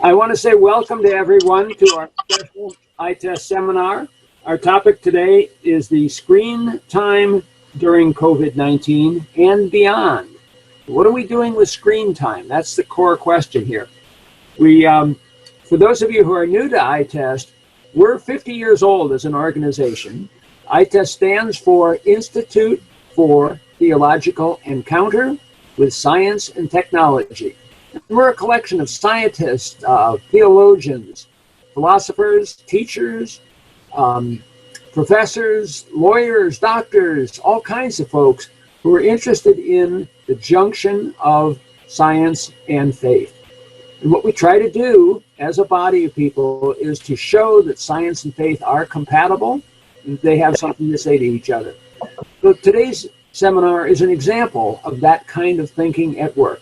I want to say welcome to everyone to our special ITEST seminar. Our topic today is the screen time during COVID-19 and beyond. What are we doing with screen time? That's the core question here. For those of you who are new to ITEST, we're 50 years old as an organization. ITEST stands for Institute for Theological Encounter with Science and Technology. We're a collection of scientists, theologians, philosophers, teachers, professors, lawyers, doctors, all kinds of folks who are interested in the junction of science and faith. And what we try to do as a body of people is to show that science and faith are compatible and they have something to say to each other. So today's seminar is an example of that kind of thinking at work.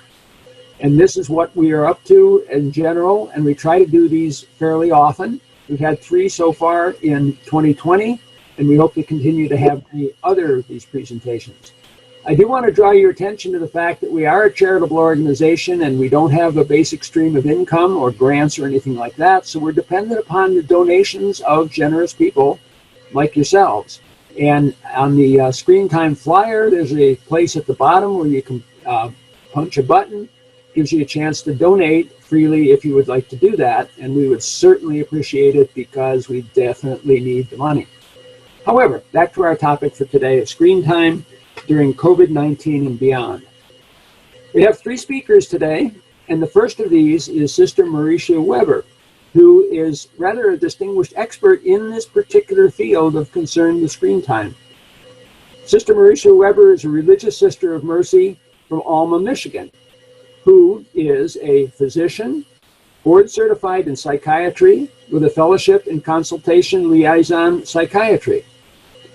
And this is what we are up to in general, and we try to do these fairly often. We've had 3 so far in 2020, and we hope to continue to have many other of these presentations. I do want to draw your attention to the fact that we are a charitable organization and we don't have a basic stream of income or grants or anything like that, so we're dependent upon the donations of generous people like yourselves. And on the screen time flyer, there's a place at the bottom where you can punch a button. Gives you a chance to donate freely if you would like to do that, and we would certainly appreciate it because we definitely need the money. However, back to our topic for today of screen time during COVID-19 and beyond. We have 3 speakers today, and the first of these is Sister Mauricia Weber, who is rather a distinguished expert in this particular field of concern with screen time. Sister Mauricia Weber is a religious sister of mercy from Alma, Michigan, who is a physician, board certified in psychiatry with a fellowship in consultation liaison psychiatry.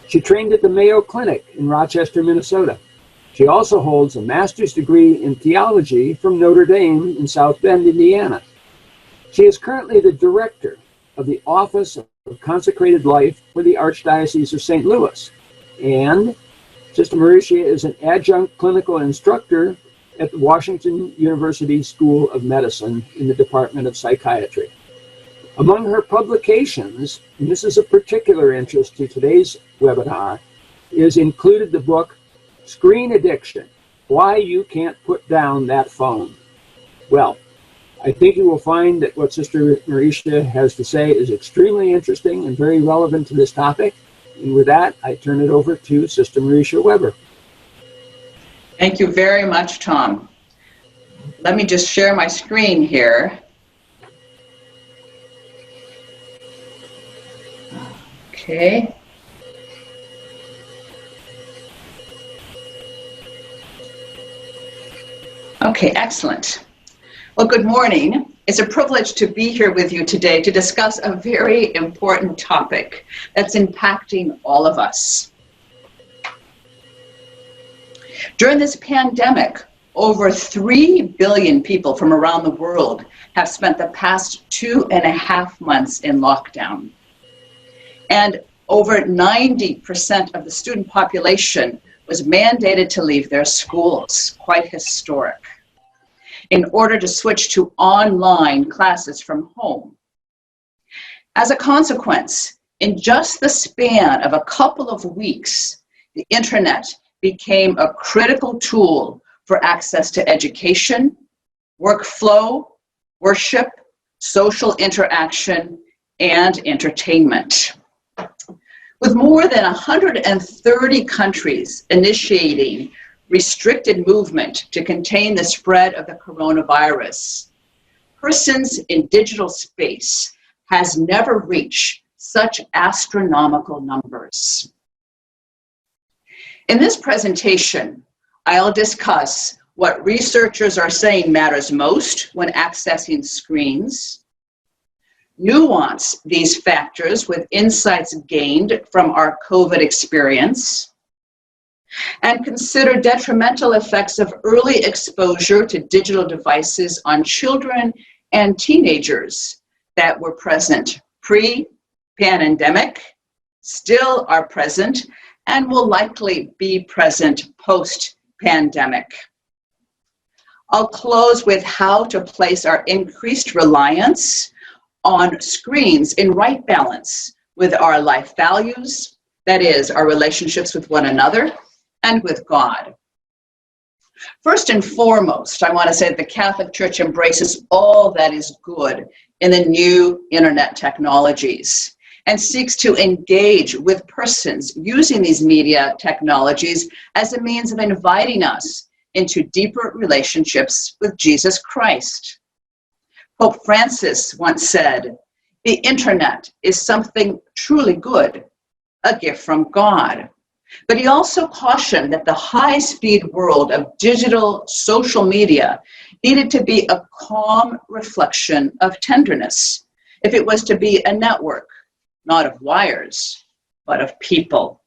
She trained at the Mayo Clinic in Rochester, Minnesota. She also holds a master's degree in theology from Notre Dame in South Bend, Indiana. She is currently the director of the Office of Consecrated Life for the Archdiocese of St. Louis. And Sister Mauricia is an adjunct clinical instructor at the Washington University School of Medicine in the Department of Psychiatry. Among her publications, and this is of particular interest to today's webinar, is included the book, Screen Addiction, Why You Can't Put Down That Phone. Well, I think you will find that what Sister Mauricia has to say is extremely interesting and very relevant to this topic. And with that, I turn it over to Sister Mauricia Weber. Thank you very much, Tom. Let me just share my screen here. Okay. Okay, excellent. Well, good morning. It's a privilege to be here with you today to discuss a very important topic that's impacting all of us. During this pandemic, over 3 billion people from around the world have spent the past 2.5 months in lockdown. And over 90% of the student population was mandated to leave their schools, quite historic, in order to switch to online classes from home. As a consequence, in just the span of a couple of weeks, the internet became a critical tool for access to education, workflow, worship, social interaction, and entertainment. With more than 130 countries initiating restricted movement to contain the spread of the coronavirus, persons in digital space has never reached such astronomical numbers. In this presentation, I'll discuss what researchers are saying matters most when accessing screens, nuance these factors with insights gained from our COVID experience, and consider detrimental effects of early exposure to digital devices on children and teenagers that were present pre-pandemic, still are present, and will likely be present post-pandemic. I'll close with how to place our increased reliance on screens in right balance with our life values, that is, our relationships with one another and with God. First and foremost, I want to say that the Catholic Church embraces all that is good in the new internet technologies and seeks to engage with persons using these media technologies as a means of inviting us into deeper relationships with Jesus Christ. Pope Francis once said, "The internet is something truly good, a gift from God." But he also cautioned that the high-speed world of digital social media needed to be a calm reflection of tenderness if it was to be a network, not of wires, but of people.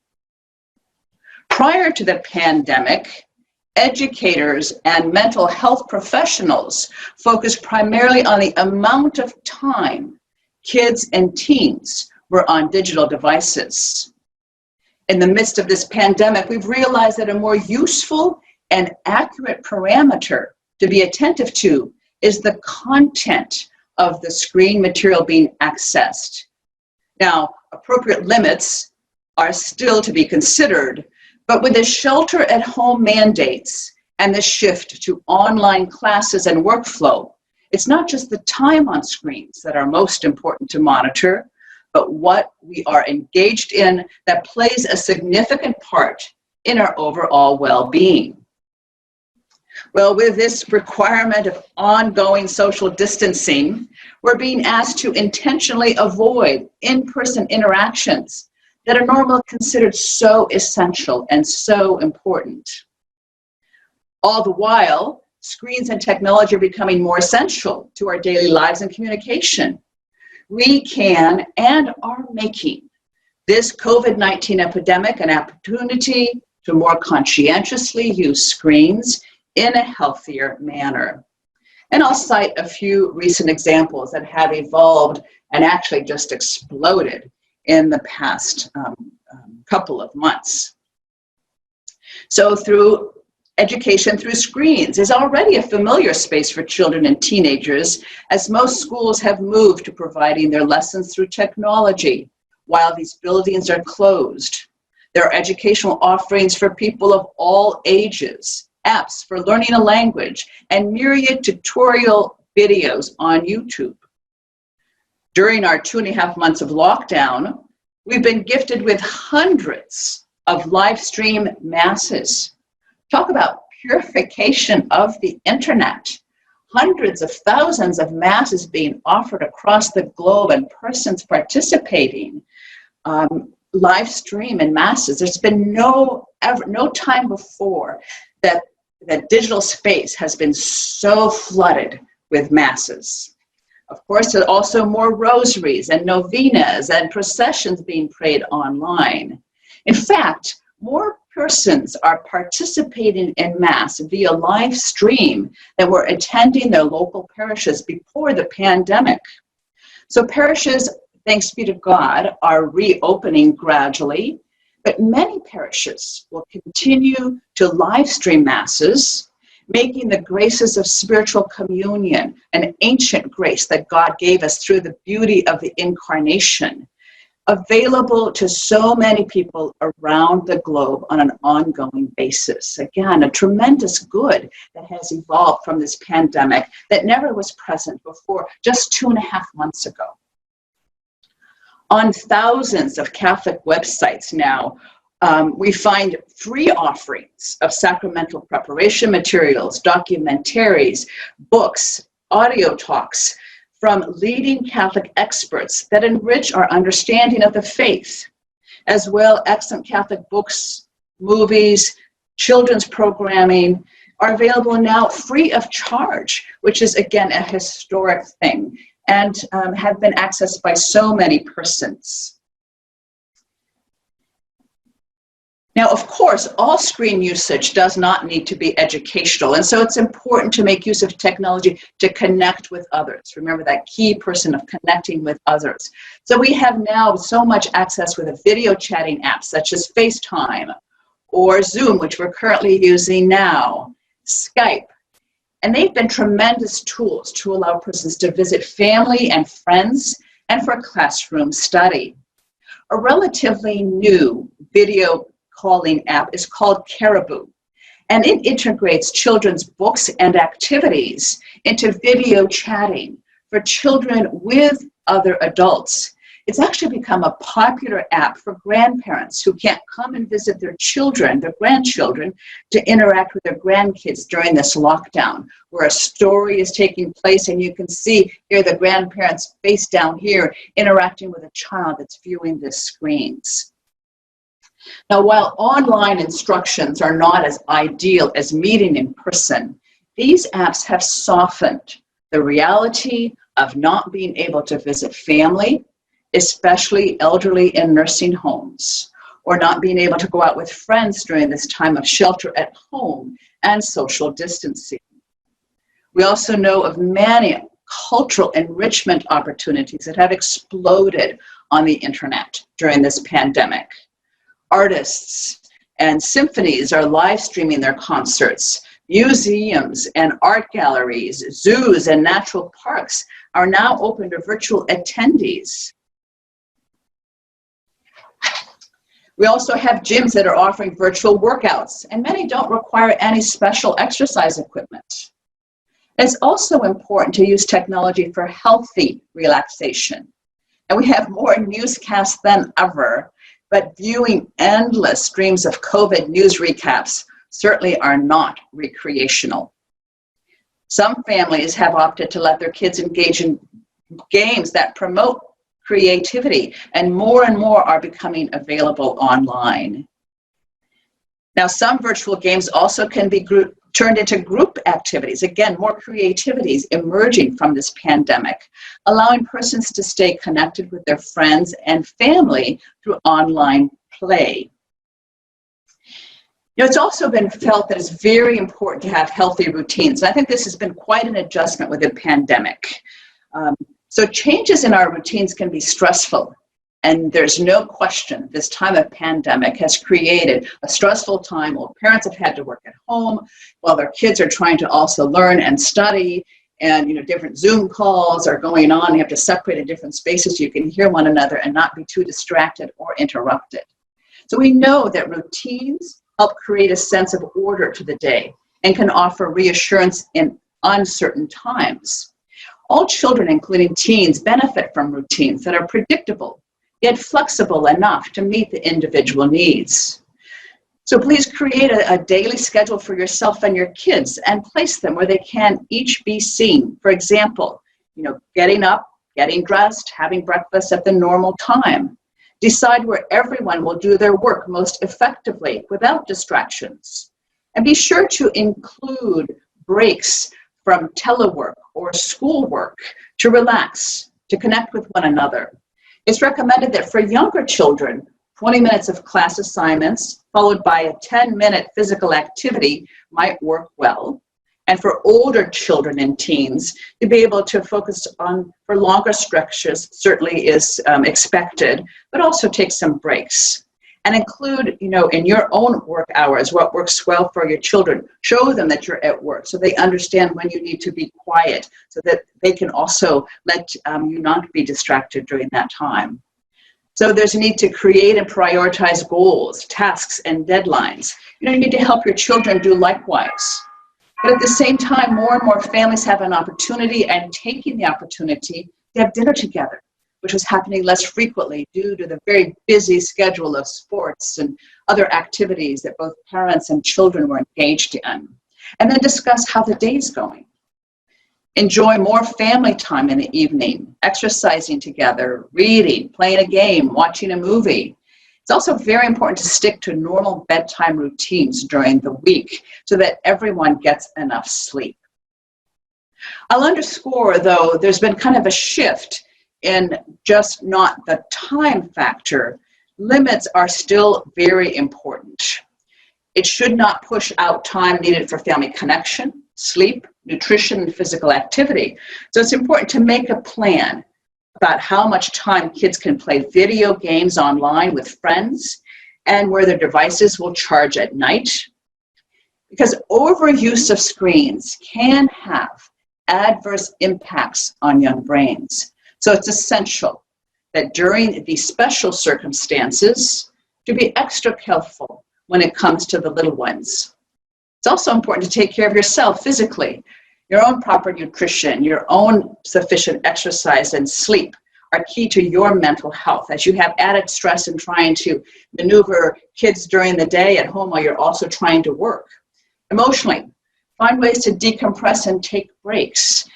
Prior to the pandemic, educators and mental health professionals focused primarily on the amount of time kids and teens were on digital devices. In the midst of this pandemic, we've realized that a more useful and accurate parameter to be attentive to is the content of the screen material being accessed. Now, appropriate limits are still to be considered, but with the shelter-at-home mandates and the shift to online classes and workflow, it's not just the time on screens that are most important to monitor, but what we are engaged in that plays a significant part in our overall well-being. Well, with this requirement of ongoing social distancing, we're being asked to intentionally avoid in-person interactions that are normally considered so essential and so important. All the while, screens and technology are becoming more essential to our daily lives and communication. We can and are making this COVID-19 epidemic an opportunity to more conscientiously use screens in a healthier manner. And I'll cite a few recent examples that have evolved and actually just exploded in the past couple of months. So through education through screens is already a familiar space for children and teenagers, as most schools have moved to providing their lessons through technology while these buildings are closed. There are educational offerings for people of all ages, apps for learning a language, and myriad tutorial videos on YouTube. During our 2.5 months of lockdown, we've been gifted with hundreds of live stream masses. Talk about purification of the internet. Hundreds of thousands of masses being offered across the globe and persons participating. Live stream and masses. There's been no time before that digital space has been so flooded with masses. Of course, there are also more rosaries and novenas and processions being prayed online. In fact, more persons are participating in Mass via live stream than were attending their local parishes before the pandemic. So parishes, thanks be to God, are reopening gradually, but many parishes will continue to live stream Masses, making the graces of spiritual communion, an ancient grace that God gave us through the beauty of the Incarnation, available to so many people around the globe on an ongoing basis. Again, a tremendous good that has evolved from this pandemic that never was present before just 2.5 months ago. On thousands of Catholic websites now, we find free offerings of sacramental preparation materials, documentaries, books, audio talks, from leading Catholic experts that enrich our understanding of the faith, as well excellent Catholic books, movies, children's programming are available now free of charge, which is again a historic thing, and have been accessed by so many persons. Now, of course, all screen usage does not need to be educational, and so it's important to make use of technology to connect with others. Remember that key person of connecting with others. So we have now so much access with a video chatting app such as FaceTime or Zoom, which we're currently using now, Skype, And they've been tremendous tools to allow persons to visit family and friends and for classroom study. A relatively new video calling app is called Caribou, and it integrates children's books and activities into video chatting for children with other adults. It's actually become a popular app for grandparents who can't come and visit their children, their grandchildren, to interact with their grandkids during this lockdown, where a story is taking place and you can see here the grandparents face down here interacting with a child that's viewing the screens. Now, while online instructions are not as ideal as meeting in person, these apps have softened the reality of not being able to visit family, especially elderly in nursing homes, or not being able to go out with friends during this time of shelter at home and social distancing. We also know of many cultural enrichment opportunities that have exploded on the internet during this pandemic. Artists and symphonies are live streaming their concerts. Museums and art galleries, zoos and natural parks are now open to virtual attendees. We also have gyms that are offering virtual workouts, and many don't require any special exercise equipment. It's also important to use technology for healthy relaxation. And we have more newscasts than ever, but viewing endless streams of COVID news recaps certainly are not recreational. Some families have opted to let their kids engage in games that promote creativity, and more are becoming available online. Now, some virtual games also can be turned into group activities. Again, more creativity is emerging from this pandemic, allowing persons to stay connected with their friends and family through online play. You know, it's also been felt that it's very important to have healthy routines. And I think this has been quite an adjustment with the pandemic. So changes in our routines can be stressful, and there's no question this time of pandemic has created a stressful time while parents have had to work at home, while their kids are trying to also learn and study, and different Zoom calls are going on. You have to separate in different spaces so you can hear one another and not be too distracted or interrupted. So we know that routines help create a sense of order to the day and can offer reassurance in uncertain times. All children, including teens, benefit from routines that are predictable, yet flexible enough to meet the individual needs. So please create a daily schedule for yourself and your kids and place them where they can each be seen. For example, getting up, getting dressed, having breakfast at the normal time. Decide where everyone will do their work most effectively without distractions. And be sure to include breaks from telework or schoolwork to relax, to connect with one another. It's recommended that for younger children, 20 minutes of class assignments followed by a 10-minute physical activity might work well. And for older children and teens, to be able to focus on for longer stretches certainly is expected, but also take some breaks. And include, in your own work hours, what works well for your children. Show them that you're at work so they understand when you need to be quiet so that they can also let you not be distracted during that time. So there's a need to create and prioritize goals, tasks, and deadlines. You need to help your children do likewise. But at the same time, more and more families have an opportunity and taking the opportunity to have dinner together, which was happening less frequently due to the very busy schedule of sports and other activities that both parents and children were engaged in. And then discuss how the day's going. Enjoy more family time in the evening, exercising together, reading, playing a game, watching a movie. It's also very important to stick to normal bedtime routines during the week so that everyone gets enough sleep. I'll underscore, though, there's been kind of a shift in just not the time factor. Limits are still very important. It should not push out time needed for family connection, sleep, nutrition, and physical activity. So it's important to make a plan about how much time kids can play video games online with friends and where their devices will charge at night. because overuse of screens can have adverse impacts on young brains. So it's essential that during these special circumstances to be extra careful when it comes to the little ones. It's also important to take care of yourself physically. Your own proper nutrition, your own sufficient exercise and sleep are key to your mental health, as you have added stress in trying to maneuver kids during the day at home while you're also trying to work. Emotionally, find ways to decompress and take breaks.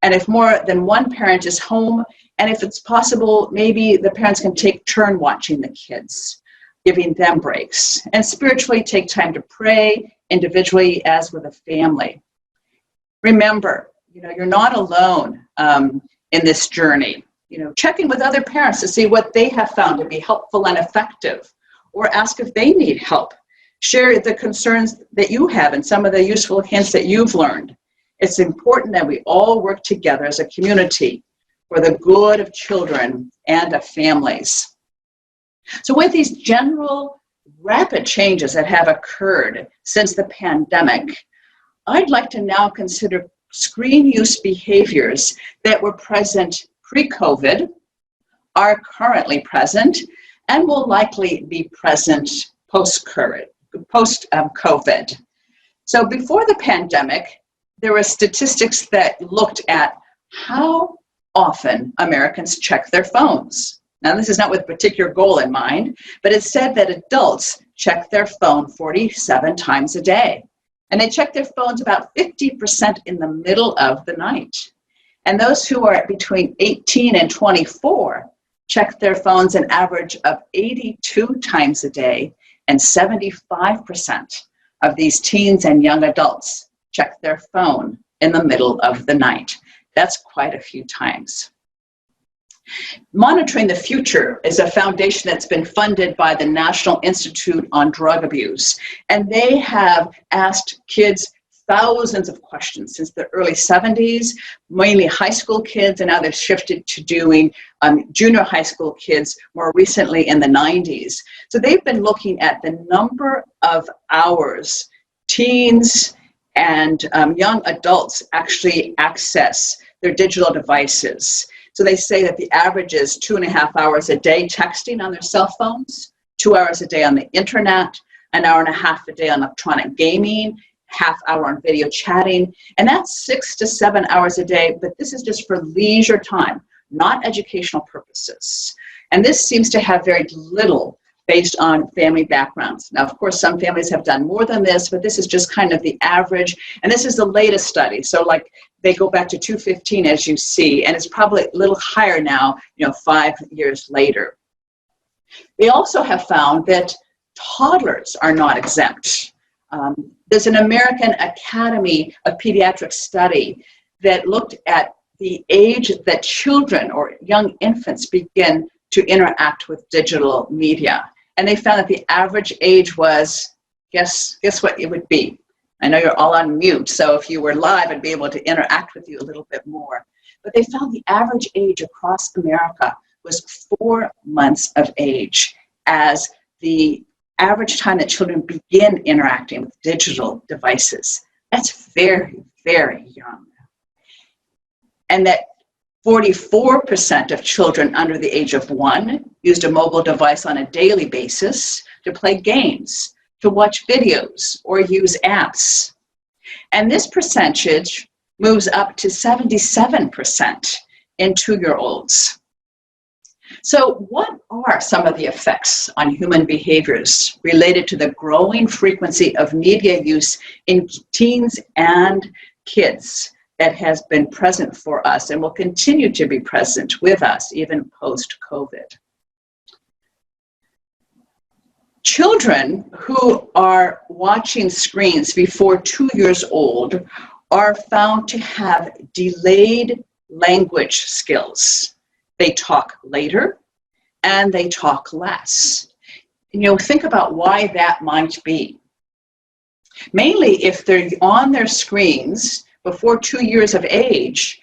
And if more than one parent is home, and if it's possible, maybe the parents can take turn watching the kids, giving them breaks. And spiritually, take time to pray individually as with a family. Remember, you're not alone in this journey. Check in with other parents to see what they have found to be helpful and effective, or ask if they need help. Share the concerns that you have and some of the useful hints that you've learned. It's important that we all work together as a community for the good of children and of families. So with these general rapid changes that have occurred since the pandemic, I'd like to now consider screen use behaviors that were present pre-COVID, are currently present, and will likely be present post-COVID. So before the pandemic, there were statistics that looked at how often Americans check their phones. Now, this is not with a particular goal in mind, but it said that adults check their phone 47 times a day. And they check their phones about 50% in the middle of the night. And those who are between 18 and 24 check their phones an average of 82 times a day, and 75% of these teens and young adults check their phone in the middle of the night. That's quite a few times. Monitoring the Future is a foundation that's been funded by the National Institute on Drug Abuse, and they have asked kids thousands of questions since the early 70s, mainly high school kids, and now they've shifted to doing junior high school kids more recently in the 90s. So they've been looking at the number of hours teens and young adults actually access their digital devices. So they say that the average is 2.5 hours a day texting on their cell phones, 2 hours a day on the internet, an hour and a half a day on electronic gaming, half hour on video chatting, and that's 6 to 7 hours a day, but this is just for leisure time, not educational purposes. And this seems to have very little based on family backgrounds. Now, of course, some families have done more than this, but this is just kind of the average, and this is the latest study. So like they go back to 2015, as you see, and it's probably a little higher now, 5 years later. They also have found that toddlers are not exempt. There's an American Academy of Pediatrics study that looked at the age that children or young infants begin to interact with digital media. And they found that the average age was, guess what it would be? I know you're all on mute, so if you were live, I'd be able to interact with you a little bit more. But they found the average age across America was 4 months of age as the average time that children begin interacting with digital devices. That's very, very young. And that 44% of children under the age of 1 used a mobile device on a daily basis to play games, to watch videos, or use apps. And this percentage moves up to 77% in 2-year-olds. So what are some of the effects on human behaviors related to the growing frequency of media use in teens and kids that has been present for us and will continue to be present with us even post-COVID? Children who are watching screens before 2 years old are found to have delayed language skills. They talk later and they talk less. Think about why that might be. Mainly if they're on their screens before 2 years of age,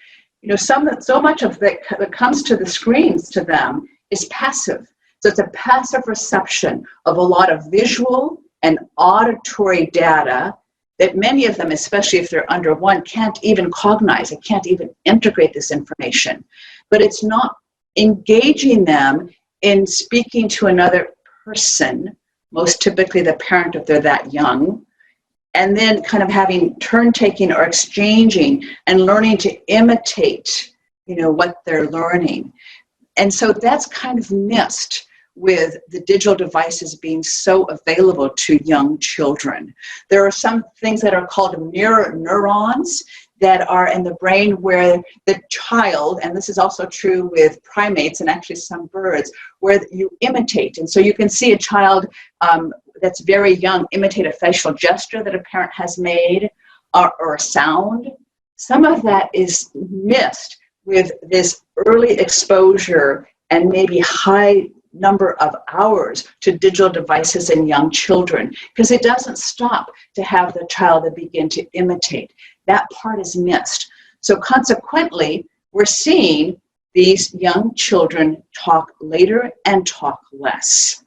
so much of that comes to the screens to them is passive. So it's a passive reception of a lot of visual and auditory data that many of them, especially if they're under 1, can't even cognize, they can't even integrate this information. But it's not engaging them in speaking to another person, most typically the parent if they're that young, and then kind of having turn-taking or exchanging and learning to imitate, what they're learning. And so that's kind of missed with the digital devices being so available to young children. There are some things that are called mirror neurons that are in the brain where the child, and this is also true with primates and actually some birds, where you imitate. And so you can see a child that's very young imitate a facial gesture that a parent has made or a sound. Some of that is missed with this early exposure and maybe high number of hours to digital devices in young children, because it doesn't stop to have the child that begin to imitate. That part is missed. So consequently, we're seeing these young children talk later and talk less.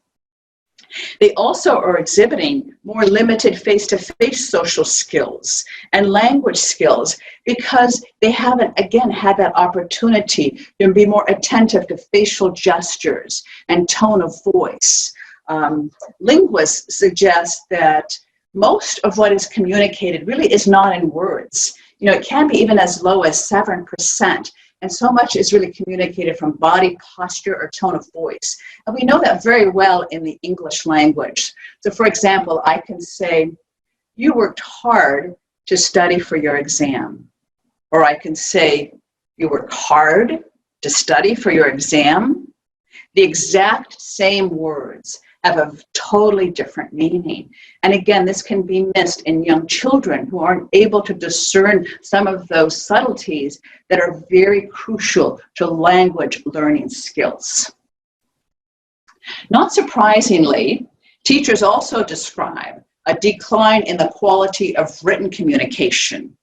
They also are exhibiting more limited face-to-face social skills and language skills because they haven't, again, had that opportunity to be more attentive to facial gestures and tone of voice. Linguists suggest that most of what is communicated really is not in words. It can be even as low as 7%. And so much is really communicated from body posture or tone of voice. And we know that very well in the English language. So for example, I can say, you worked hard to study for your exam. Or I can say, you worked hard to study for your exam. The exact same words have a totally different meaning. And again, this can be missed in young children who aren't able to discern some of those subtleties that are very crucial to language learning skills. Not surprisingly, teachers also describe a decline in the quality of written communication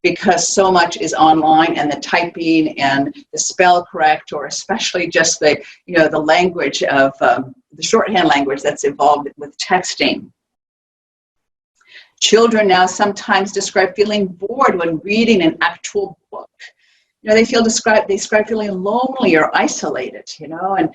because so much is online and the typing and the spell correct, or especially just the language of the shorthand language that's involved with texting. Children now sometimes describe feeling bored when reading an actual book. They describe feeling lonely or isolated, and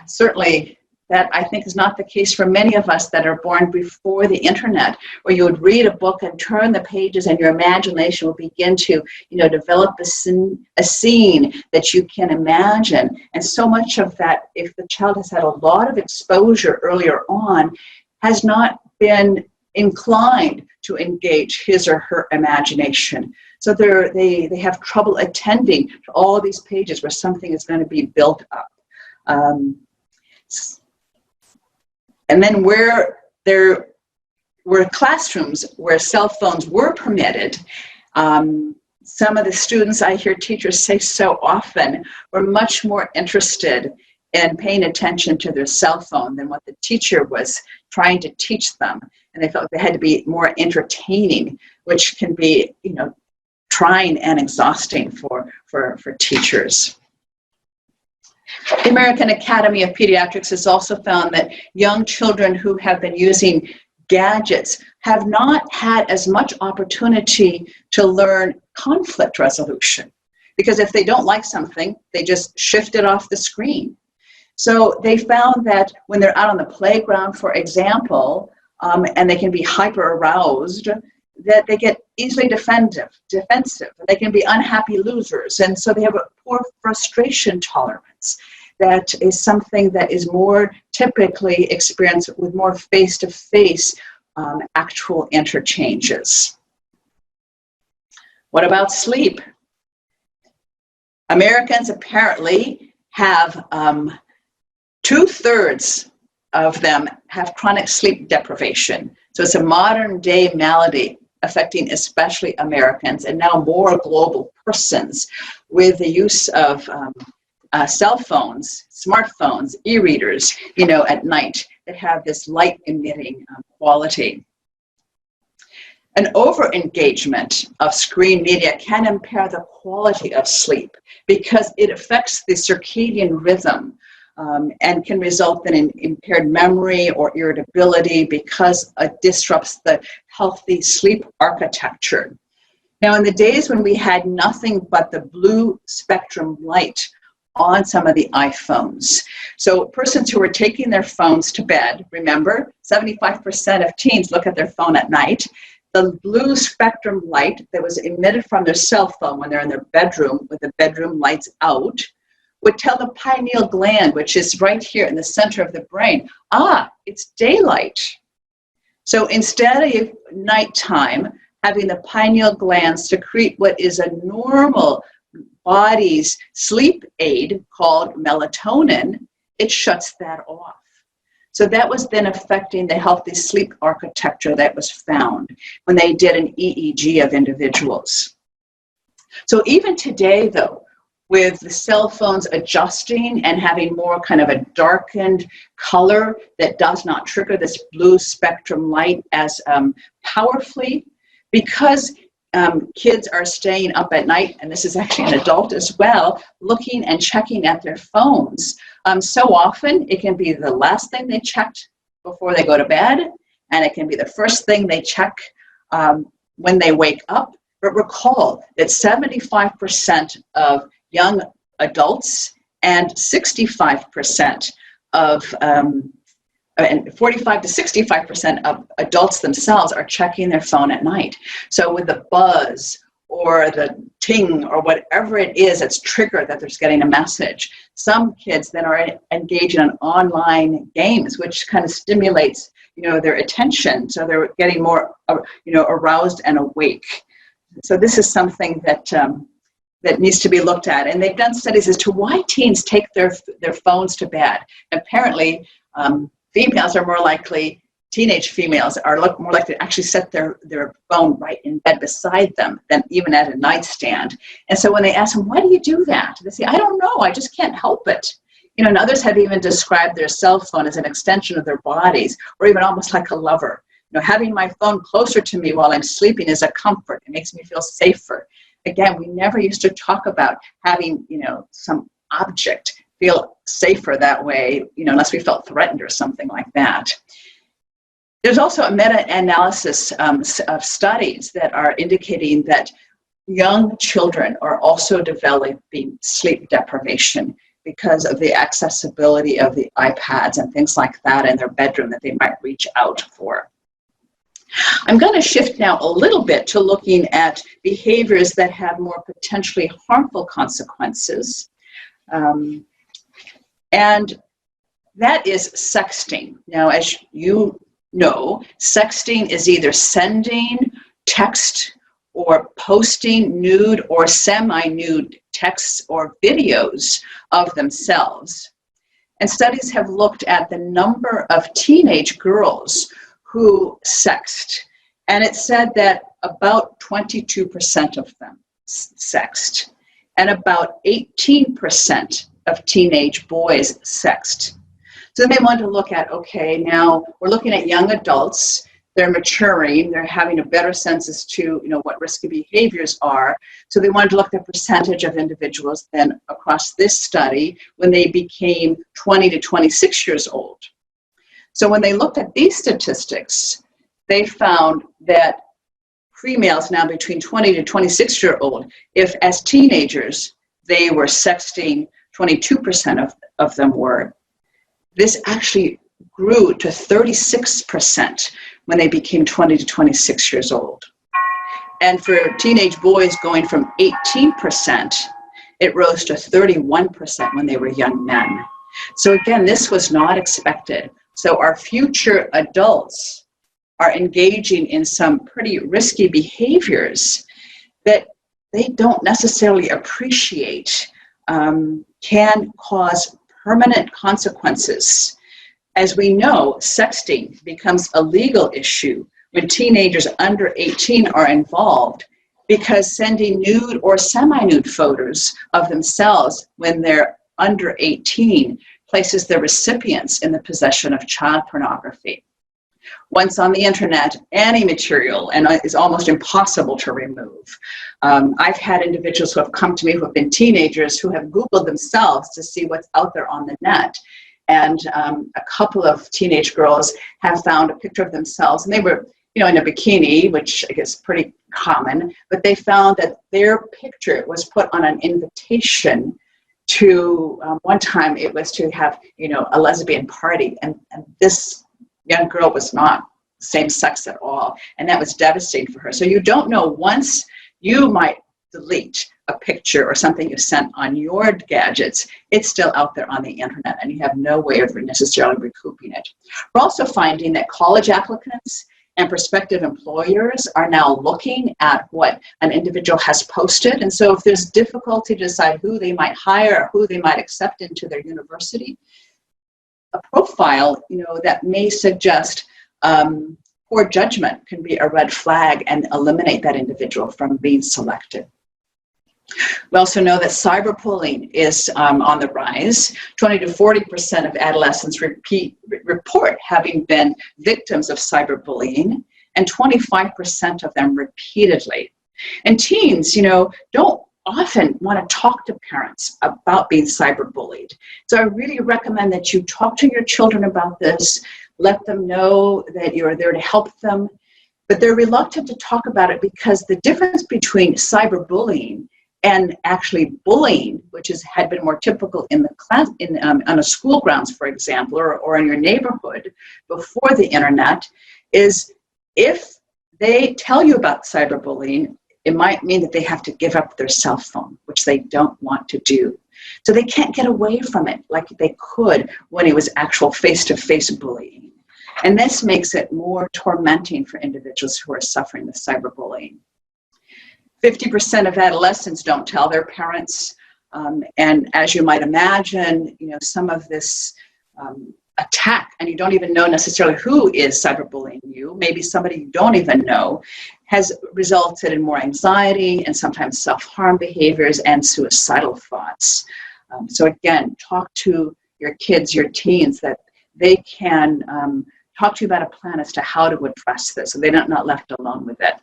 certainly that I think is not the case for many of us that are born before the internet, where you would read a book and turn the pages and your imagination will begin to, develop a scene that you can imagine. And so much of that, if the child has had a lot of exposure earlier on, has not been inclined to engage his or her imagination. So they have trouble attending to all these pages where something is going to be built up. And then where there were classrooms where cell phones were permitted, some of the students, I hear teachers say so often, were much more interested in paying attention to their cell phone than what the teacher was trying to teach them. And they felt they had to be more entertaining, which can be, trying and exhausting for teachers. The American Academy of Pediatrics has also found that young children who have been using gadgets have not had as much opportunity to learn conflict resolution, because if they don't like something, they just shift it off the screen. So they found that when they're out on the playground, for example, and they can be hyper aroused, that they get easily defensive. They can be unhappy losers, and so they have a poor frustration tolerance. That is something that is more typically experienced with more face-to-face actual interchanges. What about sleep? Americans apparently have 2/3 of them have chronic sleep deprivation. So it's a modern day malady affecting especially Americans and now more global persons with the use of cell phones, smartphones, e-readers, at night that have this light emitting quality. An over-engagement of screen media can impair the quality of sleep because it affects the circadian rhythm and can result in an impaired memory or irritability because it disrupts the healthy sleep architecture. Now, in the days when we had nothing but the blue spectrum light on some of the iPhones, so persons who were taking their phones to bed, remember, 75% of teens look at their phone at night. The blue spectrum light that was emitted from their cell phone when they're in their bedroom with the bedroom lights out would tell the pineal gland, which is right here in the center of the brain, it's daylight. So instead of nighttime, having the pineal gland secrete what is a normal body's sleep aid called melatonin, it shuts that off. So that was then affecting the healthy sleep architecture that was found when they did an EEG of individuals. So even today, though, with the cell phones adjusting and having more kind of a darkened color that does not trigger this blue spectrum light as powerfully, because kids are staying up at night, and this is actually an adult as well, looking and checking at their phones. So often it can be the last thing they checked before they go to bed, and it can be the first thing they check when they wake up. But recall that 75% of young adults and 65% of and 45 to 65% of adults themselves are checking their phone at night. So with the buzz or the ting or whatever it is that's triggered that they're getting a message, some kids then are engaging in online games, which kind of stimulates, their attention. So they're getting more, aroused and awake. So this is something that that needs to be looked at. And they've done studies as to why teens take their phones to bed. Apparently, females are more likely, teenage females are more likely to actually set their phone right in bed beside them than even at a nightstand. And so when they ask them, why do you do that? They say, I don't know, I just can't help it. And others have even described their cell phone as an extension of their bodies, or even almost like a lover. Having my phone closer to me while I'm sleeping is a comfort. It makes me feel safer. Again, we never used to talk about having, some object feel safer that way, unless we felt threatened or something like that. There's also a meta-analysis of studies that are indicating that young children are also developing sleep deprivation because of the accessibility of the iPads and things like that in their bedroom that they might reach out for. I'm going to shift now a little bit to looking at behaviors that have more potentially harmful consequences. And that is sexting. Now, as you know, sexting is either sending text or posting nude or semi-nude texts or videos of themselves. And studies have looked at the number of teenage girls who sexted, and it said that about 22% of them sexted, and about 18% of teenage boys sexted. So then they wanted to look at, okay, now we're looking at young adults, they're maturing, they're having a better sense as to, what risky behaviors are. So they wanted to look at the percentage of individuals then across this study when they became 20 to 26 years old. So when they looked at these statistics, they found that females now between 20 to 26-year-old, if as teenagers they were sexting, 22% of them were, this actually grew to 36% when they became 20 to 26 years old. And for teenage boys going from 18%, it rose to 31% when they were young men. So again, this was not expected. So our future adults are engaging in some pretty risky behaviors that they don't necessarily appreciate, can cause permanent consequences. As we know, sexting becomes a legal issue when teenagers under 18 are involved, because sending nude or semi-nude photos of themselves when they're under 18 places the recipients in the possession of child pornography. Once on the internet, any material and is almost impossible to remove. I've had individuals who have come to me who have been teenagers who have Googled themselves to see what's out there on the net. And a couple of teenage girls have found a picture of themselves, and they were, in a bikini, which I guess is pretty common, but they found that their picture was put on an invitation to, one time it was to have, a lesbian party, and this young girl was not same sex at all, and that was devastating for her. So you don't know, once you might delete a picture or something you sent on your gadgets, it's still out there on the internet, and you have no way of necessarily recouping it. We're also finding that college applicants and prospective employers are now looking at what an individual has posted. And so if there's difficulty to decide who they might hire or who they might accept into their university, a profile, that may suggest poor judgment can be a red flag and eliminate that individual from being selected. We also know that cyberbullying is on the rise. 20 to 40% of adolescents report having been victims of cyberbullying, and 25% of them repeatedly. And teens, don't often want to talk to parents about being cyberbullied. So I really recommend that you talk to your children about this, let them know that you're there to help them, but they're reluctant to talk about it because the difference between cyberbullying and actually bullying, which had been more typical in the class, on a school grounds, for example, or in your neighborhood before the internet, is if they tell you about cyberbullying, it might mean that they have to give up their cell phone, which they don't want to do. So they can't get away from it like they could when it was actual face-to-face bullying. And this makes it more tormenting for individuals who are suffering the cyberbullying. 50% of adolescents don't tell their parents, and as you might imagine, some of this attack, and you don't even know necessarily who is cyberbullying you, maybe somebody you don't even know, has resulted in more anxiety and sometimes self-harm behaviors and suicidal thoughts. So again, talk to your kids, your teens, that they can talk to you about a plan as to how to address this, so they're not left alone with it.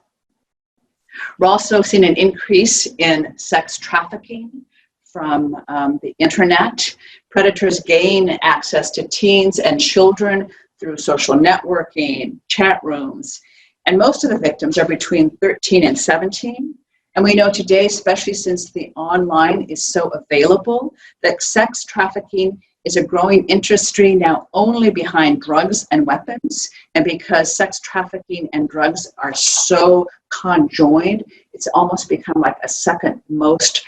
We're also seeing an increase in sex trafficking from the internet. Predators gain access to teens and children through social networking, chat rooms, and most of the victims are between 13 and 17. And we know today, especially since the online is so available, that sex trafficking is a growing industry now only behind drugs and weapons. And because sex trafficking and drugs are so conjoined, it's almost become like a second most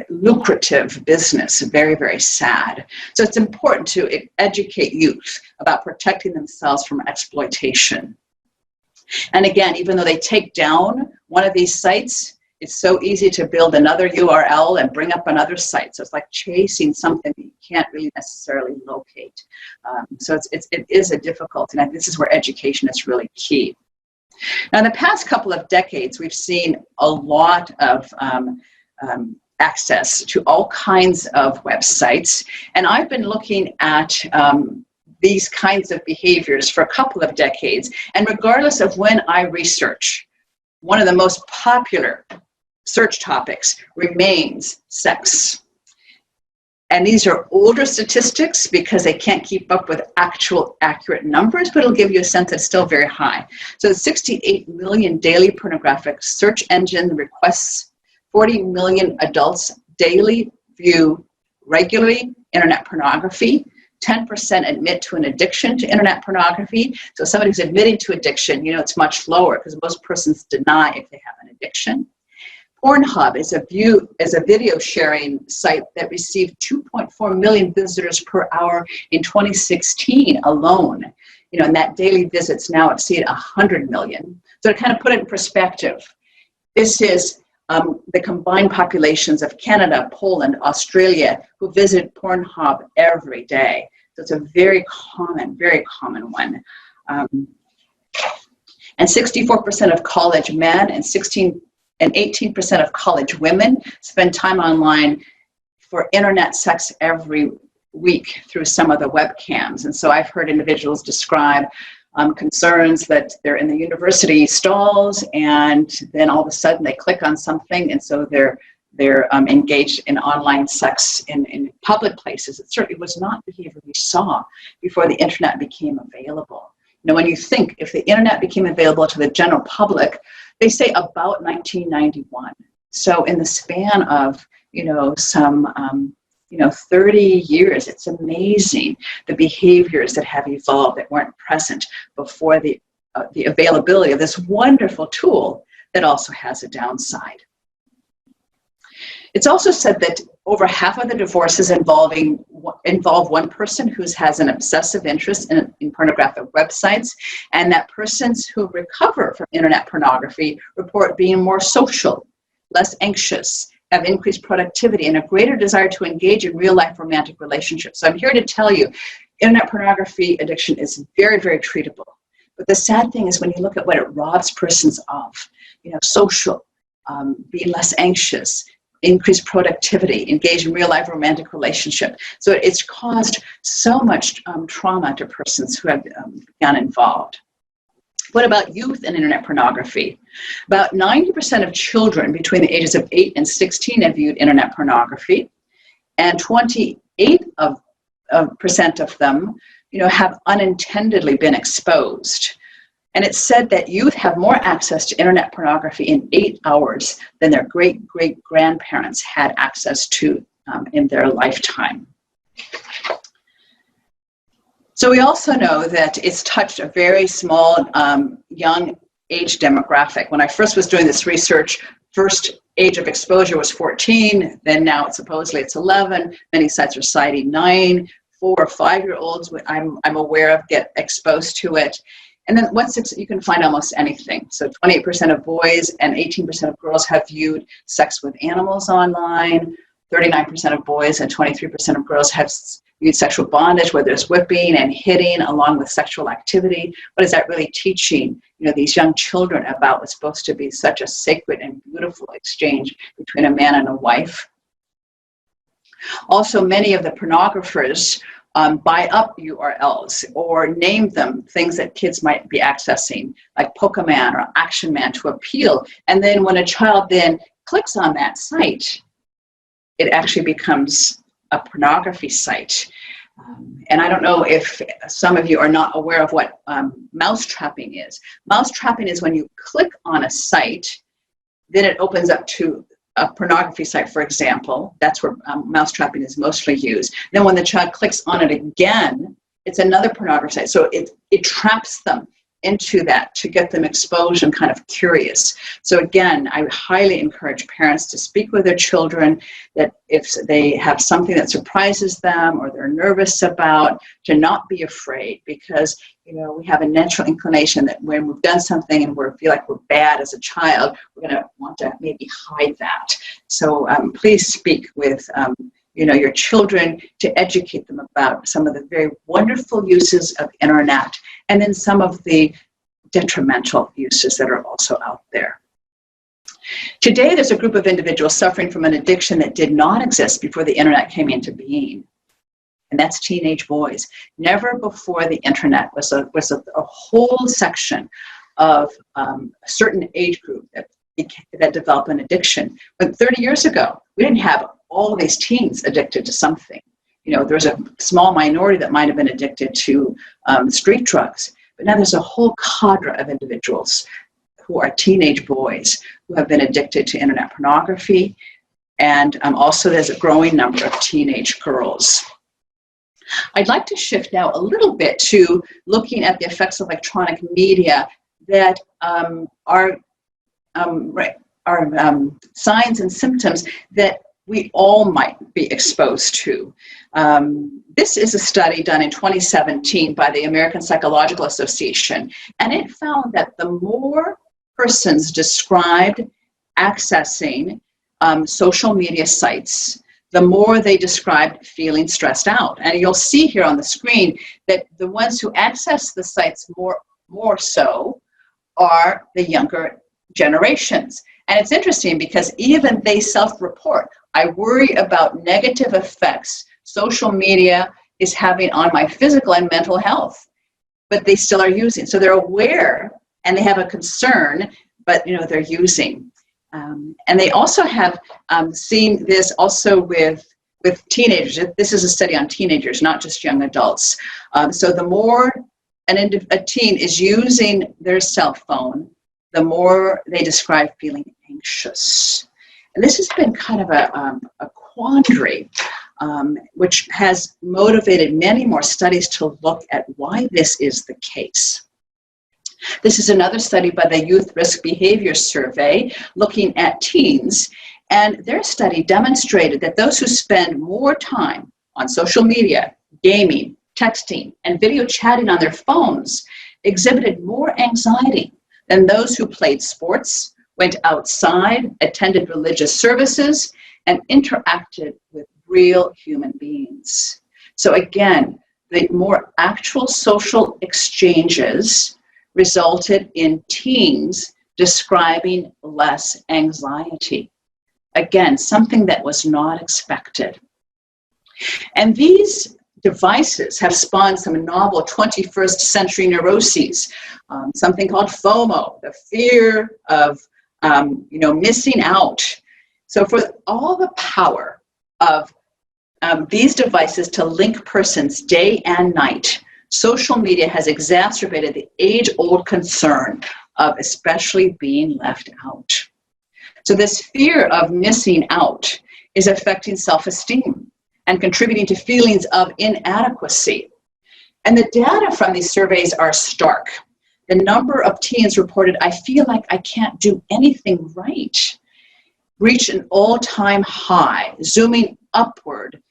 lucrative business. Very, very sad. So it's important to educate youth about protecting themselves from exploitation. And again, even though they take down one of these sites, it's so easy to build another URL and bring up another site. So it's like chasing something that you can't really necessarily locate. So it is a difficulty, and this is where education is really key. Now, in the past couple of decades, we've seen a lot of access to all kinds of websites, and I've been looking at these kinds of behaviors for a couple of decades, and regardless of when I research, one of the most popular search topics remains sex. And these are older statistics because they can't keep up with actual accurate numbers, but it'll give you a sense that it's still very high. So 68 million daily pornographic search engine requests, 40 million adults daily view regularly internet pornography, 10% admit to an addiction to internet pornography. So somebody who's admitting to addiction, it's much lower because most persons deny if they have an addiction. Pornhub is a video sharing site that received 2.4 million visitors per hour in 2016 alone. And that daily visits now exceed 100 million. So to kind of put it in perspective, this is the combined populations of Canada, Poland, Australia, who visit Pornhub every day. So it's a very common one. And 64% of college men and 18% of college women spend time online for internet sex every week through some of the webcams. And so I've heard individuals describe concerns that they're in the university stalls and then all of a sudden they click on something, and so they're engaged in online sex in public places. It certainly was not behavior we saw before the internet became available. Now, when you think, if the internet became available to the general public, they say about 1991. So in the span of, some 30 years, it's amazing the behaviors that have evolved that weren't present before the availability of this wonderful tool that also has a downside. It's also said that over half of the divorces involve one person who has an obsessive interest in pornographic websites, and that persons who recover from internet pornography report being more social, less anxious, have increased productivity, and a greater desire to engage in real-life romantic relationships. So I'm here to tell you, internet pornography addiction is very, very treatable. But the sad thing is when you look at what it robs persons of, social, being less anxious, increased productivity, engage in real-life romantic relationship. So it's caused so much trauma to persons who have gotten involved. What about youth and internet pornography? About 90% of children between the ages of 8 and 16 have viewed internet pornography, and 28% of them, have unintendedly been exposed. And it's said that youth have more access to internet pornography in 8 hours than their great-great-grandparents had access to in their lifetime. So we also know that it's touched a very small young age demographic. When I first was doing this research, first age of exposure was 14, then now supposedly it's 11. Many sites are citing 9, 4 or 5-year-olds I'm aware of get exposed to it. And then you can find almost anything. So 28% of boys and 18% of girls have viewed sex with animals online. 39% of boys and 23% of girls have viewed sexual bondage, where there's whipping and hitting along with sexual activity. What is that really teaching, these young children about what's supposed to be such a sacred and beautiful exchange between a man and a wife? Also, many of the pornographers buy up URLs or name them things that kids might be accessing, like Pokemon or Action Man, to appeal. And then when a child then clicks on that site, it actually becomes a pornography site. And I don't know if some of you are not aware of what mousetrapping is. Mousetrapping is when you click on a site, then it opens up to a pornography site, for example. That's where mousetrapping is mostly used. Then when the child clicks on it again, it's another pornography site. So it traps them into that to get them exposed and kind of curious. So again, I highly encourage parents to speak with their children, that if they have something that surprises them or they're nervous about, to not be afraid, because we have a natural inclination that when we've done something and we feel like we're bad as a child, we're going to want to maybe hide that. So please speak with your children to educate them about some of the very wonderful uses of internet, and then some of the detrimental uses that are also out there. Today, there's a group of individuals suffering from an addiction that did not exist before the internet came into being, and that's teenage boys. Never before the internet was a whole section of a certain age group that developed an addiction. But 30 years ago, we didn't have all these teens addicted to something. There's a small minority that might have been addicted to street drugs, but now there's a whole cadre of individuals who are teenage boys who have been addicted to internet pornography, and also there's a growing number of teenage girls. I'd like to shift now a little bit to looking at the effects of electronic media that are signs and symptoms that we all might be exposed to. This is a study done in 2017 by the American Psychological Association, and it found that the more persons described accessing social media sites, the more they described feeling stressed out. And you'll see here on the screen that the ones who access the sites more so are the younger generations. And it's interesting because even they self-report, I worry about negative effects social media is having on my physical and mental health, but they still are using. So they're aware and they have a concern, but they're using. And they also have seen this also with teenagers. This is a study on teenagers, not just young adults. So the more a teen is using their cell phone, the more they describe feeling anxious. And this has been kind of a quandary, which has motivated many more studies to look at why this is the case. This is another study by the Youth Risk Behavior Survey looking at teens, and their study demonstrated that those who spend more time on social media, gaming, texting, and video chatting on their phones exhibited more anxiety than those who played sports, went outside, attended religious services, and interacted with real human beings. So again, the more actual social exchanges resulted in teens describing less anxiety. Again, something that was not expected. And these devices have spawned some novel 21st century neuroses, something called FOMO, the fear of missing out. So for all the power of these devices to link persons day and night, social media has exacerbated the age-old concern of especially being left out. So this fear of missing out is affecting self-esteem and contributing to feelings of inadequacy. And the data from these surveys are stark. The number of teens reported, "I feel like I can't do anything right," reached an all-time high, zooming upward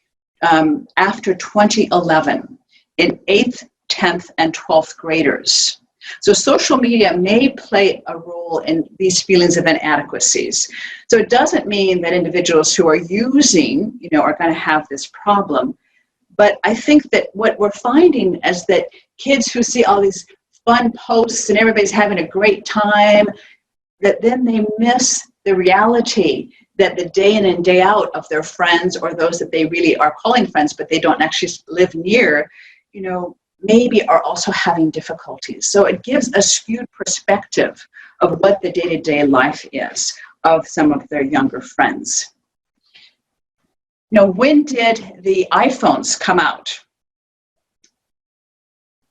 after 2011 in 8th, 10th, and 12th graders. So social media may play a role in these feelings of inadequacies. So it doesn't mean that individuals who are using, are going to have this problem. But I think that what we're finding is that kids who see all these fun posts and everybody's having a great time, that then they miss the reality that the day in and day out of their friends, or those that they really are calling friends but they don't actually live near, maybe are also having difficulties. So it gives a skewed perspective of what the day-to-day life is of some of their younger friends. When did the iPhones come out?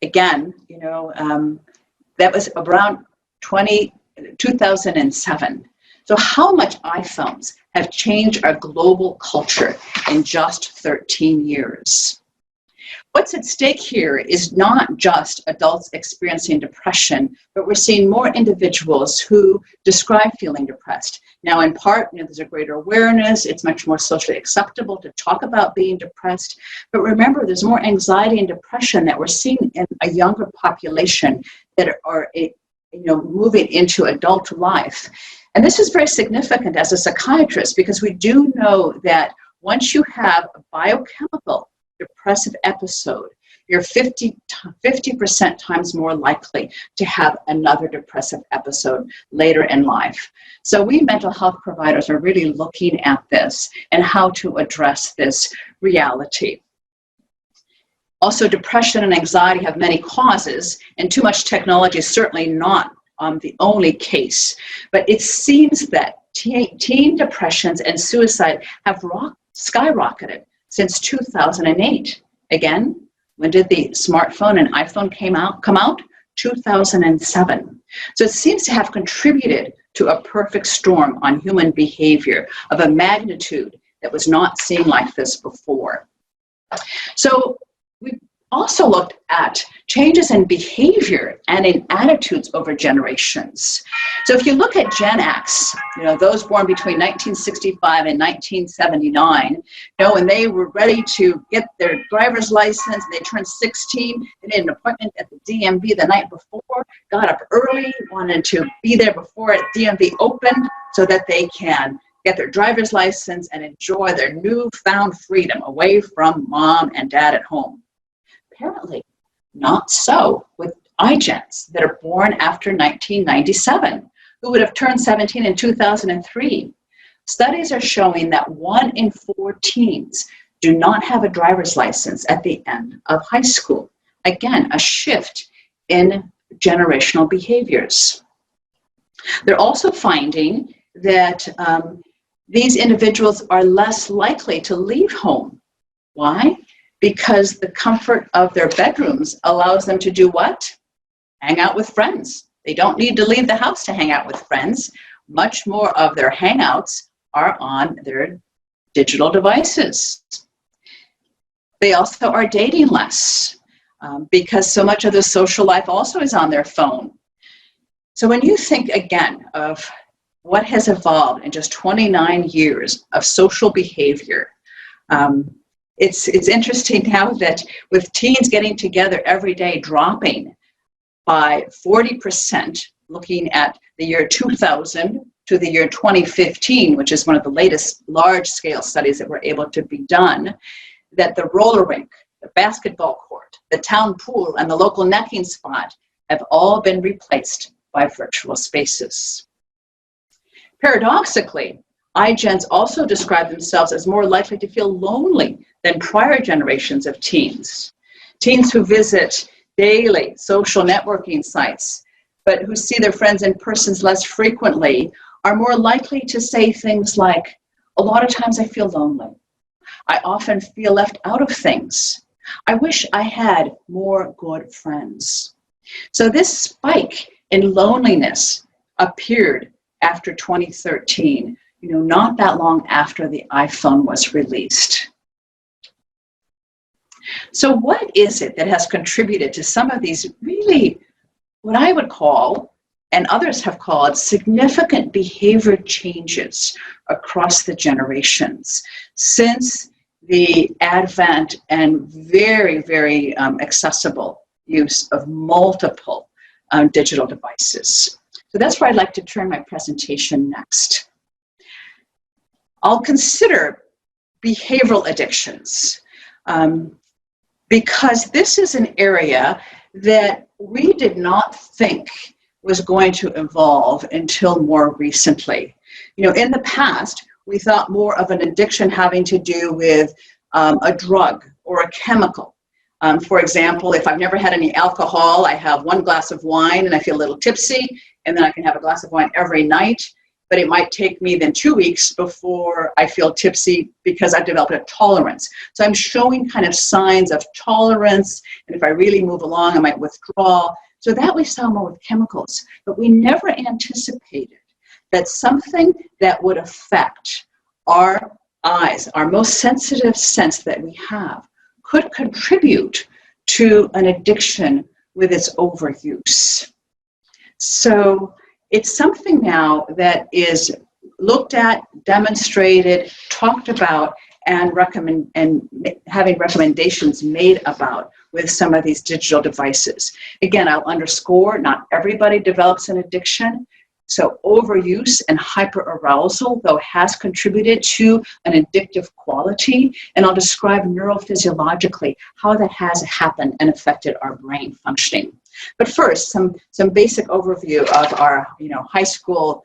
Again, that was around 2007. So how much iPhones have changed our global culture in just 13 years? What's at stake here is not just adults experiencing depression, but we're seeing more individuals who describe feeling depressed. Now, in part, there's a greater awareness. It's much more socially acceptable to talk about being depressed. But remember, there's more anxiety and depression that we're seeing in a younger population that are moving into adult life. And this is very significant as a psychiatrist, because we do know that once you have a biochemical depressive episode, you're 50% times more likely to have another depressive episode later in life. So we mental health providers are really looking at this and how to address this reality. Also, depression and anxiety have many causes, and too much technology is certainly not the only case. But it seems that teen depressions and suicide have skyrocketed since 2008. Again, when did the smartphone and iPhone come out? 2007. So it seems to have contributed to a perfect storm on human behavior of a magnitude that was not seen like this before. So we also looked at changes in behavior and in attitudes over generations. So if you look at Gen X, those born between 1965 and 1979, when they were ready to get their driver's license, they turned 16, they made an appointment at the DMV the night before, got up early, wanted to be there before DMV opened so that they can get their driver's license and enjoy their newfound freedom away from mom and dad at home. Apparently, not so with iGens that are born after 1997, who would have turned 17 in 2003. Studies are showing that 1 in 4 teens do not have a driver's license at the end of high school. Again, a shift in generational behaviors. They're also finding that these individuals are less likely to leave home. Why? Because the comfort of their bedrooms allows them to do what? Hang out with friends. They don't need to leave the house to hang out with friends. Much more of their hangouts are on their digital devices. They also are dating less because so much of the social life also is on their phone. So when you think again of what has evolved in just 29 years of social behavior, it's interesting now that with teens getting together every day dropping by 40%, looking at the year 2000 to the year 2015, which is one of the latest large-scale studies that were able to be done, that the roller rink, the basketball court, the town pool, and the local necking spot have all been replaced by virtual spaces. Paradoxically, iGens also describe themselves as more likely to feel lonely than prior generations of teens. Teens who visit daily social networking sites, but who see their friends in person less frequently, are more likely to say things like, a lot of times I feel lonely. I often feel left out of things. I wish I had more good friends. So this spike in loneliness appeared after 2013, not that long after the iPhone was released. So what is it that has contributed to some of these really, what I would call, and others have called, significant behavior changes across the generations since the advent and very, very accessible use of multiple digital devices? So that's where I'd like to turn my presentation next. I'll consider behavioral addictions because this is an area that we did not think was going to evolve until more recently. In the past, we thought more of an addiction having to do with a drug or a chemical. For example, if I've never had any alcohol, I have one glass of wine and I feel a little tipsy, and then I can have a glass of wine every night, but it might take me then 2 weeks before I feel tipsy because I've developed a tolerance. So I'm showing kind of signs of tolerance, and if I really move along, I might withdraw. So that we saw more with chemicals, but we never anticipated that something that would affect our eyes, our most sensitive sense that we have, could contribute to an addiction with its overuse. So it's something now that is looked at, demonstrated, talked about, and having recommendations made about with some of these digital devices. Again, I'll underscore, not everybody develops an addiction. So overuse and hyperarousal, though, has contributed to an addictive quality, and I'll describe neurophysiologically how that has happened and affected our brain functioning. But first, some basic overview of our high school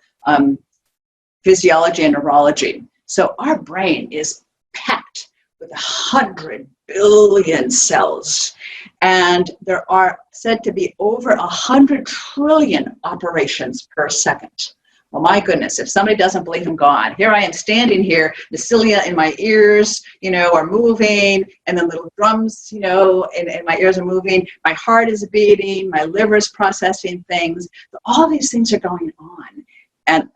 physiology and neurology. So our brain is packed with 100 billion cells, and there are said to be over 100 trillion operations per second. Well, my goodness, if somebody doesn't believe in God, here I am standing here, the cilia in my ears, are moving, and the little drums, in my ears are moving, my heart is beating, my liver is processing things, all these things are going on, and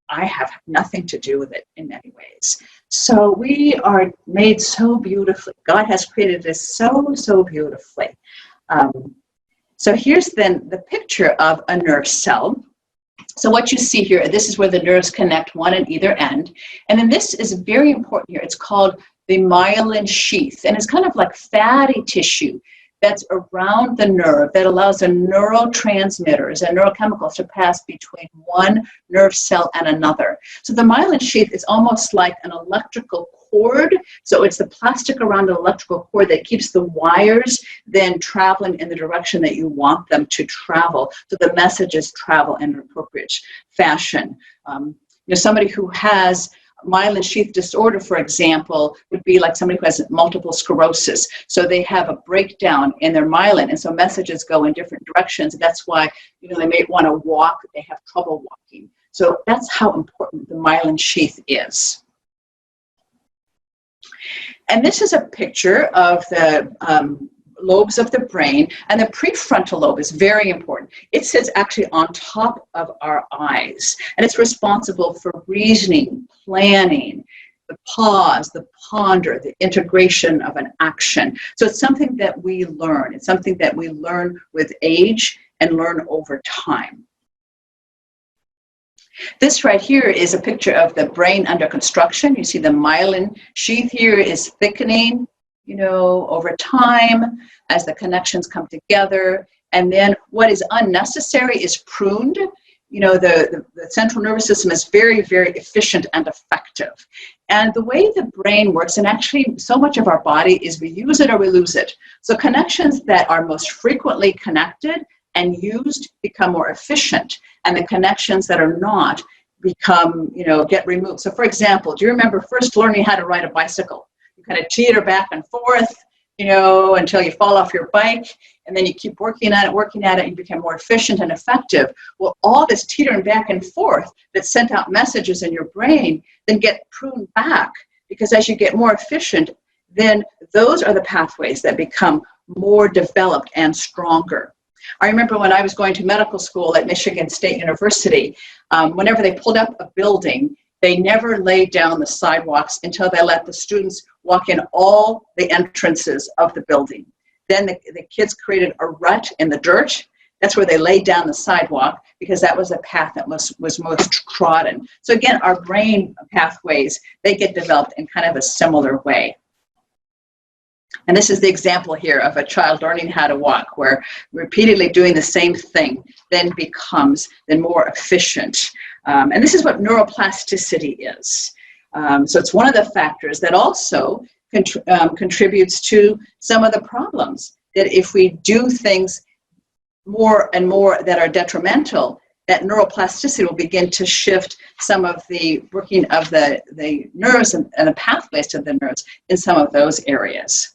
I have nothing to do with it in many ways. So we are made so beautifully. God has created this so, so beautifully. So here's then the picture of a nerve cell. So what you see here, this is where the nerves connect, one at either end. And then this is very important here. It's called the myelin sheath. And it's kind of like fatty tissue that's around the nerve that allows the neurotransmitters and neurochemicals to pass between one nerve cell and another. So the myelin sheath is almost like an electrical cord. So it's the plastic around an electrical cord that keeps the wires then traveling in the direction that you want them to travel, so the messages travel in an appropriate fashion. Somebody who has myelin sheath disorder, for example, would be like somebody who has multiple sclerosis. So they have a breakdown in their myelin, and so messages go in different directions. And that's why, they may want to walk, they have trouble walking. So that's how important the myelin sheath is. And this is a picture of the lobes of the brain, and the prefrontal lobe is very important. It sits actually on top of our eyes, and it's responsible for reasoning, planning, the pause, the ponder, the integration of an action. So it's something that we learn. It's something that we learn with age and learn over time. This right here is a picture of the brain under construction. You see the myelin sheath here is thickening, over time as the connections come together. And then what is unnecessary is pruned. The central nervous system is very, very efficient and effective. And the way the brain works, and actually so much of our body, is we use it or we lose it. So connections that are most frequently connected and used become more efficient, and the connections that are not become, get removed. So for example, do you remember first learning how to ride a bicycle? You kind of teeter back and forth, until you fall off your bike, and then you keep working at it, and you become more efficient and effective. Well, all this teetering back and forth that sent out messages in your brain then get pruned back, because as you get more efficient, then those are the pathways that become more developed and stronger. I remember when I was going to medical school at Michigan State University, whenever they pulled up a building, they never laid down the sidewalks until they let the students walk in all the entrances of the building. Then the kids created a rut in the dirt. That's where they laid down the sidewalk, because that was the path that was most trodden. So again, our brain pathways, they get developed in kind of a similar way. And this is the example here of a child learning how to walk, where repeatedly doing the same thing then becomes more efficient. And this is what neuroplasticity is. So it's one of the factors that also contributes to some of the problems, that if we do things more and more that are detrimental, that neuroplasticity will begin to shift some of the working of the nerves and the pathways to the nerves in some of those areas.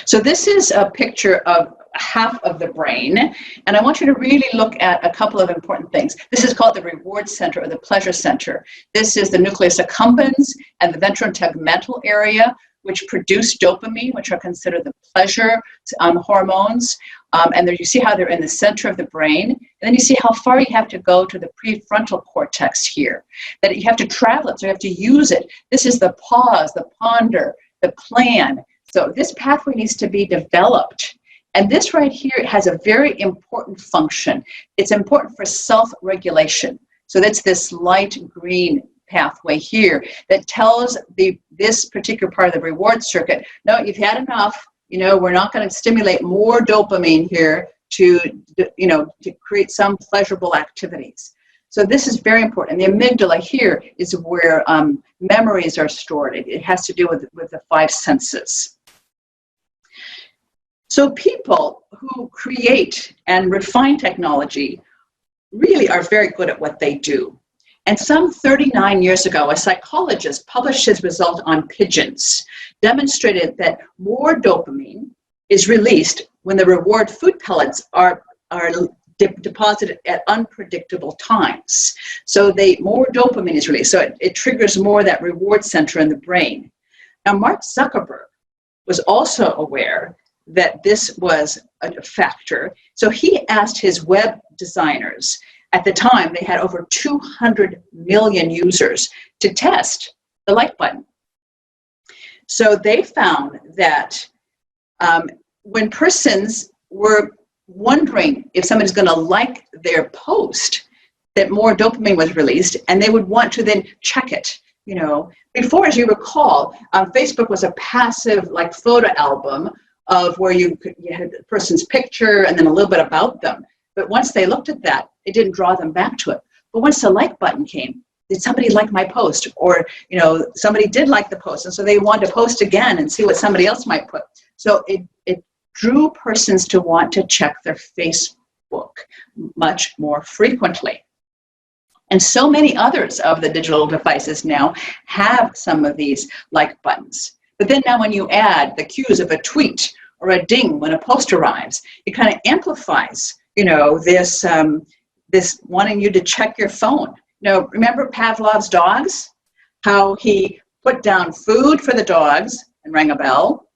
So this is a picture of half of the brain, and I want you to really look at a couple of important things. This is called the reward center, or the pleasure center. This is the nucleus accumbens and the ventrotegmental area, which produce dopamine, which are considered the pleasure hormones. And there you see how they're in the center of the brain. And then you see how far you have to go to the prefrontal cortex here, that you have to travel it, so you have to use it. This is the pause, the ponder, the plan. So this pathway needs to be developed. And this right here has a very important function. It's important for self-regulation. So that's this light green pathway here that tells this particular part of the reward circuit, no, you've had enough. We're not going to stimulate more dopamine here to create some pleasurable activities. So this is very important. And the amygdala here is where memories are stored. It has to do with the five senses. So people who create and refine technology really are very good at what they do. And some 39 years ago, a psychologist published his result on pigeons, demonstrated that more dopamine is released when the reward food pellets are deposited at unpredictable times. So more dopamine is released. So it triggers more that reward center in the brain. Now, Mark Zuckerberg was also aware that this was a factor. So he asked his web designers, at the time they had over 200 million users, to test the like button. So they found that when persons were wondering if somebody's going to like their post, that more dopamine was released, and they would want to then check it. Before, as you recall, Facebook was a passive photo album of where you had the person's picture and then a little bit about them. But once they looked at that, it didn't draw them back to it. But once the like button came, did somebody like my post? Or, somebody did like the post, and so they wanted to post again and see what somebody else might put. So it drew persons to want to check their Facebook much more frequently. And so many others of the digital devices now have some of these like buttons. But then now when you add the cues of a tweet or a ding when a post arrives, it kind of amplifies, this wanting you to check your phone. Remember Pavlov's dogs? How he put down food for the dogs and rang a bell,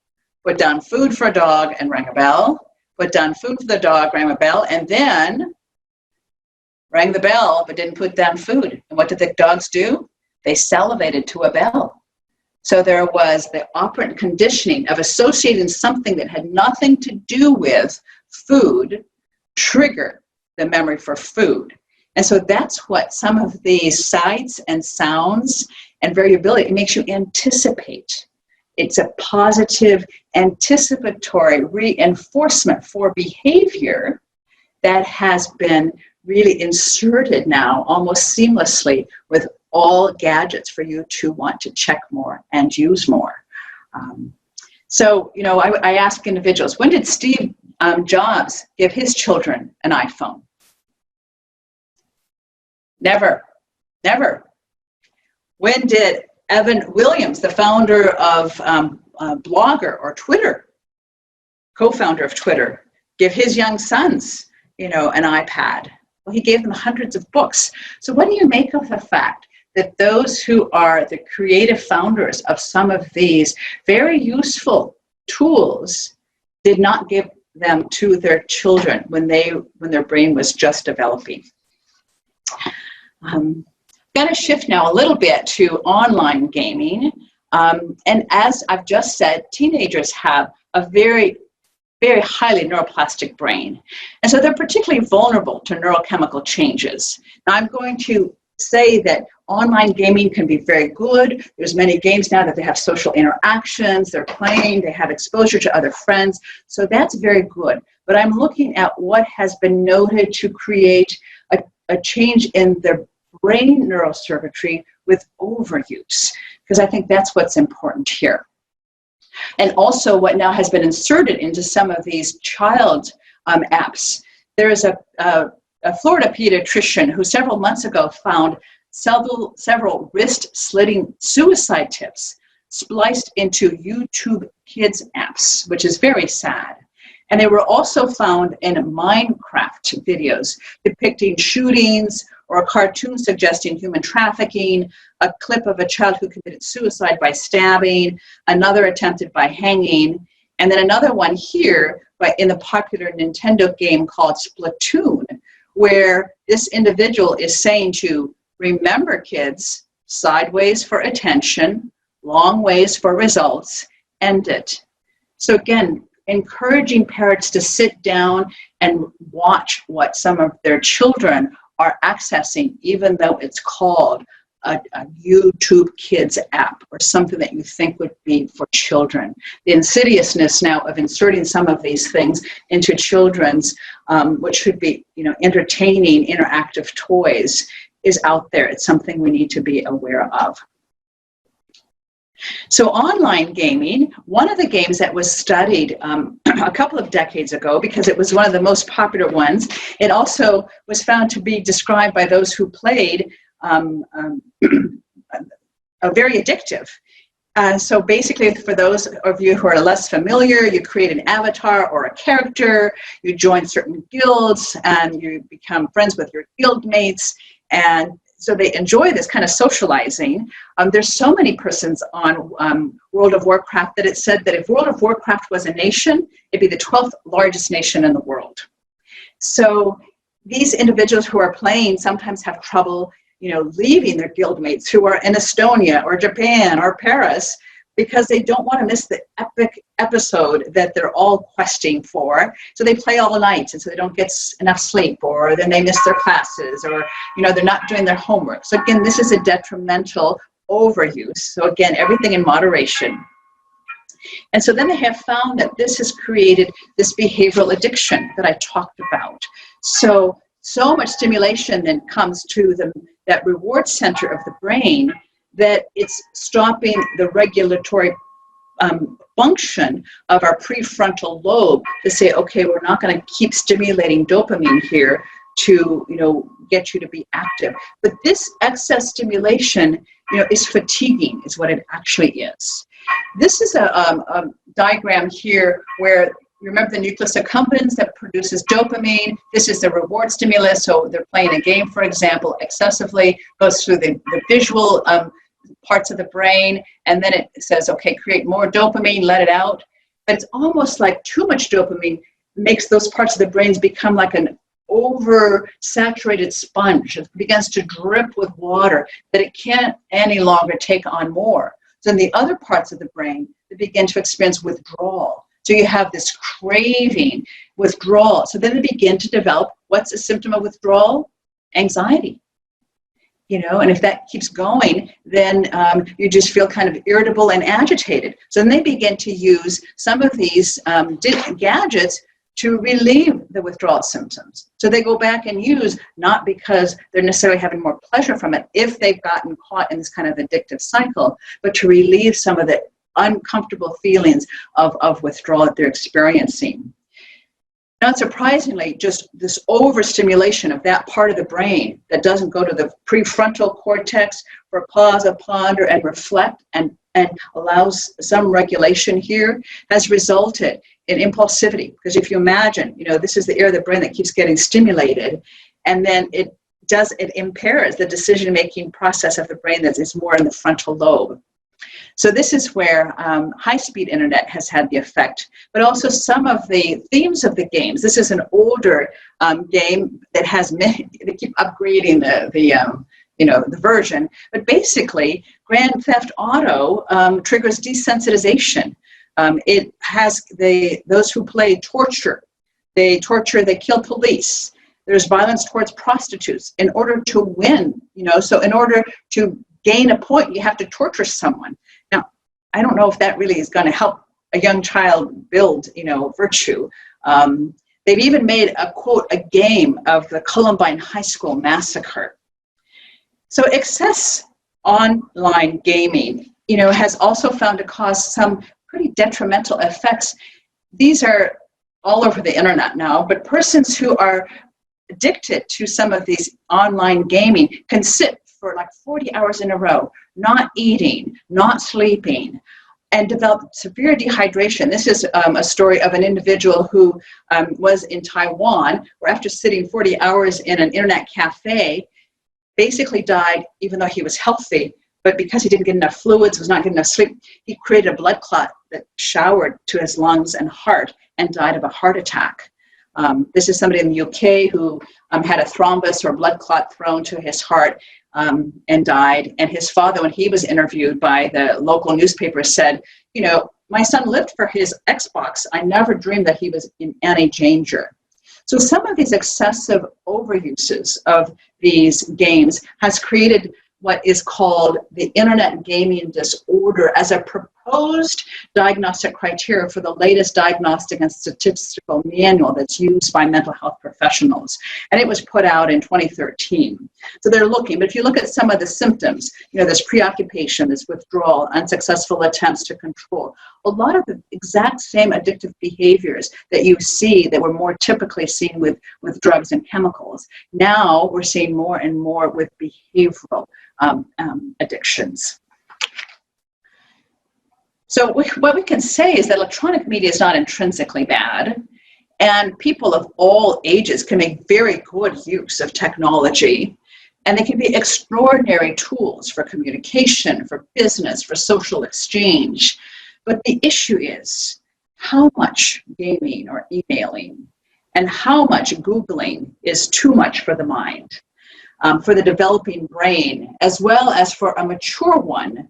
put down food for a dog and rang a bell, put down food for the dog, rang a bell, and then rang the bell but didn't put down food. And what did the dogs do? They salivated to a bell. So there was the operant conditioning of associating something that had nothing to do with food trigger the memory for food. And so that's what some of these sights and sounds and variability, it makes you anticipate. It's a positive anticipatory reinforcement for behavior that has been really inserted now almost seamlessly with all gadgets for you to want to check more and use more. I ask individuals, when did Steve Jobs give his children an iPhone? Never. When did Evan Williams, the founder of Blogger or Twitter, co-founder of Twitter, give his young sons, an iPad? Well, he gave them hundreds of books. So what do you make of the fact that those who are the creative founders of some of these very useful tools did not give them to their children when their brain was just developing? Going to shift now a little bit to online gaming. And as I've just said, teenagers have a very, very highly neuroplastic brain. And so they're particularly vulnerable to neurochemical changes. Now I'm going to say that online gaming can be very good. There's many games now that they have social interactions, they're playing, they have exposure to other friends. So that's very good. But I'm looking at what has been noted to create a change in their brain neurocircuitry with overuse, because I think that's what's important here. And also what now has been inserted into some of these child apps. There is a Florida pediatrician who several months ago found several wrist-slitting suicide tips spliced into YouTube Kids apps, which is very sad. And they were also found in Minecraft videos depicting shootings or a cartoon suggesting human trafficking, a clip of a child who committed suicide by stabbing, another attempted by hanging, and then another one here in the popular Nintendo game called Splatoon, where this individual is saying to remember kids, sideways for attention, long ways for results, end it. So again, encouraging parents to sit down and watch what some of their children are accessing, even though it's called a YouTube Kids app or something that you think would be for children. The insidiousness now of inserting some of these things into children's, which should be, entertaining, interactive toys, is out there. It's something we need to be aware of. So online gaming, one of the games that was studied a couple of decades ago, because it was one of the most popular ones, it also was found to be described by those who played very addictive. So basically, for those of you who are less familiar, you create an avatar or a character, you join certain guilds, and you become friends with your guild mates, and so they enjoy this kind of socializing. There's so many persons on World of Warcraft that it said that if World of Warcraft was a nation, it'd be the 12th largest nation in the world. So these individuals who are playing sometimes have trouble, leaving their guildmates who are in Estonia or Japan or Paris, because they don't want to miss the epic episode that they're all questing for. So they play all night, and so they don't get enough sleep, or then they miss their classes, or they're not doing their homework. So again, this is a detrimental overuse. So again, everything in moderation. And so then they have found that this has created this behavioral addiction that I talked about. So much stimulation then comes to that reward center of the brain that it's stopping the regulatory function of our prefrontal lobe to say, okay, we're not going to keep stimulating dopamine here to, get you to be active. But this excess stimulation, is fatiguing, is what it actually is. This is a diagram here where, remember the nucleus accumbens that produces dopamine. This is the reward stimulus. So they're playing a game, for example, excessively, goes through the visual parts of the brain, and then it says, okay, create more dopamine, let it out. But it's almost like too much dopamine makes those parts of the brains become like an oversaturated sponge. It begins to drip with water that it can't any longer take on more. So in the other parts of the brain, they begin to experience withdrawal. So you have this craving, withdrawal. So then they begin to develop, what's a symptom of withdrawal? Anxiety. And if that keeps going, then you just feel kind of irritable and agitated. So then they begin to use some of these gadgets to relieve the withdrawal symptoms. So they go back and use, not because they're necessarily having more pleasure from it, if they've gotten caught in this kind of addictive cycle, but to relieve some of the uncomfortable feelings of withdrawal that they're experiencing. Not surprisingly, just this overstimulation of that part of the brain that doesn't go to the prefrontal cortex for pause, ponder, and reflect, and allows some regulation here, has resulted in impulsivity. Because if you imagine, this is the area of the brain that keeps getting stimulated, and then it impairs the decision-making process of the brain that is more in the frontal lobe. So this is where high-speed internet has had the effect, but also some of the themes of the games. This is an older game that has many, they keep upgrading the version, but basically Grand Theft Auto triggers desensitization. It has those who play torture. They kill police. There's violence towards prostitutes in order to win, so in order to gain a point, you have to torture someone. Now, I don't know if that really is going to help a young child build, virtue. They've even made a game of the Columbine High School massacre. So excess online gaming, has also found to cause some pretty detrimental effects. These are all over the internet now, but persons who are addicted to some of these online gaming can sit for like 40 hours in a row, not eating, not sleeping, and develop severe dehydration. This is a story of an individual who was in Taiwan, where after sitting 40 hours in an internet cafe, basically died even though he was healthy, but because he didn't get enough fluids, was not getting enough sleep, he created a blood clot that showered to his lungs and heart and died of a heart attack. This is somebody in the UK who had a thrombus or blood clot thrown to his heart and died. And his father, when he was interviewed by the local newspaper, said, my son lived for his Xbox. I never dreamed that he was in any danger. So some of these excessive overuses of these games has created what is called the Internet Gaming Disorder as a proposed diagnostic criteria for the latest diagnostic and statistical manual that's used by mental health professionals. And it was put out in 2013. So they're looking, but if you look at some of the symptoms, there's preoccupation, there's withdrawal, unsuccessful attempts to control, a lot of the exact same addictive behaviors that you see that were more typically seen with drugs and chemicals. Now we're seeing more and more with behavioral addictions. So what we can say is that electronic media is not intrinsically bad, and people of all ages can make very good use of technology, and they can be extraordinary tools for communication, for business, for social exchange. But the issue is how much gaming or emailing and how much Googling is too much for the mind. For the developing brain, as well as for a mature one.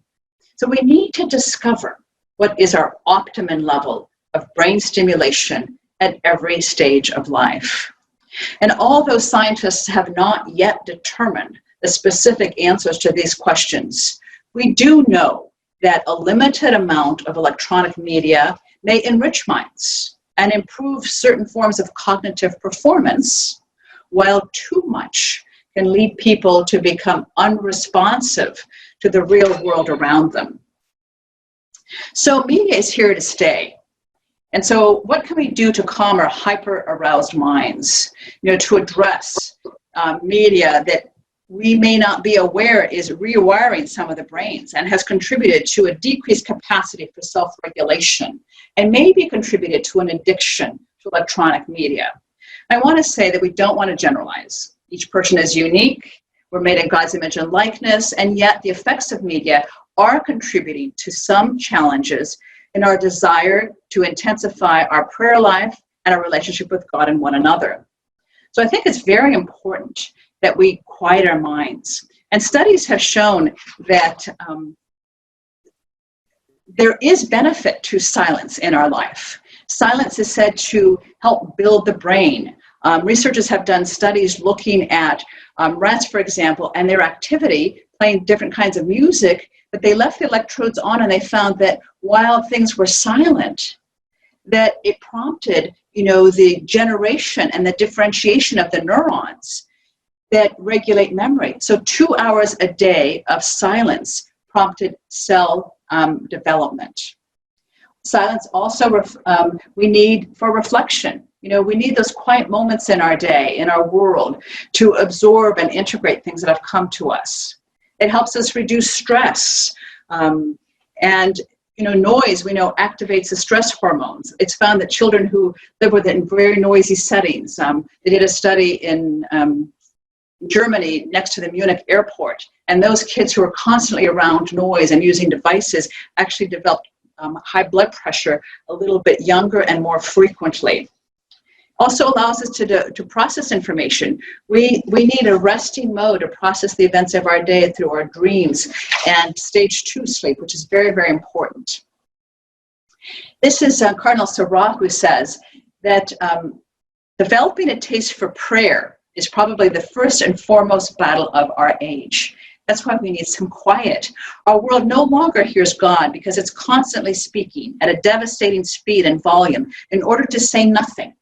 So we need to discover what is our optimum level of brain stimulation at every stage of life. And although scientists have not yet determined the specific answers to these questions, we do know that a limited amount of electronic media may enrich minds and improve certain forms of cognitive performance, while too much can lead people to become unresponsive to the real world around them. So media is here to stay. And so what can we do to calm our hyper-aroused minds, to address media that we may not be aware is rewiring some of the brains and has contributed to a decreased capacity for self-regulation and maybe contributed to an addiction to electronic media? I want to say that we don't want to generalize. Each person is unique. We're made in God's image and likeness, and yet the effects of media are contributing to some challenges in our desire to intensify our prayer life and our relationship with God and one another. So I think it's very important that we quiet our minds. And studies have shown that there is benefit to silence in our life. Silence is said to help build the brain. Researchers have done studies looking at rats, for example, and their activity, playing different kinds of music, but they left the electrodes on and they found that while things were silent, that it prompted, the generation and the differentiation of the neurons that regulate memory. So 2 hours a day of silence prompted cell development. Silence also we need for reflection. We need those quiet moments in our day, in our world, to absorb and integrate things that have come to us. It helps us reduce stress. And noise, we know, activates the stress hormones. It's found that children who live with it in very noisy settings, they did a study in Germany next to the Munich airport, and those kids who were constantly around noise and using devices actually developed high blood pressure a little bit younger and more frequently. Also allows us to process information. We need a resting mode to process the events of our day through our dreams and stage 2 sleep, which is very, very important. This is Cardinal Sarah, who says that developing a taste for prayer is probably the first and foremost battle of our age. That's why we need some quiet. Our world no longer hears God because it's constantly speaking at a devastating speed and volume in order to say nothing.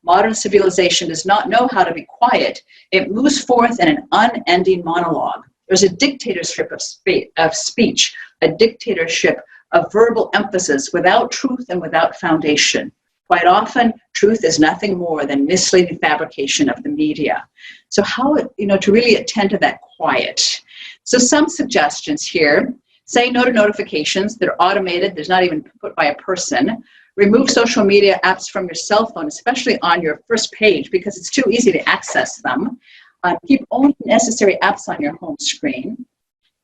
Modern civilization does not know how to be quiet. It moves forth in an unending monologue. There's a dictatorship of speech, a dictatorship of verbal emphasis without truth and without foundation. Quite often, truth is nothing more than misleading fabrication of the media. So how, to really attend to that quiet. So some suggestions here. Say no to notifications that are automated. There's not even put by a person. Remove social media apps from your cell phone, especially on your first page, because it's too easy to access them. Keep only necessary apps on your home screen.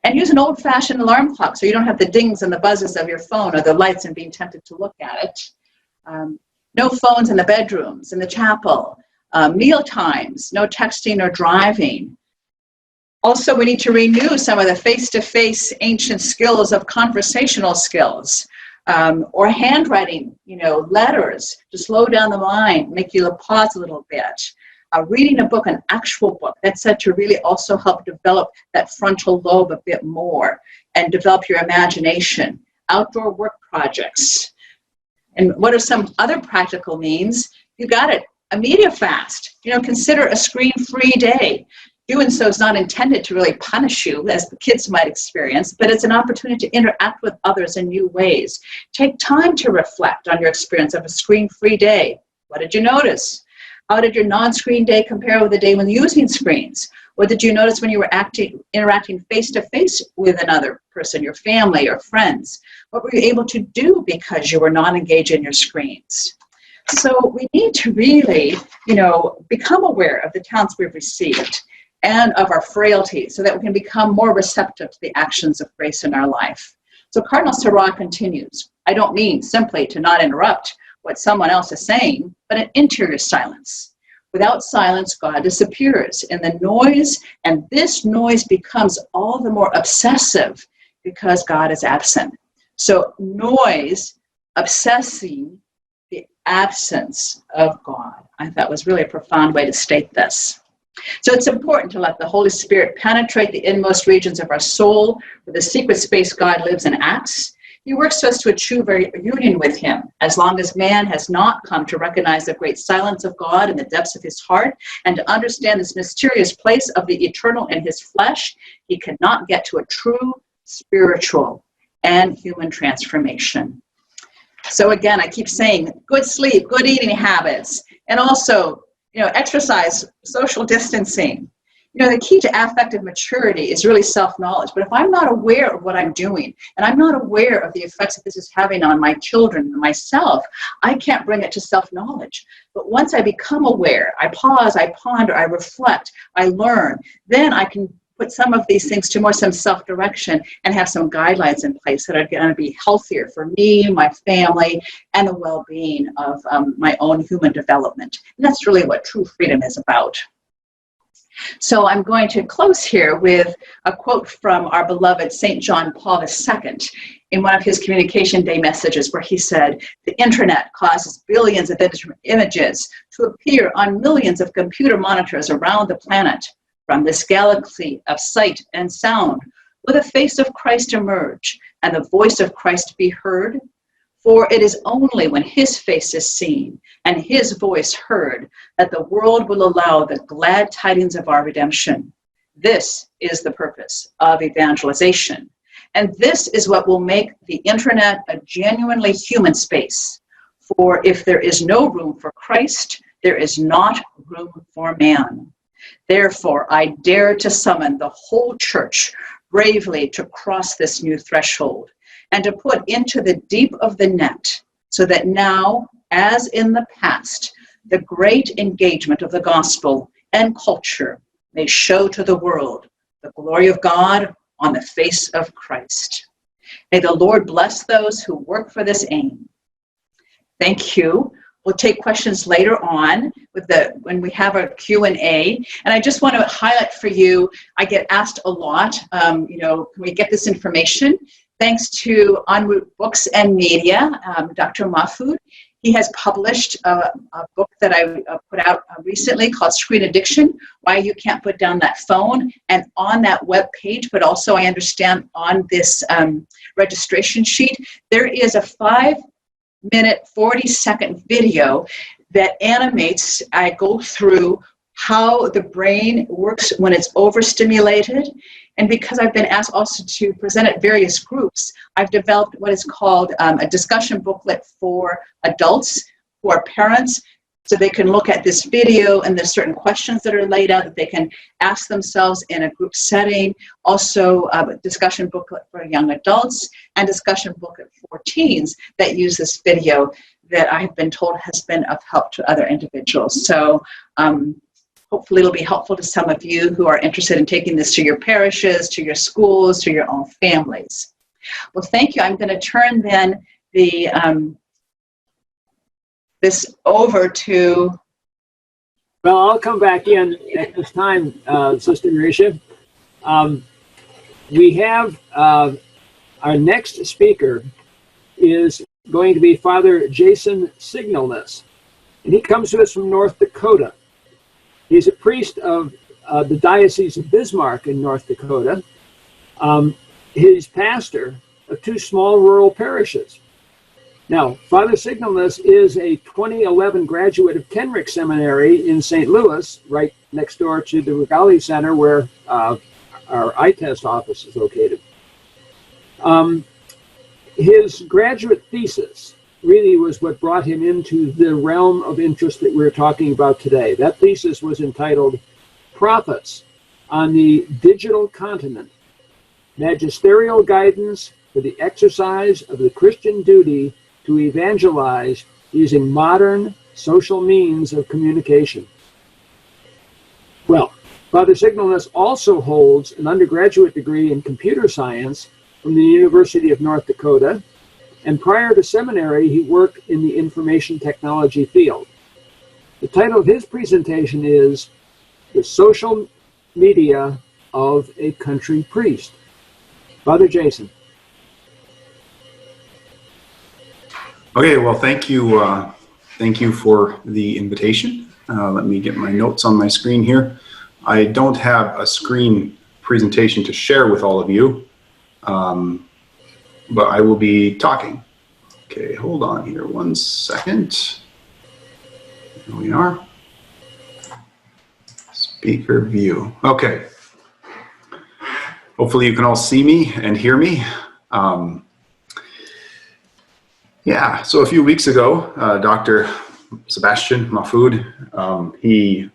And use an old-fashioned alarm clock so you don't have the dings and the buzzes of your phone or the lights and being tempted to look at it. No phones in the bedrooms, in the chapel. Meal times, no texting or driving. Also, we need to renew some of the face-to-face ancient skills of conversational skills. Or handwriting, letters to slow down the mind, make you pause a little bit. Reading a book, an actual book, that's said to really also help develop that frontal lobe a bit more and develop your imagination. Outdoor work projects. And what are some other practical means? You got it, a media fast. Consider a screen-free day. Doing so is not intended to really punish you, as the kids might experience, but it's an opportunity to interact with others in new ways. Take time to reflect on your experience of a screen-free day. What did you notice? How did your non-screen day compare with the day when using screens? What did you notice when you were interacting face-to-face with another person, your family or friends? What were you able to do because you were not engaged in your screens? So we need to really, become aware of the talents we've received and of our frailty so that we can become more receptive to the actions of grace in our life. So Cardinal Sarah continues, I don't mean simply to not interrupt what someone else is saying, but an interior silence. Without silence, God disappears in the noise, and this noise becomes all the more obsessive because God is absent. So noise obsessing the absence of God. I thought was really a profound way to state this. So it's important to let the Holy Spirit penetrate the inmost regions of our soul, where the secret space God lives and acts. He works to us to achieve a union with him. As long as man has not come to recognize the great silence of God in the depths of his heart and to understand this mysterious place of the eternal in his flesh, he cannot get to a true spiritual and human transformation. So again, I keep saying good sleep, good eating habits, and also, exercise, social distancing. The key to affective maturity is really self-knowledge. But if I'm not aware of what I'm doing, and I'm not aware of the effects that this is having on my children and myself, I can't bring it to self-knowledge. But once I become aware, I pause, I ponder, I reflect, I learn, then I can put some of these things to some self-direction and have some guidelines in place that are going to be healthier for me, my family, and the well-being of my own human development. And that's really what true freedom is about. So I'm going to close here with a quote from our beloved St. John Paul II in one of his Communication Day messages, where he said, "The internet causes billions of images to appear on millions of computer monitors around the planet. From this galaxy of sight and sound, will the face of Christ emerge and the voice of Christ be heard? For it is only when his face is seen and his voice heard that the world will allow the glad tidings of our redemption. This is the purpose of evangelization. And this is what will make the internet a genuinely human space. For if there is no room for Christ, there is not room for man. Therefore, I dare to summon the whole church bravely to cross this new threshold and to put into the deep of the net, so that now, as in the past, the great engagement of the gospel and culture may show to the world the glory of God on the face of Christ. May the Lord bless those who work for this aim." Thank you. We'll take questions later on when we have our Q&A. And I just want to highlight for you, I get asked a lot, can we get this information? Thanks to En route Books and Media, Dr. Mahfoud. He has published a book that I put out recently called Screen Addiction, Why You Can't Put Down That Phone. And on that web page, but also I understand on this registration sheet, there is a 5-minute, 40-second video that animates. I go through how the brain works when it's overstimulated. And because I've been asked also to present at various groups, I've developed what is called a discussion booklet for adults, for parents, so they can look at this video and there's certain questions that are laid out that they can ask themselves in a group setting. Also, a discussion booklet for young adults and discussion booklet for teens that use this video that I have been told has been of help to other individuals. So hopefully it'll be helpful to some of you who are interested in taking this to your parishes, to your schools, to your own families. Well, thank you. I'm going to turn then this over to... Well, I'll come back in at this time, Sister Marisha. We have our next speaker is going to be Father Jason Signalness, and he comes to us from North Dakota. He's a priest of the Diocese of Bismarck in North Dakota. He's pastor of 2 small rural parishes. Now, Father Signalness is a 2011 graduate of Kenrick Seminary in St. Louis, right next door to the Regali Center where our ITEST office is located. His graduate thesis really was what brought him into the realm of interest that we're talking about today. That thesis was entitled Prophets on the Digital Continent, Magisterial Guidance for the Exercise of the Christian Duty to Evangelize Using Modern Social Means of Communication. Well, Father Signalness also holds an undergraduate degree in computer science from the University of North Dakota, and prior to seminary, he worked in the information technology field. The title of his presentation is The Social Media of a Country Priest. Father Jason. Okay, well, thank you. Thank you for the invitation. Let me get my notes on my screen here. I don't have a screen presentation to share with all of you, but I will be talking. Okay, hold on here 1 second. Here we are. Speaker view. Okay. Hopefully you can all see me and hear me. Yeah, so a few weeks ago, Dr. Sebastian Mahfoud, he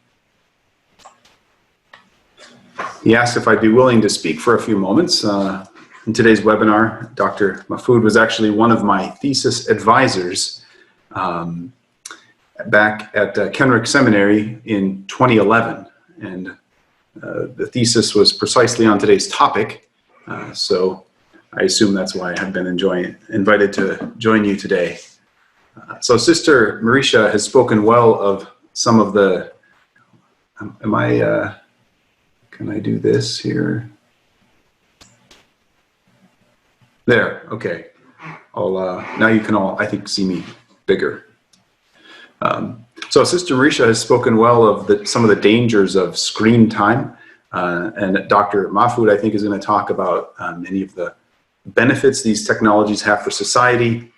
asked if I'd be willing to speak for a few moments. In today's webinar, Dr. Mahfoud was actually one of my thesis advisors back at Kenrick Seminary in 2011. And the thesis was precisely on today's topic. So I assume that's why I've been invited to join you today. So Sister Marisha has spoken well of some of the, can I do this here? There, okay. Now you can all, I think, see me bigger. So Sister Marisha has spoken well of some of the dangers of screen time. And Dr. Mahfoud, I think, is going to talk about many of the benefits these technologies have for society.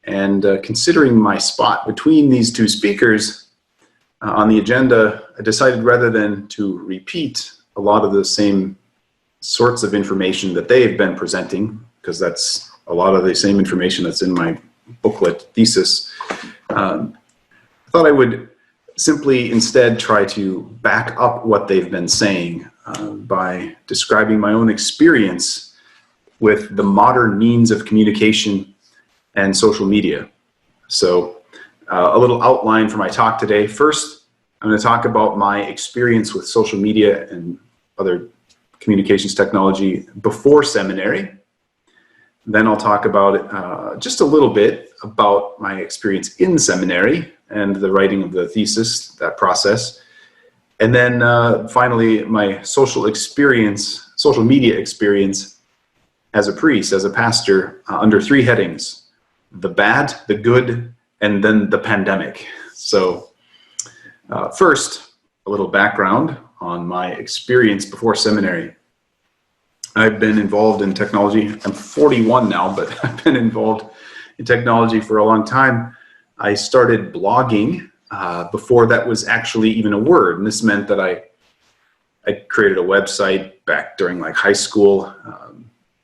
And considering my spot between these two speakers on the agenda, I decided rather than to repeat a lot of the same sorts of information that they've been presenting, because that's a lot of the same information that's in my booklet thesis, I thought I would simply instead try to back up what they've been saying by describing my own experience with the modern means of communication and social media. So a little outline for my talk today. First, I'm going to talk about my experience with social media and other communications technology before seminary. Then I'll talk about just a little bit about my experience in seminary and the writing of the thesis, that process. And then finally, my social media experience as a priest, as a pastor, under three headings: the bad, the good, and then the pandemic. So first, a little background on my experience before seminary. I've been involved in technology. I'm 41 now, but I've been involved in technology for a long time. I started blogging before that was actually even a word. And this meant that I created a website back during like high school.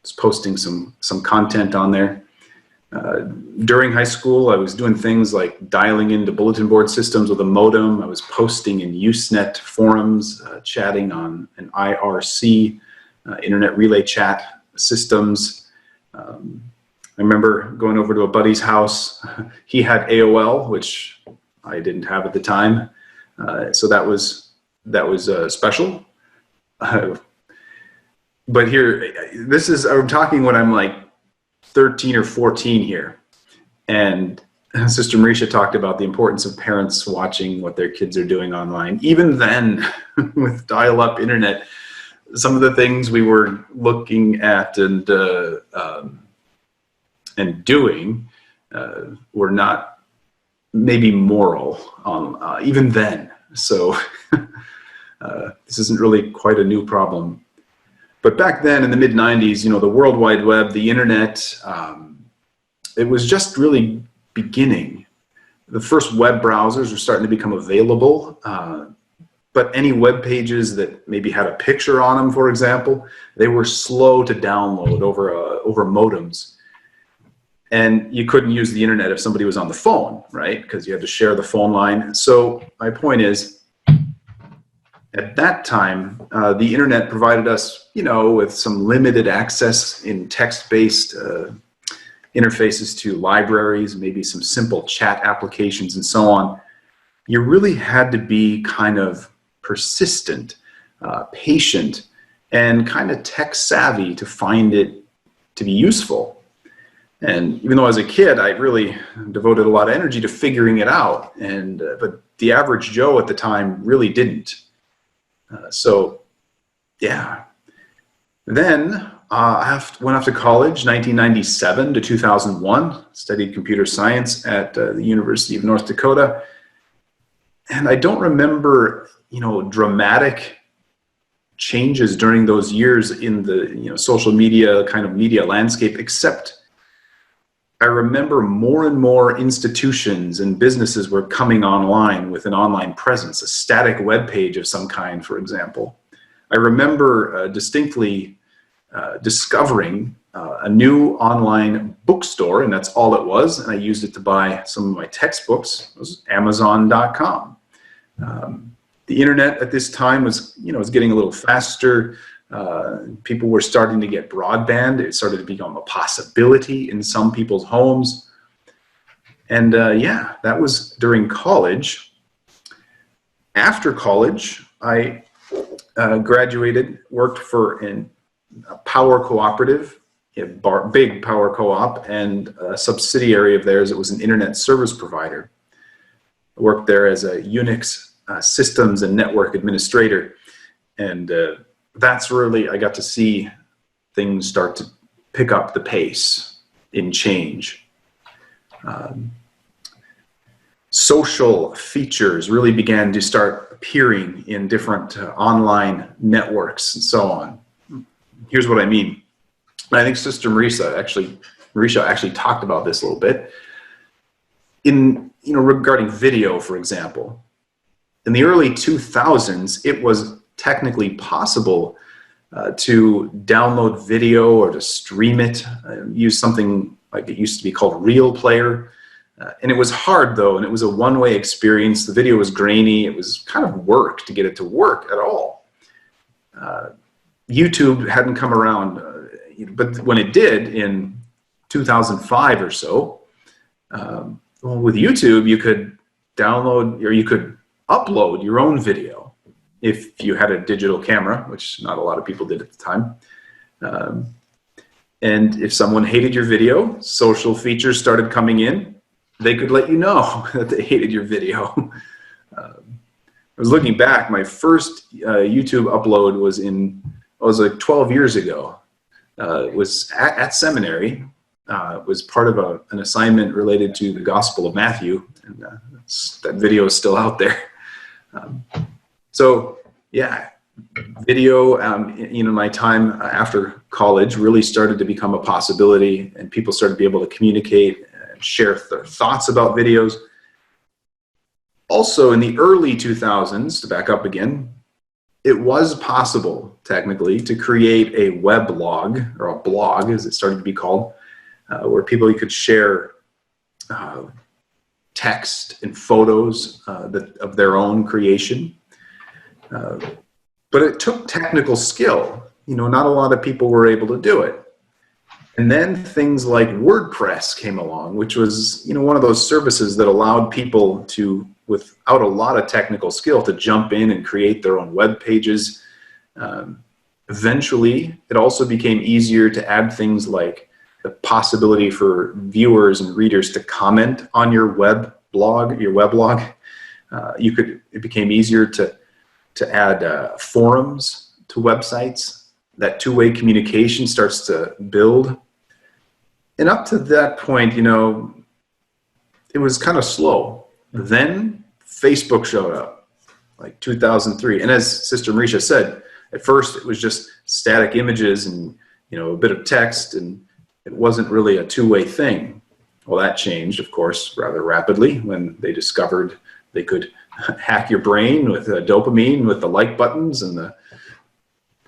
Was posting some content on there. During high school, I was doing things like dialing into bulletin board systems with a modem. I was posting in Usenet forums, chatting on an IRC, internet relay chat systems. I remember going over to a buddy's house. He had AOL, which I didn't have at the time. So that was special. But here, I'm talking when I'm like 13 or 14 here. And Sister Marisha talked about the importance of parents watching what their kids are doing online. Even then, with dial-up internet, some of the things we were looking at and doing were not maybe moral even then. So this isn't really quite a new problem. But back then in the mid-90s, the World Wide Web, the internet, it was just really beginning. The first web browsers were starting to become available, but any web pages that maybe had a picture on them, for example, they were slow to download over modems. And you couldn't use the internet if somebody was on the phone, right? Because you had to share the phone line. So my point is, at that time, the internet provided us, with some limited access in text-based interfaces to libraries, maybe some simple chat applications and so on. You really had to be kind of persistent, patient, and kind of tech-savvy to find it to be useful. And even though as a kid, I really devoted a lot of energy to figuring it out, but the average Joe at the time really didn't. So, yeah. Then I went off to college, 1997 to 2001, studied computer science at the University of North Dakota. And I don't remember, dramatic changes during those years in the, social media, kind of media landscape, except I remember more and more institutions and businesses were coming online with an online presence, a static web page of some kind, for example. I remember distinctly discovering a new online bookstore, and that's all it was. And I used it to buy some of my textbooks. It was Amazon.com. The internet at this time was, was getting a little faster. People were starting to get broadband. It started to become a possibility in some people's homes. And yeah, that was during college. After college, I graduated, worked for a power cooperative, a big power co-op, and a subsidiary of theirs. It was an internet service provider. I worked there as a Unix systems and network administrator. And that's really, I got to see things start to pick up the pace in change. Social features really began to start appearing in different online networks and so on. Here's what I mean. I think Sister Marisha actually talked about this a little bit. Regarding video, for example, in the early 2000s, it was technically possible to download video or to stream it, use something like it used to be called Real Player. And it was hard, though, and it was a one-way experience. The video was grainy. It was kind of work to get it to work at all. YouTube hadn't come around, but when it did in 2005 or so, with YouTube, you could download or you could upload your own video if you had a digital camera, which not a lot of people did at the time. And if someone hated your video, social features started coming in. They could let you know that they hated your video. I was looking back, my first YouTube upload was like 12 years ago. It was at seminary. It was part of an assignment related to the Gospel of Matthew, and that video is still out there. So yeah, video, my time after college really started to become a possibility, and people started to be able to communicate and share their thoughts about videos. Also in the early 2000s, to back up again, it was possible technically to create a weblog, or a blog as it started to be called, where people could share text and photos of their own creation. But it took technical skill. Not a lot of people were able to do it. And then things like WordPress came along, which was, one of those services that allowed people to, without a lot of technical skill, to jump in and create their own web pages. Eventually, it also became easier to add things like the possibility for viewers and readers to comment on your weblog. It became easier to add forums to websites. That two-way communication starts to build. And up to that point, it was kind of slow. Then Facebook showed up, like 2003. And as Sister Marisha said, at first it was just static images and, a bit of text, and it wasn't really a two-way thing. Well, that changed, of course, rather rapidly when they discovered they could hack your brain with dopamine, with the like buttons, and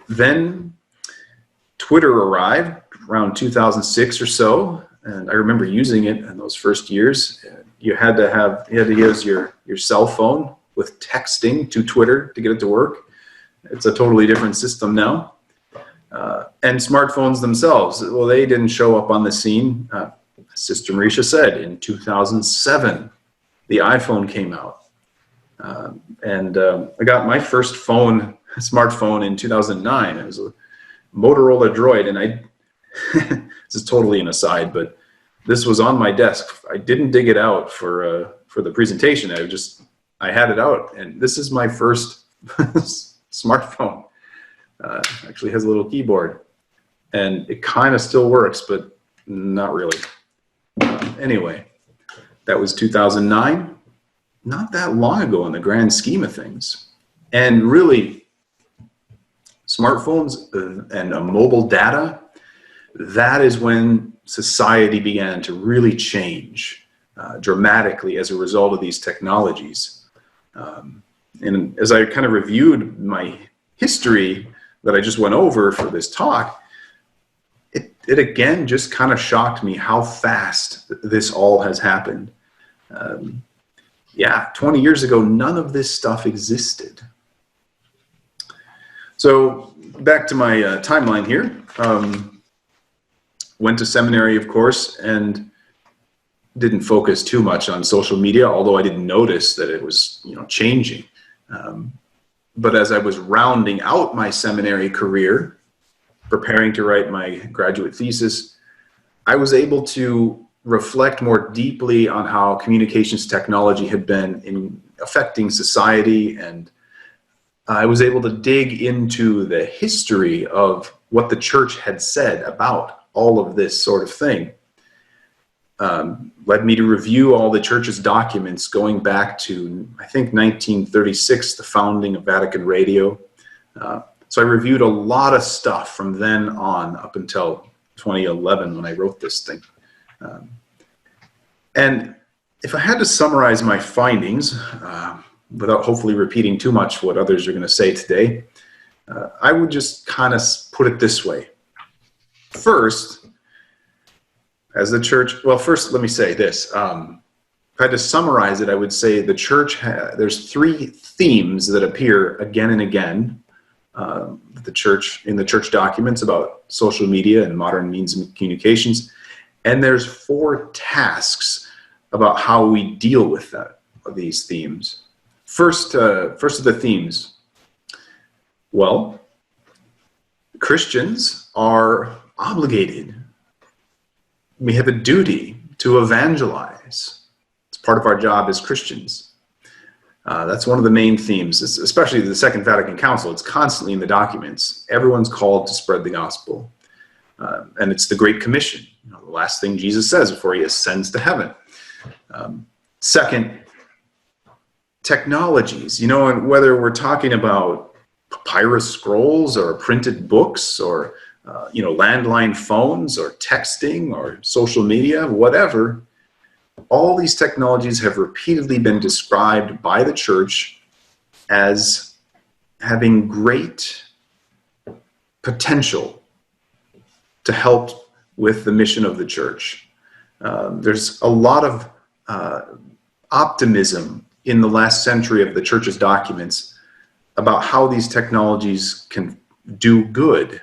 then Twitter arrived around 2006 or so, and I remember using it in those first years. You had to use your cell phone with texting to Twitter to get it to work. It's a totally different system now. And smartphones themselves, well, they didn't show up on the scene. Sister Marisha said in 2007, the iPhone came out. I got my first smartphone in 2009. It was a Motorola Droid, and this is totally an aside, but this was on my desk. I didn't dig it out for the presentation. I had it out, and this is my first smartphone. Actually has a little keyboard, and it kind of still works, but not really. Anyway, that was 2009. Not that long ago in the grand scheme of things. And really, smartphones and mobile data, that is when society began to really change dramatically as a result of these technologies. And as I kind of reviewed my history that I just went over for this talk, it it again just kind of shocked me how fast this all has happened. 20 years ago, none of this stuff existed. So back to my timeline here. Went to seminary, of course, and didn't focus too much on social media, although I didn't notice that it was, changing. But as I was rounding out my seminary career, preparing to write my graduate thesis, I was able to reflect more deeply on how communications technology had been affecting society, and I was able to dig into the history of what the church had said about all of this sort of thing. Led me to review all the church's documents going back to, I think, 1936, the founding of Vatican Radio. So I reviewed a lot of stuff from then on up until 2011 when I wrote this thing. And if I had to summarize my findings, without hopefully repeating too much what others are going to say today, I would just kind of put it this way. First, as the church, first let me say this. If I had to summarize it, I would say the church, there's three themes that appear again and again in the church documents about social media and modern means of communications. And there's four tasks about how we deal with these themes. First of the themes. Well, Christians are obligated. We have a duty to evangelize. It's part of our job as Christians. That's one of the main themes, especially the Second Vatican Council. It's constantly in the documents. Everyone's called to spread the gospel. And it's the Great Commission, the last thing Jesus says before he ascends to heaven. Second, technologies, and whether we're talking about papyrus scrolls or printed books or landline phones or texting or social media, whatever, all these technologies have repeatedly been described by the church as having great potential to help with the mission of the church. There's a lot of optimism in the last century of the church's documents about how these technologies can do good.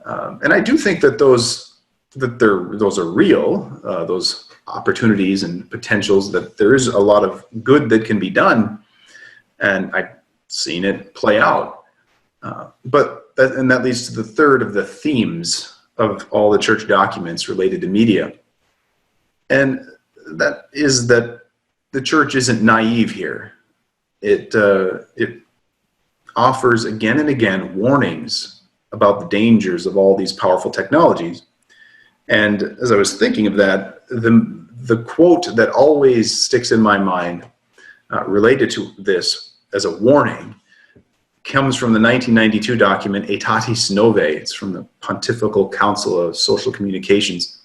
And I do think that those are real, those opportunities and potentials, that there is a lot of good that can be done, and I've seen it play out. And that leads to the third of the themes of all the church documents related to media. And that is that the church isn't naive here. It offers again and again warnings about the dangers of all these powerful technologies. And as I was thinking of that, the quote that always sticks in my mind related to this as a warning comes from the 1992 document Aetatis Novae. It's from the Pontifical Council of Social Communications.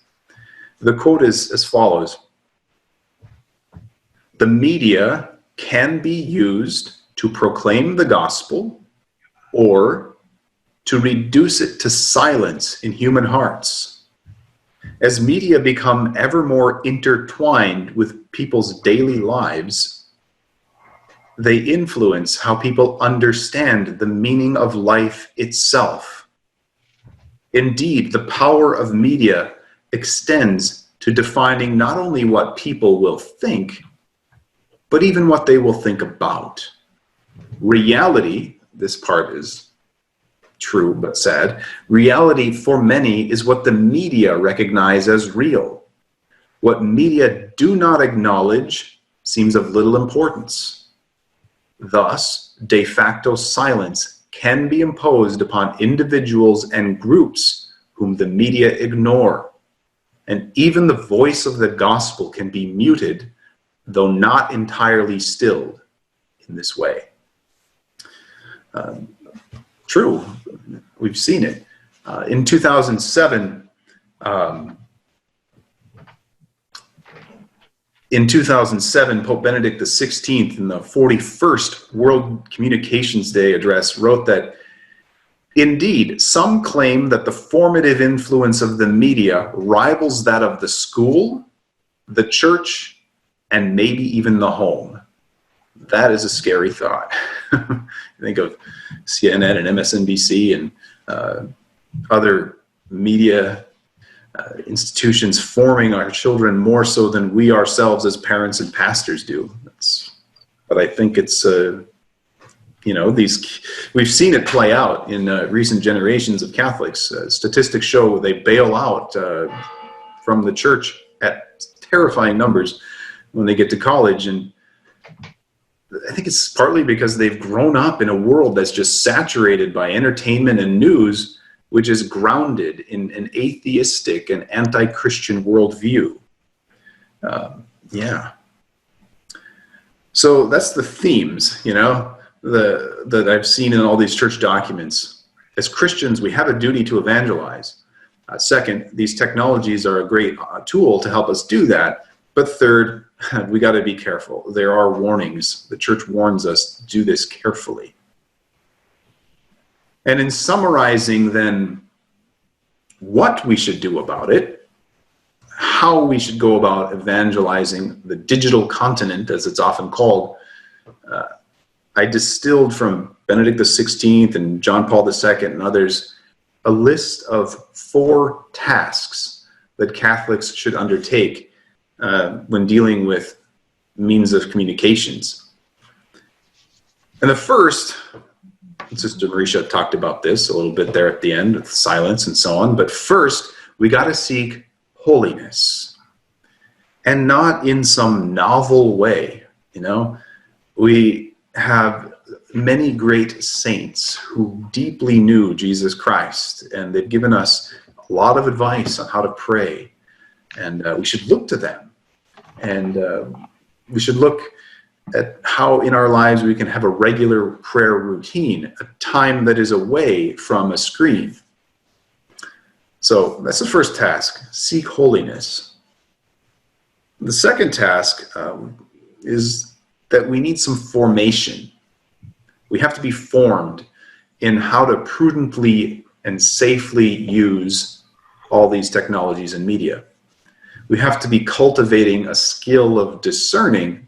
The quote is as follows: "The media can be used to proclaim the gospel or to reduce it to silence in human hearts. As media become ever more intertwined with people's daily lives, they influence how people understand the meaning of life itself. Indeed, the power of media extends to defining not only what people will think, but even what they will think about. Reality," this part is true but sad, "reality for many is what the media recognize as real. What media do not acknowledge seems of little importance. Thus, de facto silence can be imposed upon individuals and groups whom the media ignore. And even the voice of the gospel can be muted, though not entirely stilled in this way." True, we've seen it. In 2007, Pope Benedict XVI, in the 41st World Communications Day address, wrote that Indeed, some claim that the formative influence of the media rivals that of the school, the church, and maybe even the home. That is a scary thought. Think of CNN and MSNBC and other media institutions forming our children more so than we ourselves as parents and pastors do. But I think it's we've seen it play out in recent generations of Catholics. Statistics show they bail out from the church at terrifying numbers when they get to college, and I think it's partly because they've grown up in a world that's just saturated by entertainment and news, which is grounded in an atheistic and anti-Christian worldview. So that's the themes, that I've seen in all these church documents. As Christians, we have a duty to evangelize. Second, these technologies are a great tool to help us do that. But third, we got to be careful. There are warnings. The church warns us to do this carefully. And in summarizing then what we should do about it, how we should go about evangelizing the digital continent, as it's often called, I distilled from Benedict XVI and John Paul II and others a list of 4 tasks that Catholics should undertake when dealing with means of communications. And the first, Sister Marisha talked about this a little bit there at the end, with silence and so on, but first we got to seek holiness, and not in some novel way. We have many great saints who deeply knew Jesus Christ, and they've given us a lot of advice on how to pray, and we should look to them, and we should look at how in our lives we can have a regular prayer routine, a time that is away from a screen. So that's the first task, seek holiness. The second task is that we need some formation. We have to be formed in how to prudently and safely use all these technologies and media. We have to be cultivating a skill of discerning,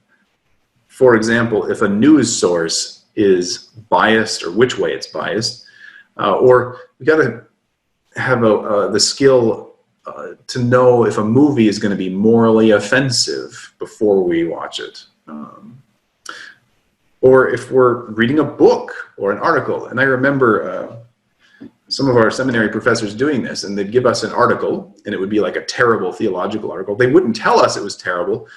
for example, if a news source is biased or which way it's biased, or we got to have the skill to know if a movie is going to be morally offensive before we watch it. Or if we're reading a book or an article. And I remember some of our seminary professors doing this, and they'd give us an article, and it would be like a terrible theological article. They wouldn't tell us it was terrible.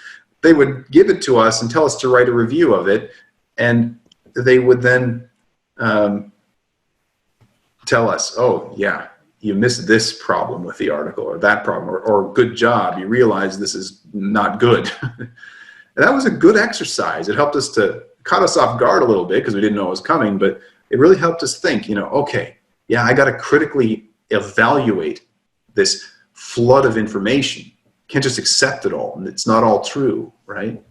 They would give it to us and tell us to write a review of it, and they would then tell us, oh, yeah, you missed this problem with the article, or that problem, or good job, you realize this is not good. And that was a good exercise. It helped us to caught us off guard a little bit because we didn't know it was coming, but it really helped us think, okay, yeah, I got to critically evaluate this flood of information. Can't just accept it all, and it's not all true, right?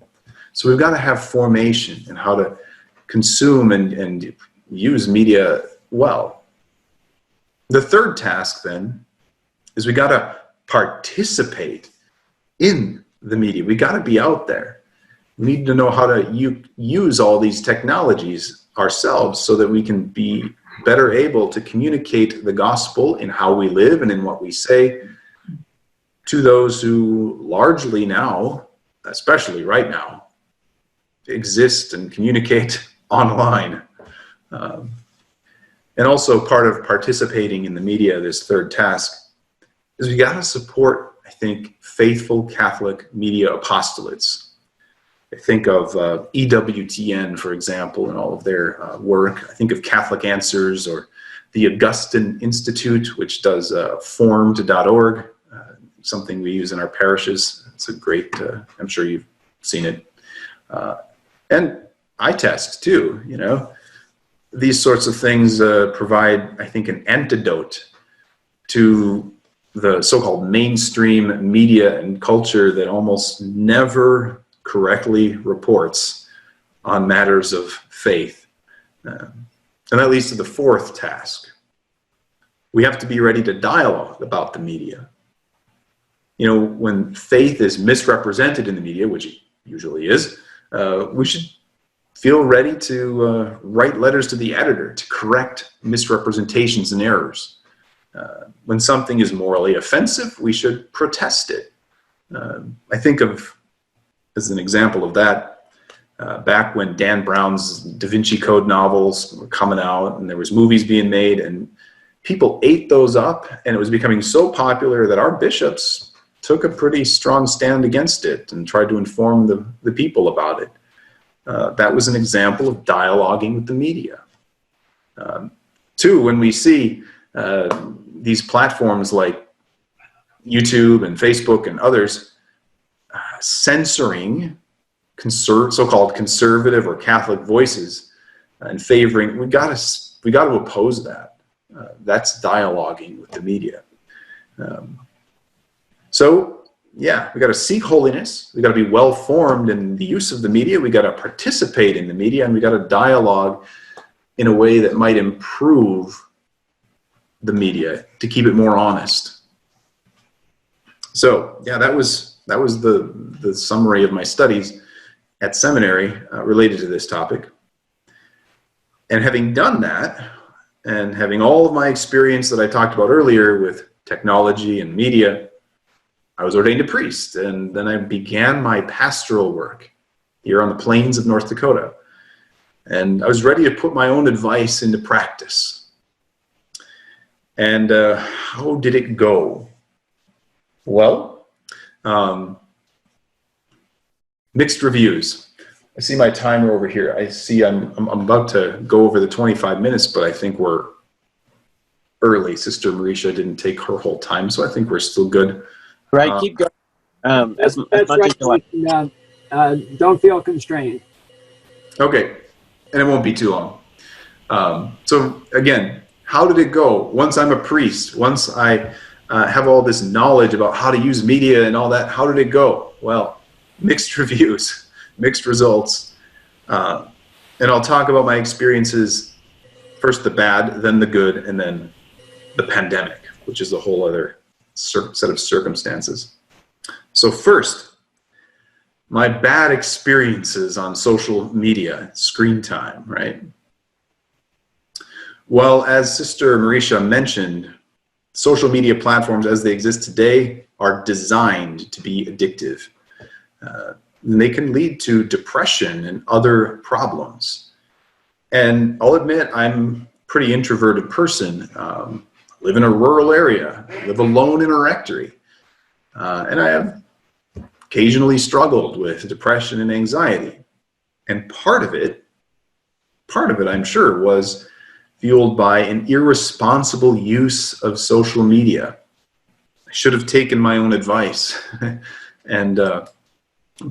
So we've got to have formation in how to consume and use media well. The third task then is we got to participate in the media. We got to be out there. We need to know how to use all these technologies ourselves so that we can be better able to communicate the gospel in how we live and in what we say to those who largely now, especially right now, exist and communicate online. And also part of participating in the media, this third task, is we got to support, I think, faithful Catholic media apostolates. I think of EWTN, for example, and all of their work. I think of Catholic Answers or the Augustine Institute, which does formed.org, something we use in our parishes. It's a great, I'm sure you've seen it. And ITEST too, These sorts of things provide, I think, an antidote to the so-called mainstream media and culture that almost never correctly reports on matters of faith. And that leads to the fourth task, we have to be ready to dialogue about the media. You know, when faith is misrepresented in the media, which it usually is, we should feel ready to write letters to the editor to correct misrepresentations and errors. When something is morally offensive, we should protest it. I think of, as an example of that, back when Dan Brown's Da Vinci Code novels were coming out and there was movies being made, and people ate those up, and it was becoming so popular that our bishops took a pretty strong stand against it and tried to inform the people about it. That was an example of dialoguing with the media. Two, when we see these platforms like YouTube and Facebook and others censoring so-called conservative or Catholic voices and favoring, we got to oppose that. That's dialoguing with the media. So yeah, we got to seek holiness. We got to be well formed in the use of the media. We got to participate in the media, and we got to dialogue in a way that might improve the media to keep it more honest. So yeah, that was the summary of my studies at seminary related to this topic. And having done that, and having all of my experience that I talked about earlier with technology and media, I was ordained a priest, and then I began my pastoral work here on the plains of North Dakota. And I was ready to put my own advice into practice. And how did it go? Well, mixed reviews. I see my timer over here. I see I'm about to go over the 25 minutes, but I think we're early. Sister Marisha didn't take her whole time, so I think we're still good. Right, keep going. That's right. Don't feel constrained. Okay, and it won't be too long. So again, how did it go? Once I'm a priest, once I have all this knowledge about how to use media and all that, how did it go? Well, mixed reviews, mixed results. And I'll talk about my experiences, first the bad, then the good, and then the pandemic, which is a whole other set of circumstances. So first, my bad experiences on social media, screen time, right? Well, as Sister Marisha mentioned, social media platforms as they exist today are designed to be addictive. They can lead to depression and other problems. And I'll admit, I'm a pretty introverted person. Live in a rural area, live alone in a rectory. And I have occasionally struggled with depression and anxiety. And part of it, I'm sure, was fueled by an irresponsible use of social media. I should have taken my own advice. And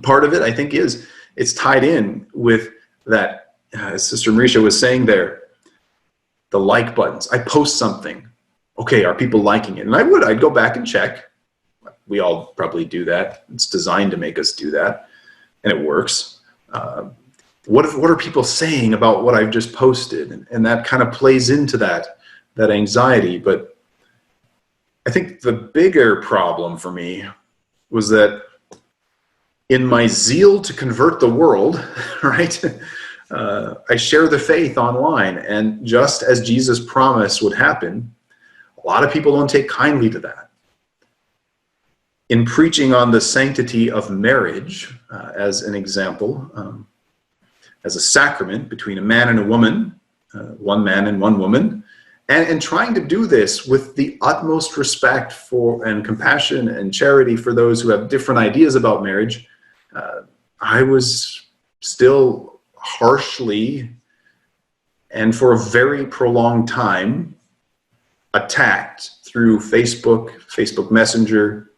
part of it, I think, it's tied in with that, as Sister Marisha was saying there, the like buttons. I post something. Okay, are people liking it? And I'd go back and check. We all probably do that. It's designed to make us do that, and it works. What are people saying about what I've just posted? And that kind of plays into that anxiety. But I think the bigger problem for me was that in my zeal to convert the world, right, I share the faith online. And just as Jesus promised would happen, a lot of people don't take kindly to that. In preaching on the sanctity of marriage, as an example, as a sacrament between a man and a woman, one man and one woman, and trying to do this with the utmost respect for and compassion and charity for those who have different ideas about marriage, I was still harshly and for a very prolonged time attacked through Facebook Messenger.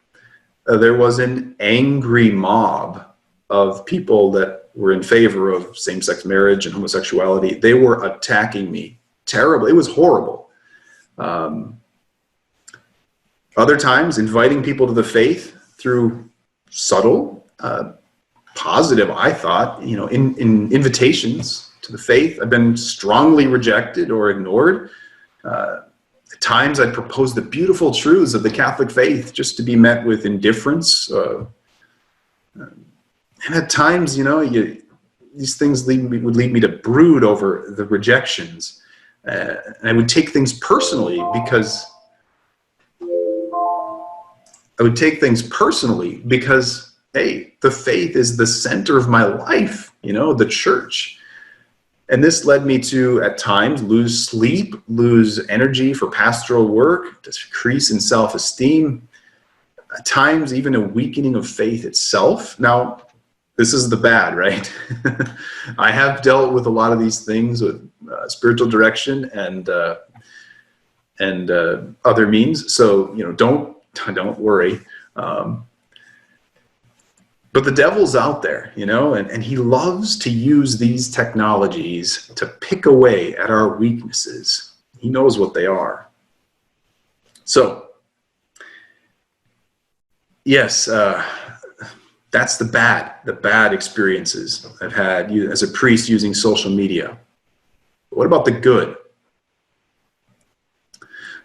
There was an angry mob of people that were in favor of same-sex marriage and homosexuality. They were attacking me terribly. It was horrible. Other times, inviting people to the faith through subtle, positive, I thought, in invitations to the faith. I've been strongly rejected or ignored. At times I'd propose the beautiful truths of the Catholic faith just to be met with indifference. And at times, these things would lead me to brood over the rejections. And I would take things personally because hey, the faith is the center of my life, the church. And this led me to, at times, lose sleep, lose energy for pastoral work, decrease in self-esteem, at times even a weakening of faith itself. Now, this is the bad, right? I have dealt with a lot of these things with spiritual direction and other means. So, don't worry. But the devil's out there, and he loves to use these technologies to pick away at our weaknesses. He knows what they are. So, yes, that's the bad experiences I've had as a priest using social media. But what about the good?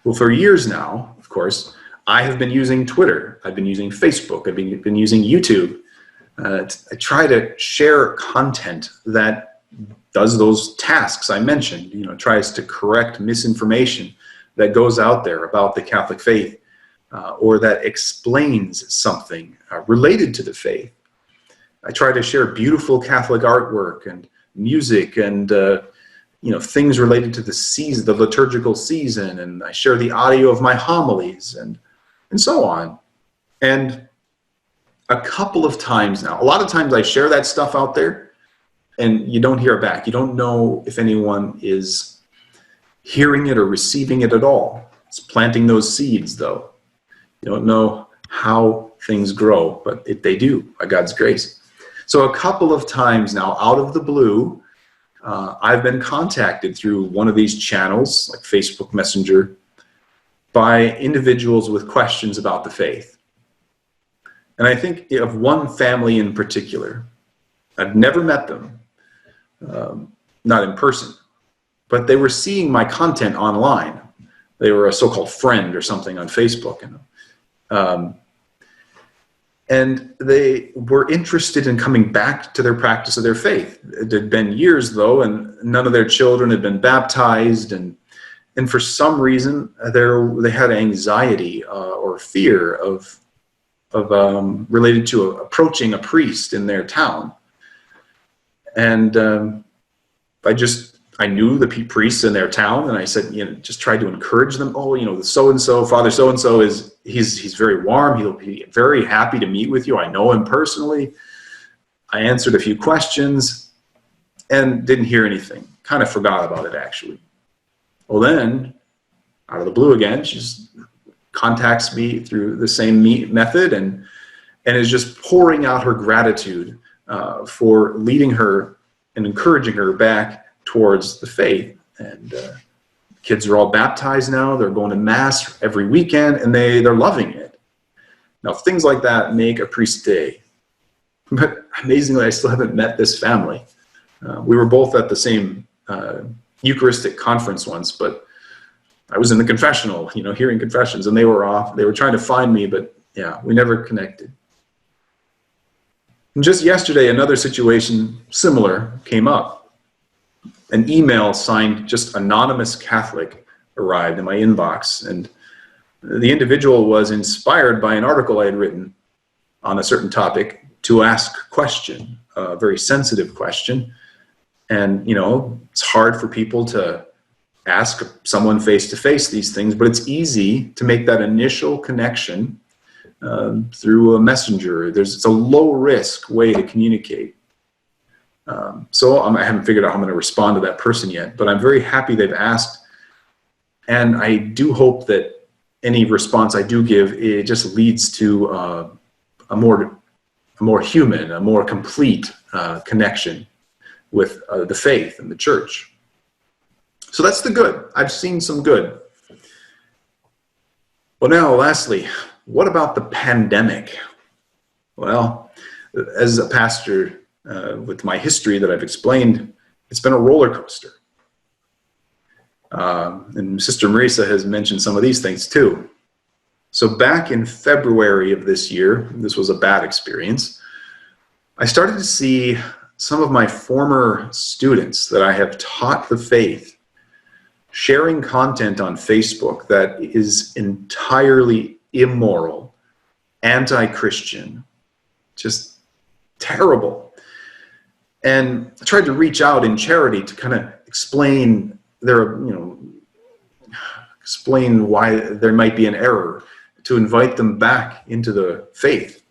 Well, for years now, of course, I have been using Twitter. I've been using Facebook. I've been using YouTube. I try to share content that does those tasks I mentioned, tries to correct misinformation that goes out there about the Catholic faith, or that explains something related to the faith. I try to share beautiful Catholic artwork and music and things related to the season, the liturgical season, and I share the audio of my homilies and so on. And a couple of times now, a lot of times I share that stuff out there and you don't hear back. You don't know if anyone is hearing it or receiving it at all. It's planting those seeds, though. You don't know how things grow, but they do, by God's grace. So a couple of times now, out of the blue, I've been contacted through one of these channels, like Facebook Messenger, by individuals with questions about the faith. And I think of one family in particular. I've never met them, not in person, but they were seeing my content online. They were a so-called friend or something on Facebook. And they were interested in coming back to their practice of their faith. It had been years, though, and none of their children had been baptized. And for some reason, they had anxiety or fear of related to approaching a priest in their town. And I knew the priests in their town, and I said, just tried to encourage them. Oh, the so-and-so, Father so-and-so he's very warm. He'll be very happy to meet with you. I know him personally. I answered a few questions and didn't hear anything. Kind of forgot about it, actually. Well, then, out of the blue again, she just contacts me through the same method and is just pouring out her gratitude for leading her and encouraging her back towards the faith. And kids are all baptized now. They're going to Mass every weekend, and they're loving it. Now, things like that make a priest's day. But amazingly, I still haven't met this family. We were both at the same Eucharistic conference once, but I was in the confessional, hearing confessions, and they were off. They were trying to find me, but yeah, we never connected. And just yesterday, another situation similar came up. An email signed just Anonymous Catholic arrived in my inbox, and the individual was inspired by an article I had written on a certain topic to ask a question, a very sensitive question. And, it's hard for people to ask someone face-to-face these things, but it's easy to make that initial connection through a messenger. It's a low-risk way to communicate. So I haven't figured out how I'm going to respond to that person yet, but I'm very happy they've asked. And I do hope that any response I do give, it just leads to a more human, a more complete connection with the faith and the church. So that's the good. I've seen some good. Well, now, lastly, what about the pandemic? Well, as a pastor, with my history that I've explained, it's been a roller coaster. And Sister Marisa has mentioned some of these things too. So back in February of this year, this was a bad experience, I started to see some of my former students that I have taught the faith sharing content on Facebook that is entirely immoral, anti-Christian, just terrible. And I tried to reach out in charity to kind of explain explain why there might be an error, to invite them back into the faith.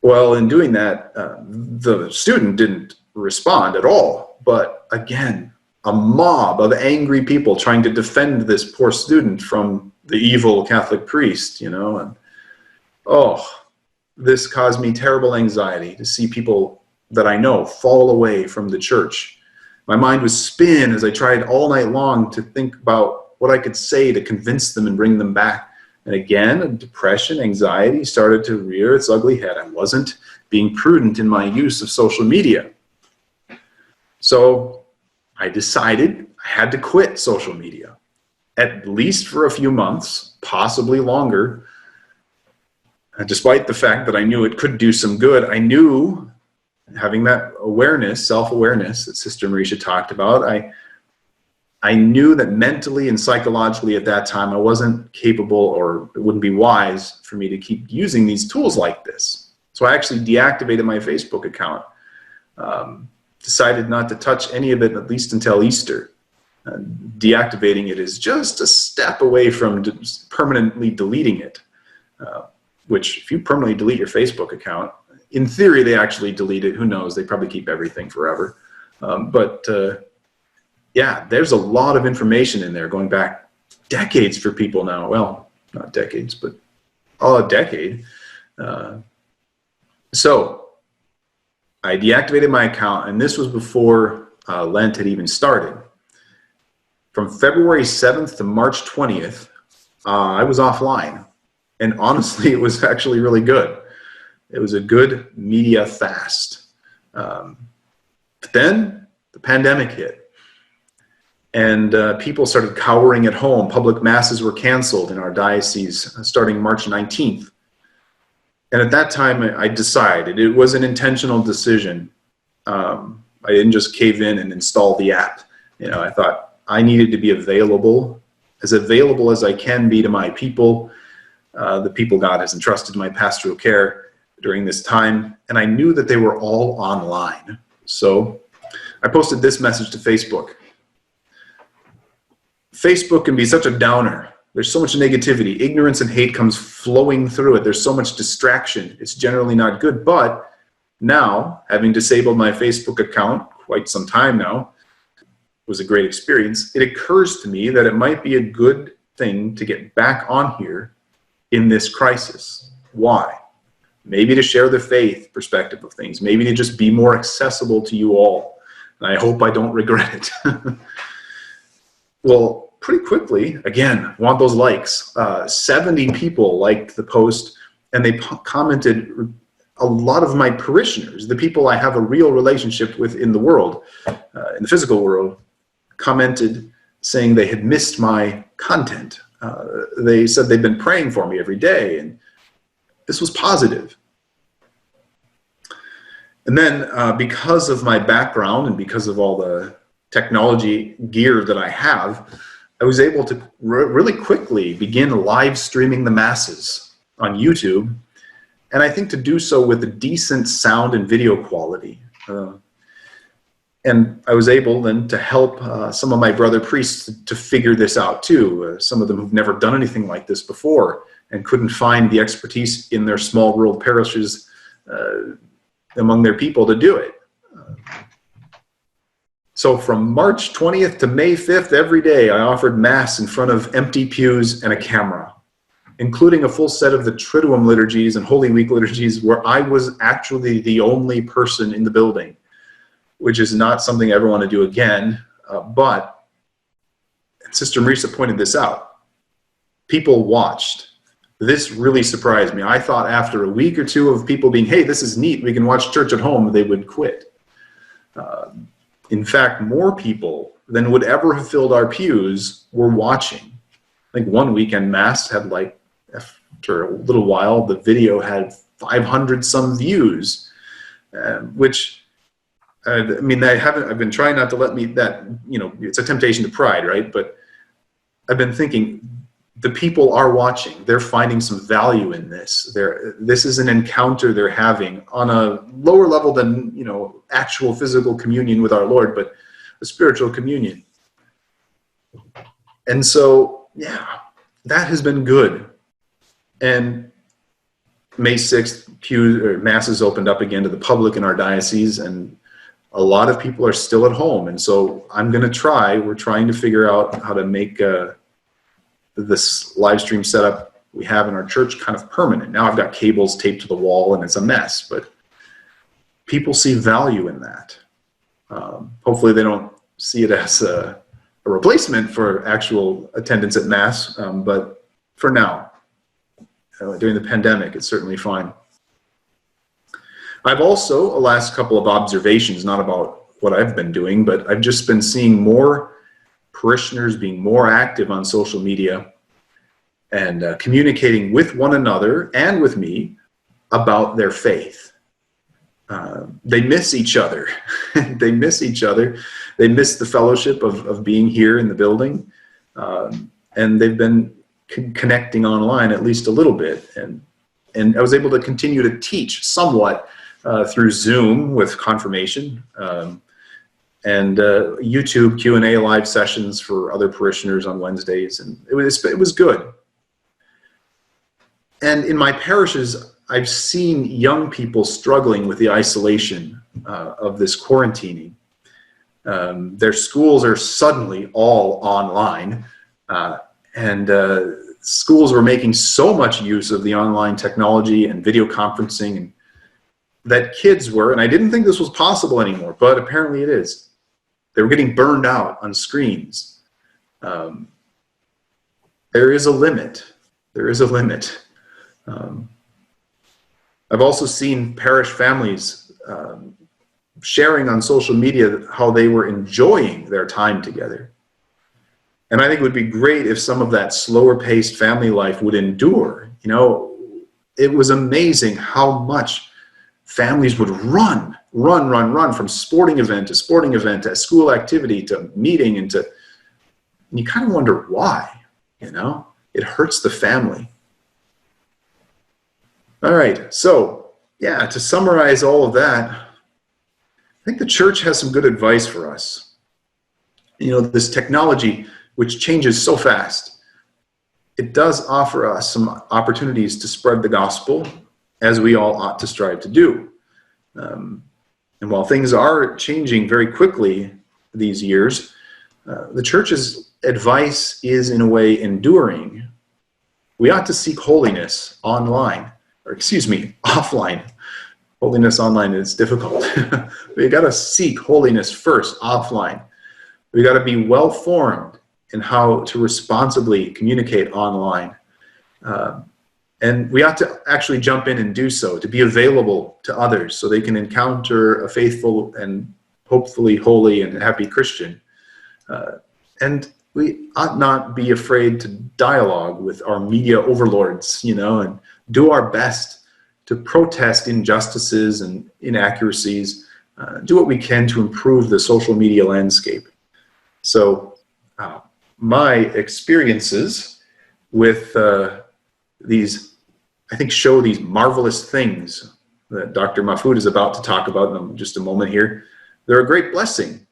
Well, in doing that, the student didn't respond at all. But again, a mob of angry people trying to defend this poor student from the evil Catholic priest, and this caused me terrible anxiety to see people that I know fall away from the church. My mind was spin as I tried all night long to think about what I could say to convince them and bring them back. And again, depression, anxiety started to rear its ugly head. I wasn't being prudent in my use of social media. So I decided I had to quit social media, at least for a few months, possibly longer. Despite the fact that I knew it could do some good, I knew, having that awareness, self-awareness that Sister Marisha talked about, I knew that mentally and psychologically at that time I wasn't capable, or it wouldn't be wise for me to keep using these tools like this. So I actually deactivated my Facebook account, decided not to touch any of it at least until Easter. Deactivating it is just a step away from permanently deleting it, which if you permanently delete your Facebook account, in theory they actually delete it. Who knows? They probably keep everything forever. Yeah, there's a lot of information in there going back decades for people now. Well, not decades, but a decade. So I deactivated my account, and this was before Lent had even started. From February 7th to March 20th, I was offline. And honestly, it was actually really good. It was a good media fast. But then the pandemic hit. And people started cowering at home. Public masses were canceled in our diocese starting March 19th. And at that time, I decided, it was an intentional decision. I didn't just cave in and install the app. I thought I needed to be available as I can be to my people, the people God has entrusted to my pastoral care during this time. And I knew that they were all online. So I posted this message to Facebook. Facebook can be such a downer. There's so much negativity. Ignorance and hate comes flowing through it. There's so much distraction. It's generally not good. But now, having disabled my Facebook account quite some time now, was a great experience. It occurs to me that it might be a good thing to get back on here in this crisis. Why? Maybe to share the faith perspective of things. Maybe to just be more accessible to you all. And I hope I don't regret it. Well, pretty quickly, again, want those likes. 70 people liked the post, and they commented. A lot of my parishioners, the people I have a real relationship with in the world, in the physical world, commented saying they had missed my content. They said they'd been praying for me every day, and this was positive. And then because of my background and because of all the technology gear that I have, I was able to really quickly begin live streaming the masses on YouTube, and I think to do so with a decent sound and video quality. And I was able then to help some of my brother priests to figure this out too. Some of them who've never done anything like this before and couldn't find the expertise in their small rural parishes among their people to do it. So from March 20th to May 5th, every day I offered Mass in front of empty pews and a camera, including a full set of the Triduum liturgies and Holy Week liturgies where I was actually the only person in the building, which is not something I ever want to do again. But Sister Marisa pointed this out. People watched. This really surprised me. I thought after a week or two of people being, hey, this is neat, we can watch church at home, they would quit. In fact, more people than would ever have filled our pews were watching. I think one weekend Mass had, like, after a little while, the video had 500 some views, which, I mean, I've been trying not to let me, that, you know, it's a temptation to pride, right? But I've been thinking, the people are watching. They're finding some value in this. This is an encounter they're having on a lower level than, you know, actual physical communion with our Lord, but a spiritual communion. And so, yeah, that has been good. And May 6th, Masses opened up again to the public in our diocese, and a lot of people are still at home. And so we're trying to figure out how to make this live stream setup we have in our church kind of permanent. Now I've got cables taped to the wall and it's a mess, but people see value in that. Hopefully they don't see it as a replacement for actual attendance at Mass, but for now, during the pandemic, it's certainly fine. I've also, a last couple of observations, not about what I've been doing, but I've just been seeing more parishioners being more active on social media and communicating with one another and with me about their faith. They miss each other. They miss each other. They miss the fellowship of being here in the building. And they've been connecting online at least a little bit. And I was able to continue to teach somewhat through Zoom with confirmation. And YouTube Q&A live sessions for other parishioners on Wednesdays, and it was good. And in my parishes, I've seen young people struggling with the isolation of this quarantining. Their schools are suddenly all online, and schools were making so much use of the online technology and video conferencing, and that kids were, and I didn't think this was possible anymore, but apparently it is. They were getting burned out on screens. There is a limit. There is a limit. I've also seen parish families sharing on social media how they were enjoying their time together. And I think it would be great if some of that slower paced family life would endure. You know, it was amazing how much families would run from sporting event to sporting event, to school activity, to meeting, and you kind of wonder why, you know? It hurts the family. All right, so, yeah, to summarize all of that, I think the church has some good advice for us. You know, this technology, which changes so fast, it does offer us some opportunities to spread the gospel, as we all ought to strive to do. And while things are changing very quickly these years, the church's advice is in a way enduring. We ought to seek holiness offline. Holiness online is difficult. We got to seek holiness first offline. We got to be well formed in how to responsibly communicate online. And we ought to actually jump in and do so, to be available to others so they can encounter a faithful and hopefully holy and happy Christian. And we ought not be afraid to dialogue with our media overlords, you know, and do our best to protest injustices and inaccuracies, do what we can to improve the social media landscape. So my experiences with these, I think, show these marvelous things that Dr. Mahfoud is about to talk about in just a moment here. They're a great blessing,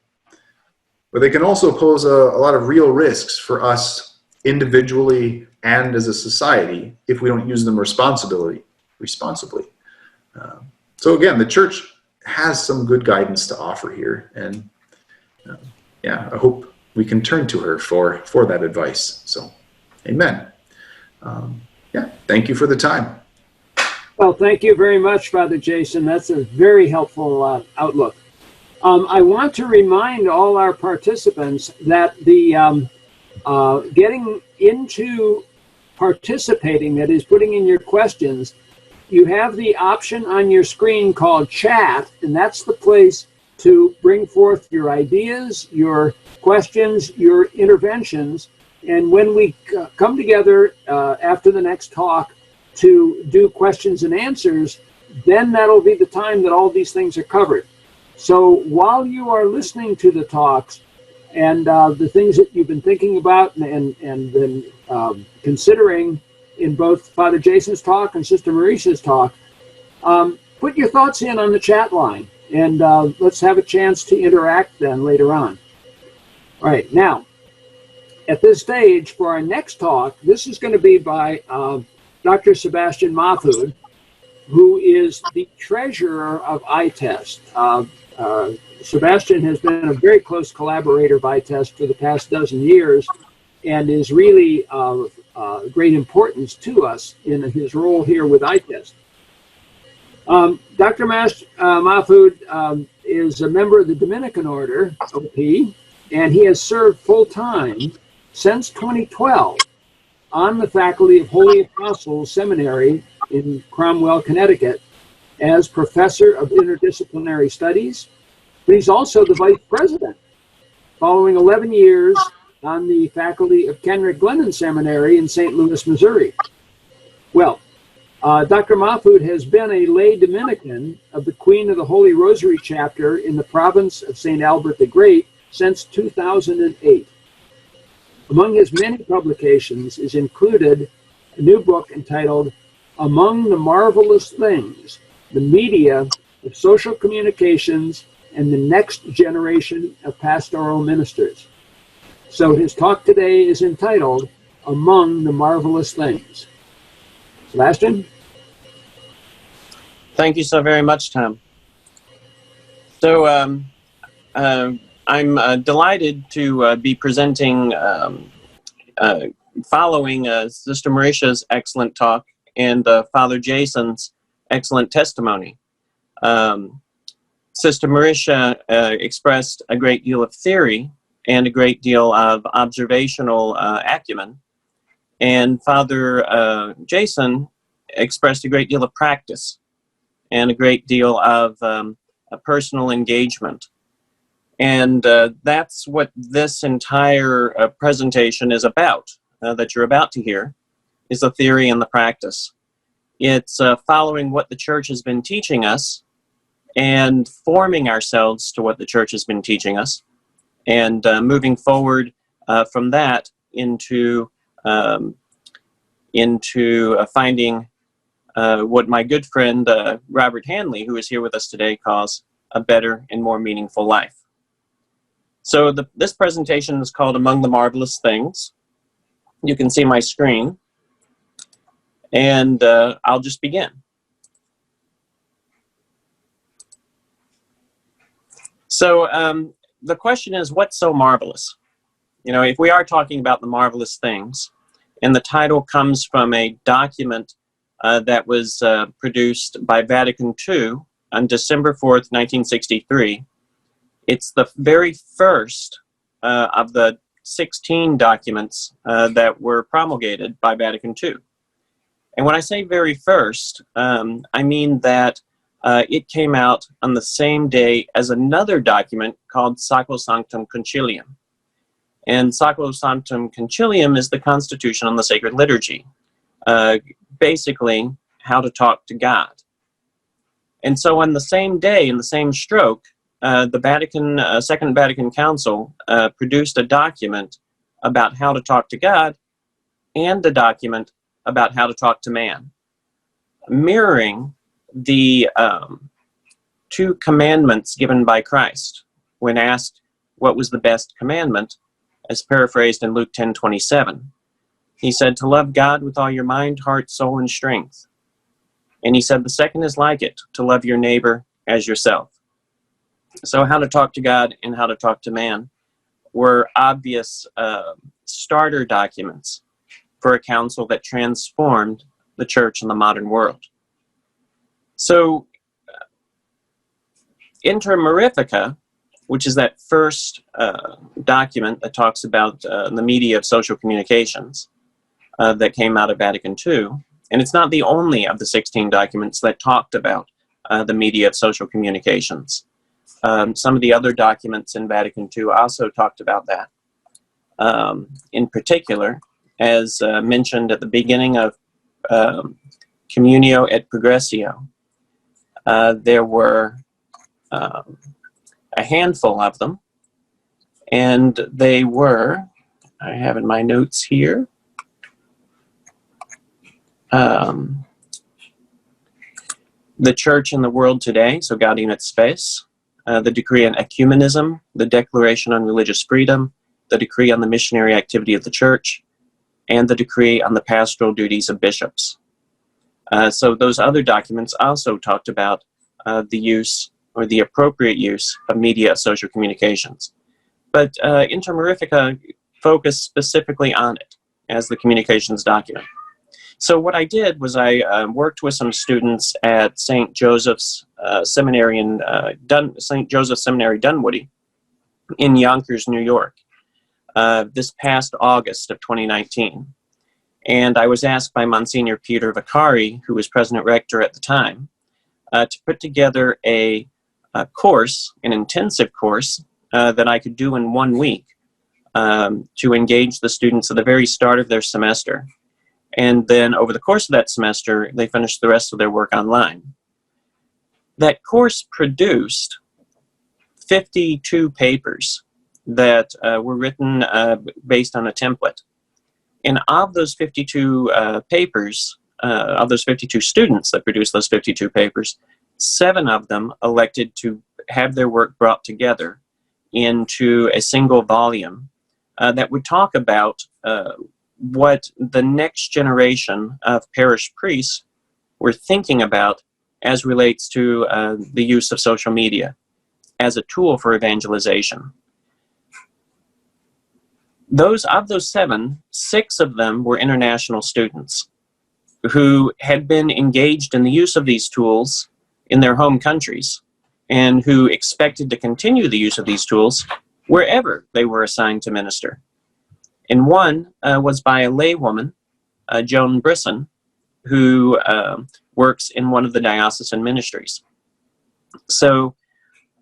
but they can also pose a lot of real risks for us individually and as a society if we don't use them responsibly. So again, the church has some good guidance to offer here, and yeah, I hope we can turn to her for that advice. So, amen. Yeah, thank you for the time. Well, thank you very much, Father Jason. That's a very helpful outlook. I want to remind all our participants that the getting into participating, that is putting in your questions, you have the option on your screen called chat, and that's the place to bring forth your ideas, your questions, your interventions. And when we come together after the next talk to do questions and answers, then that'll be the time that all these things are covered. So while you are listening to the talks and the things that you've been thinking about and been considering in both Father Jason's talk and Sister Marisha's talk, put your thoughts in on the chat line, and let's have a chance to interact then later on. All right, now, at this stage, for our next talk, this is going to be by Dr. Sebastian Mahfoud, who is the treasurer of ITEST. Sebastian has been a very close collaborator of ITEST for the past dozen years and is really of great importance to us in his role here with ITEST. Dr. Mahfoud is a member of the Dominican Order, OP, and he has served full-time since 2012 on the faculty of Holy Apostles Seminary in Cromwell, Connecticut, as professor of interdisciplinary studies. But he's also the vice president, following 11 years on the faculty of Kenrick Glennon Seminary in St. Louis, Missouri. Well, Dr. Mahfoud has been a lay Dominican of the Queen of the Holy Rosary chapter in the province of St. Albert the Great since 2008. Among his many publications is included a new book entitled Among the Marvelous Things, the Media of Social Communications and the Next Generation of Pastoral Ministers. So his talk today is entitled Among the Marvelous Things. Sebastian? Thank you so very much, Tom. So I'm delighted to be presenting following Sister Marisha's excellent talk and Father Jason's excellent testimony. Sister Marisha expressed a great deal of theory and a great deal of observational acumen, and Father Jason expressed a great deal of practice and a great deal of a personal engagement. And that's what this entire presentation is about, that you're about to hear, is the theory and the practice. It's following what the Church has been teaching us and forming ourselves to what the Church has been teaching us, and moving forward from that into finding what my good friend Robert Hanley, who is here with us today, calls a better and more meaningful life. So this presentation is called Among the Marvelous Things. You can see my screen, and I'll just begin. So the question is, what's so marvelous? You know, if we are talking about the marvelous things, and the title comes from a document that was produced by Vatican II on December 4th, 1963. It's the very first of the 16 documents that were promulgated by Vatican II. And when I say very first, I mean that it came out on the same day as another document called Sacrosanctum Concilium. And Sacrosanctum Concilium is the Constitution on the Sacred Liturgy, basically how to talk to God. And so on the same day, in the same stroke, the Second Vatican Council produced a document about how to talk to God and a document about how to talk to man, mirroring the two commandments given by Christ when asked what was the best commandment, as paraphrased in Luke 10:27. He said to love God with all your mind, heart, soul, and strength. And he said the second is like it, to love your neighbor as yourself. So how to talk to God and how to talk to man were obvious starter documents for a council that transformed the church in the modern world. So Inter Mirifica, which is that first document that talks about the media of social communications that came out of Vatican II, and it's not the only of the 16 documents that talked about the media of social communications. Some of the other documents in Vatican II also talked about that. In particular, as mentioned at the beginning of Communio et Progressio, there were a handful of them, and they were, I have in my notes here, the Church in the World Today, so Gaudium et Spes, the Decree on Ecumenism, the Declaration on Religious Freedom, the Decree on the Missionary Activity of the Church, and the Decree on the Pastoral Duties of Bishops. So those other documents also talked about the use or the appropriate use of media social communications. But Inter Mirifica focused specifically on it as the communications document. So what I did was I worked with some students at St. Joseph's Seminary in St. Joseph Seminary Dunwoody in Yonkers, New York, this past August of 2019. And I was asked by Monsignor Peter Vaccari, who was President Rector at the time, to put together a course, an intensive course, that I could do in 1 week to engage the students at the very start of their semester. And then over the course of that semester, they finished the rest of their work online. That course produced 52 papers that were written based on a template. And of those 52 papers, of those 52 students that produced those 52 papers, 7 of them elected to have their work brought together into a single volume that would talk about what the next generation of parish priests were thinking about as relates to the use of social media as a tool for evangelization. Of those 7, 6 of them were international students who had been engaged in the use of these tools in their home countries and who expected to continue the use of these tools wherever they were assigned to minister. And one was by a laywoman, Joan Brisson, who works in one of the diocesan ministries. So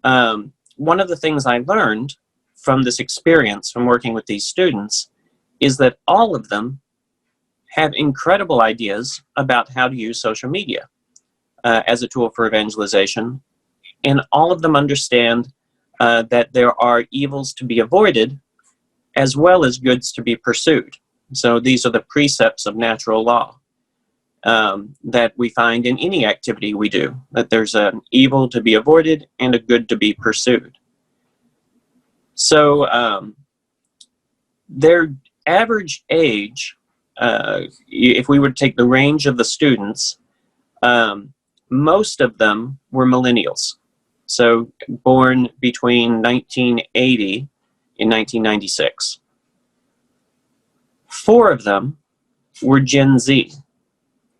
one of the things I learned from this experience, from working with these students, is that all of them have incredible ideas about how to use social media as a tool for evangelization, and all of them understand that there are evils to be avoided as well as goods to be pursued. So these are the precepts of natural law that we find in any activity we do, that there's an evil to be avoided and a good to be pursued. So their average age, if we were to take the range of the students, most of them were millennials. So born between 1980 and 1996. 4 of them were Gen Z,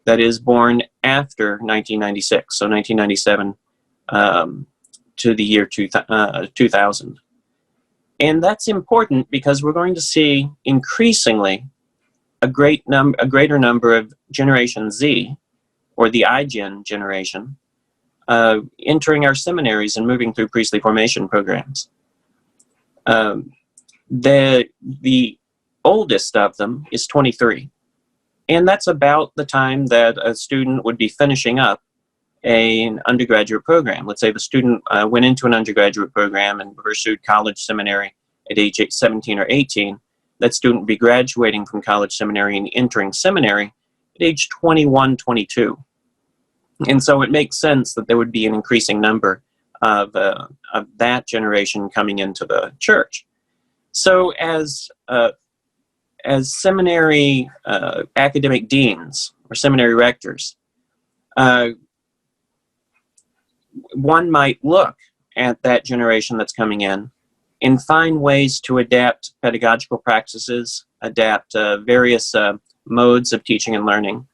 that is born after 1996, so 1997 to the year 2000. And that's important because we're going to see increasingly a greater number of Generation Z, or the iGen generation, entering our seminaries and moving through priestly formation programs. The oldest of them is 23. And that's about the time that a student would be finishing up an undergraduate program. Let's say the student went into an undergraduate program and pursued college seminary at age 17 or 18. That student would be graduating from college seminary and entering seminary at age 21, 22. And so it makes sense that there would be an increasing number of that generation coming into the church. So as seminary academic deans or seminary rectors, one might look at that generation that's coming in and find ways to adapt pedagogical practices, adapt various modes of teaching and learning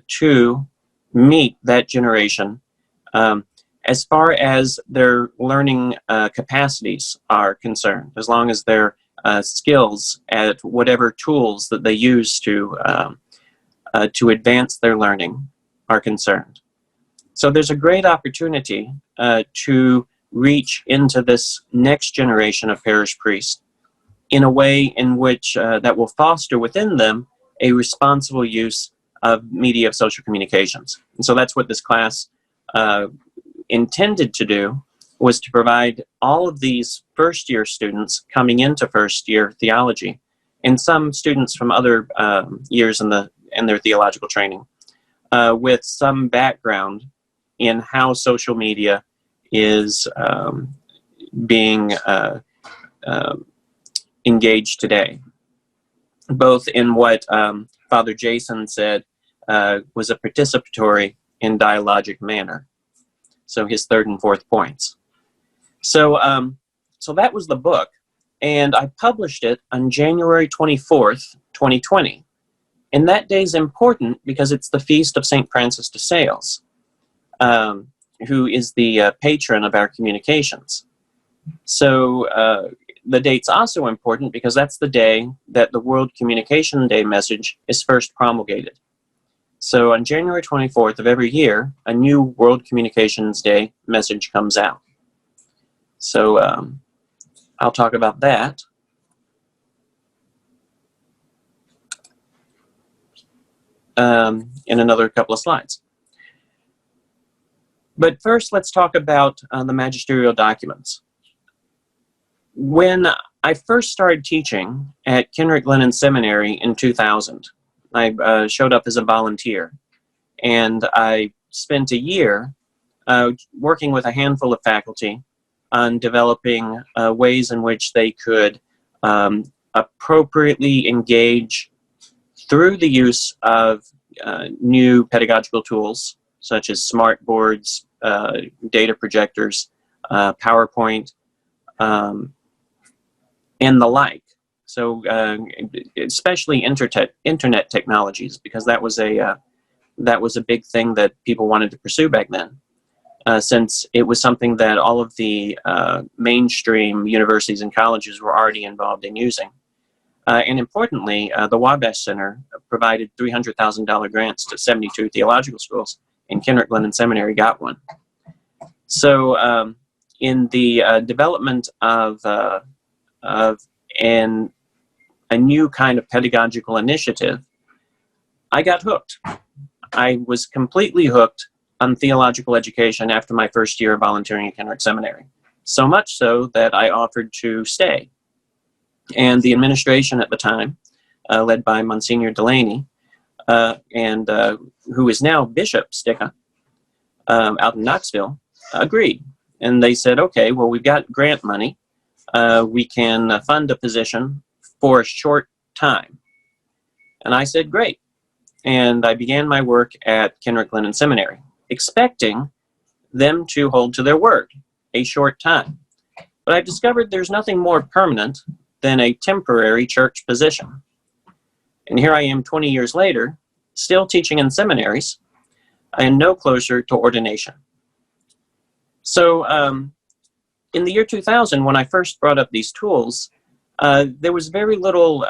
to meet that generation as far as their learning capacities are concerned, as long as their skills at whatever tools that they use to advance their learning are concerned. So there's a great opportunity to reach into this next generation of parish priests in a way in which that will foster within them a responsible use of media of social communications. And so that's what this class intended to do, was to provide all of these first-year students coming into first-year theology, and some students from other years in their theological training, with some background in how social media is being engaged today, both in what Father Jason said was a participatory and dialogic manner. So his third and fourth points. So that was the book, and I published it on January 24th, 2020. And that day is important because it's the feast of St. Francis de Sales, who is the patron of our communications. So the date's also important because that's the day that the World Communication Day message is first promulgated. So on January 24th of every year, a new World Communications Day message comes out. So I'll talk about that. In another couple of slides. But first, let's talk about the magisterial documents. When I first started teaching at Kenrick Glennon Seminary in 2000, I showed up as a volunteer, and I spent a year working with a handful of faculty on developing ways in which they could appropriately engage through the use of new pedagogical tools such as smart boards, data projectors, PowerPoint, and the like. So especially internet technologies, because that was a big thing that people wanted to pursue back then, since it was something that all of the mainstream universities and colleges were already involved in using. And importantly, the Wabash Center provided $300,000 grants to 72 theological schools, and Kenrick Glennon Seminary got one. So in the development of a new kind of pedagogical initiative, I got hooked. I was completely hooked on theological education after my first year of volunteering at Kenrick Seminary, so much so that I offered to stay. And the administration at the time, led by Monsignor Delaney, and who is now Bishop Sticka out in Knoxville, agreed. And they said, okay, well, we've got grant money. We can fund a position for a short time. And I said, great. And I began my work at Kenrick Glennon Seminary, expecting them to hold to their word, a short time. But I discovered there's nothing more permanent than a temporary church position. And here I am 20 years later, still teaching in seminaries, and no closer to ordination. So in the year 2000, when I first brought up these tools, there was very little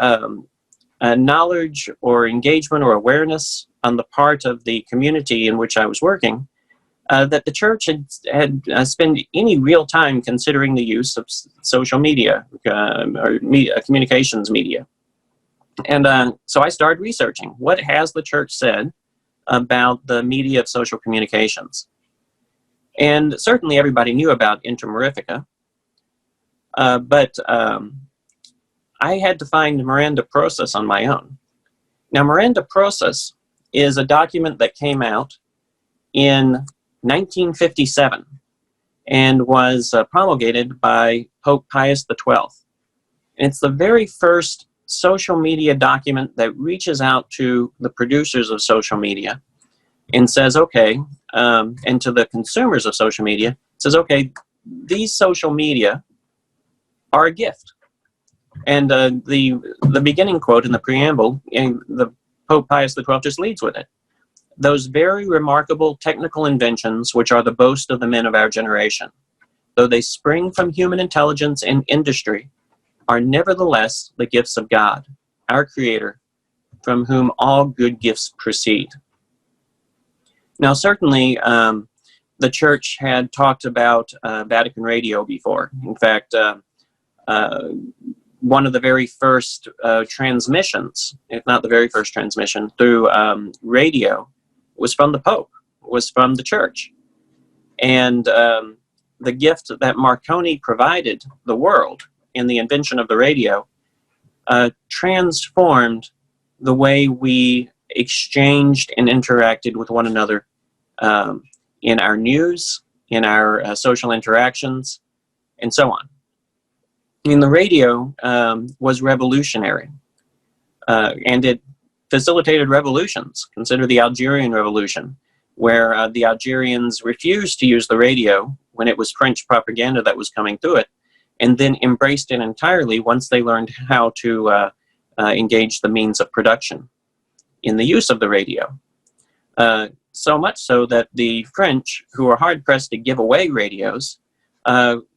knowledge or engagement or awareness on the part of the community in which I was working that the church had spent any real time considering the use of social media or communications media. And so I started researching what has the church said about the media of social communications. And certainly everybody knew about Inter Mirifica, but I had to find Miranda Process on my own. Now, Miranda Process is a document that came out in 1957 and was promulgated by Pope Pius XII. And it's the very first social media document that reaches out to the producers of social media and says, okay, and to the consumers of social media, says, okay, these social media are a gift. And the beginning quote in the preamble, the Pope Pius XII just leads with it. Those very remarkable technical inventions, which are the boast of the men of our generation, though they spring from human intelligence and industry, are nevertheless the gifts of God, our Creator, from whom all good gifts proceed. Now, certainly, the church had talked about Vatican Radio before. In fact, one of the very first transmissions, if not the very first transmission, through radio was from the Pope, was from the church. And the gift that Marconi provided the world in the invention of the radio transformed the way we exchanged and interacted with one another in our news, in our social interactions, and so on. And the radio was revolutionary, and it facilitated revolutions. Consider the Algerian Revolution, where the Algerians refused to use the radio when it was French propaganda that was coming through it, and then embraced it entirely once they learned how to engage the means of production in the use of the radio. So much so that the French, who were hard-pressed to give away radios,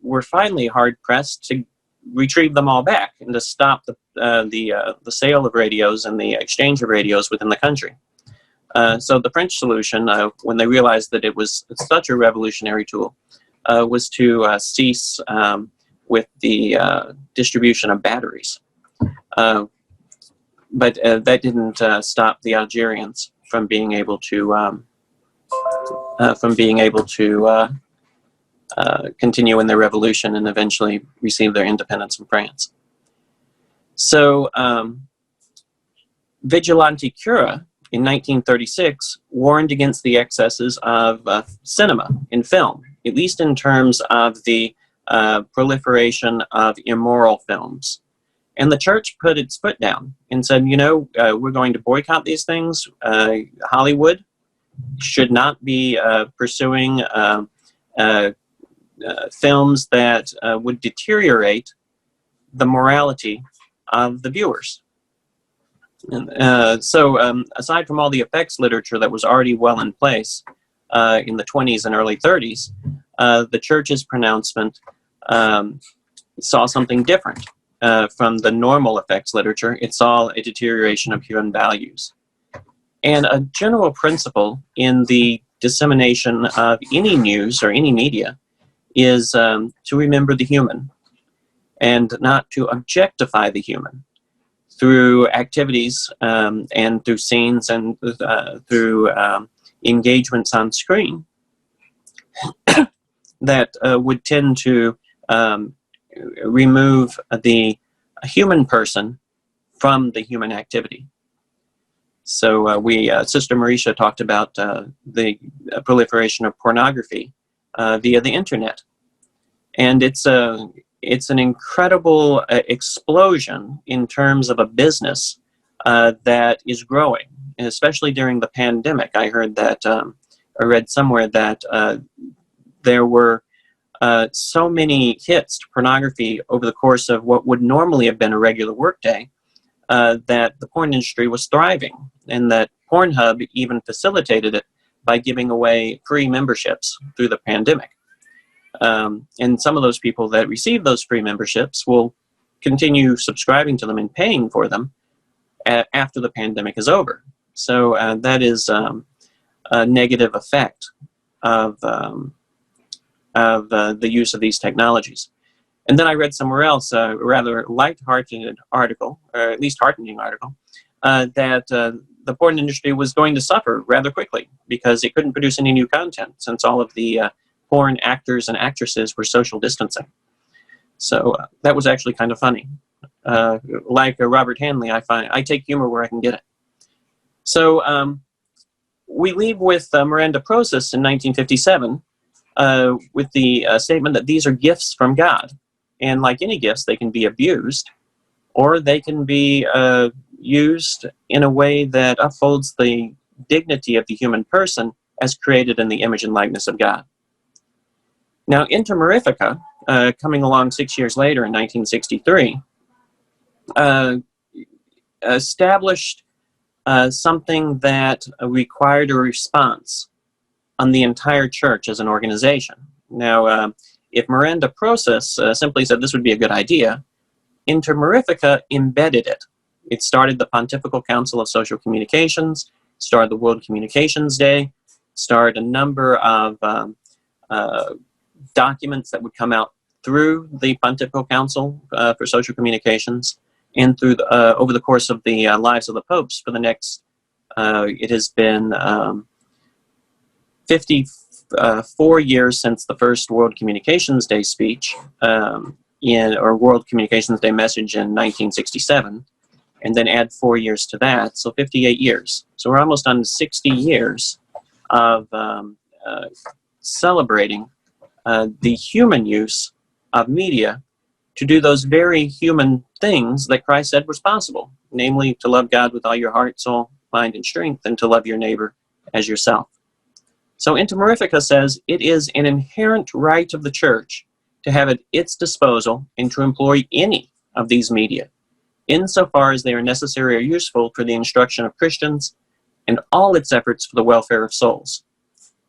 were finally hard-pressed to retrieve them all back and to stop the sale of radios and the exchange of radios within the country. So the French solution, when they realized that it was such a revolutionary tool, was to cease with the distribution of batteries. But that didn't stop the Algerians from being able to continue in their revolution and eventually receive their independence from France. So Vigilante Cura in 1936 warned against the excesses of cinema and film, at least in terms of the proliferation of immoral films. And the church put its foot down and said, you know, we're going to boycott these things. Hollywood should not be pursuing films that would deteriorate the morality of the viewers. And, so aside from all the effects literature that was already well in place in the 20s and early 30s, the church's pronouncement saw something different. From the normal effects literature, it saw a deterioration of human values. And a general principle in the dissemination of any news or any media is to remember the human and not to objectify the human through activities and through scenes and through engagements on screen that would tend to remove the human person from the human activity. So Sister Marisha talked about the proliferation of pornography via the internet, and it's an incredible explosion in terms of a business that is growing, and especially during the pandemic. I heard that I read somewhere that there were so many hits to pornography over the course of what would normally have been a regular workday that the porn industry was thriving, and that Pornhub even facilitated it by giving away free memberships through the pandemic. And some of those people that receive those free memberships will continue subscribing to them and paying for them after the pandemic is over. So that is a negative effect of the use of these technologies. And then I read somewhere else a rather light-hearted article, or at least heartening article, that the porn industry was going to suffer rather quickly because it couldn't produce any new content since all of the porn actors and actresses were social distancing. So that was actually kind of funny. Like Robert Hanley, I take humor where I can get it. So we leave with Miranda Proces in 1957 with the statement that these are gifts from God. And like any gifts, they can be abused, or they can be used in a way that upholds the dignity of the human person as created in the image and likeness of God. Now, Inter Mirifica, coming along 6 years later in 1963, established something that required a response on the entire church as an organization. Now, if Miranda Proces simply said this would be a good idea, Inter Mirifica embedded it. It started the Pontifical Council of Social Communications, started the World Communications Day, started a number of documents that would come out through the Pontifical Council for Social Communications, and through over the course of the lives of the popes for the next, it has been 54 years since the first World Communications Day speech, or World Communications Day message in 1967, and then add 4 years to that, so 58 years. So we're almost on 60 years of celebrating the human use of media to do those very human things that Christ said was possible, namely to love God with all your heart, soul, mind, and strength, and to love your neighbor as yourself. So Intimorifica says it is an inherent right of the Church to have at its disposal and to employ any of these media, insofar as they are necessary or useful for the instruction of Christians and all its efforts for the welfare of souls.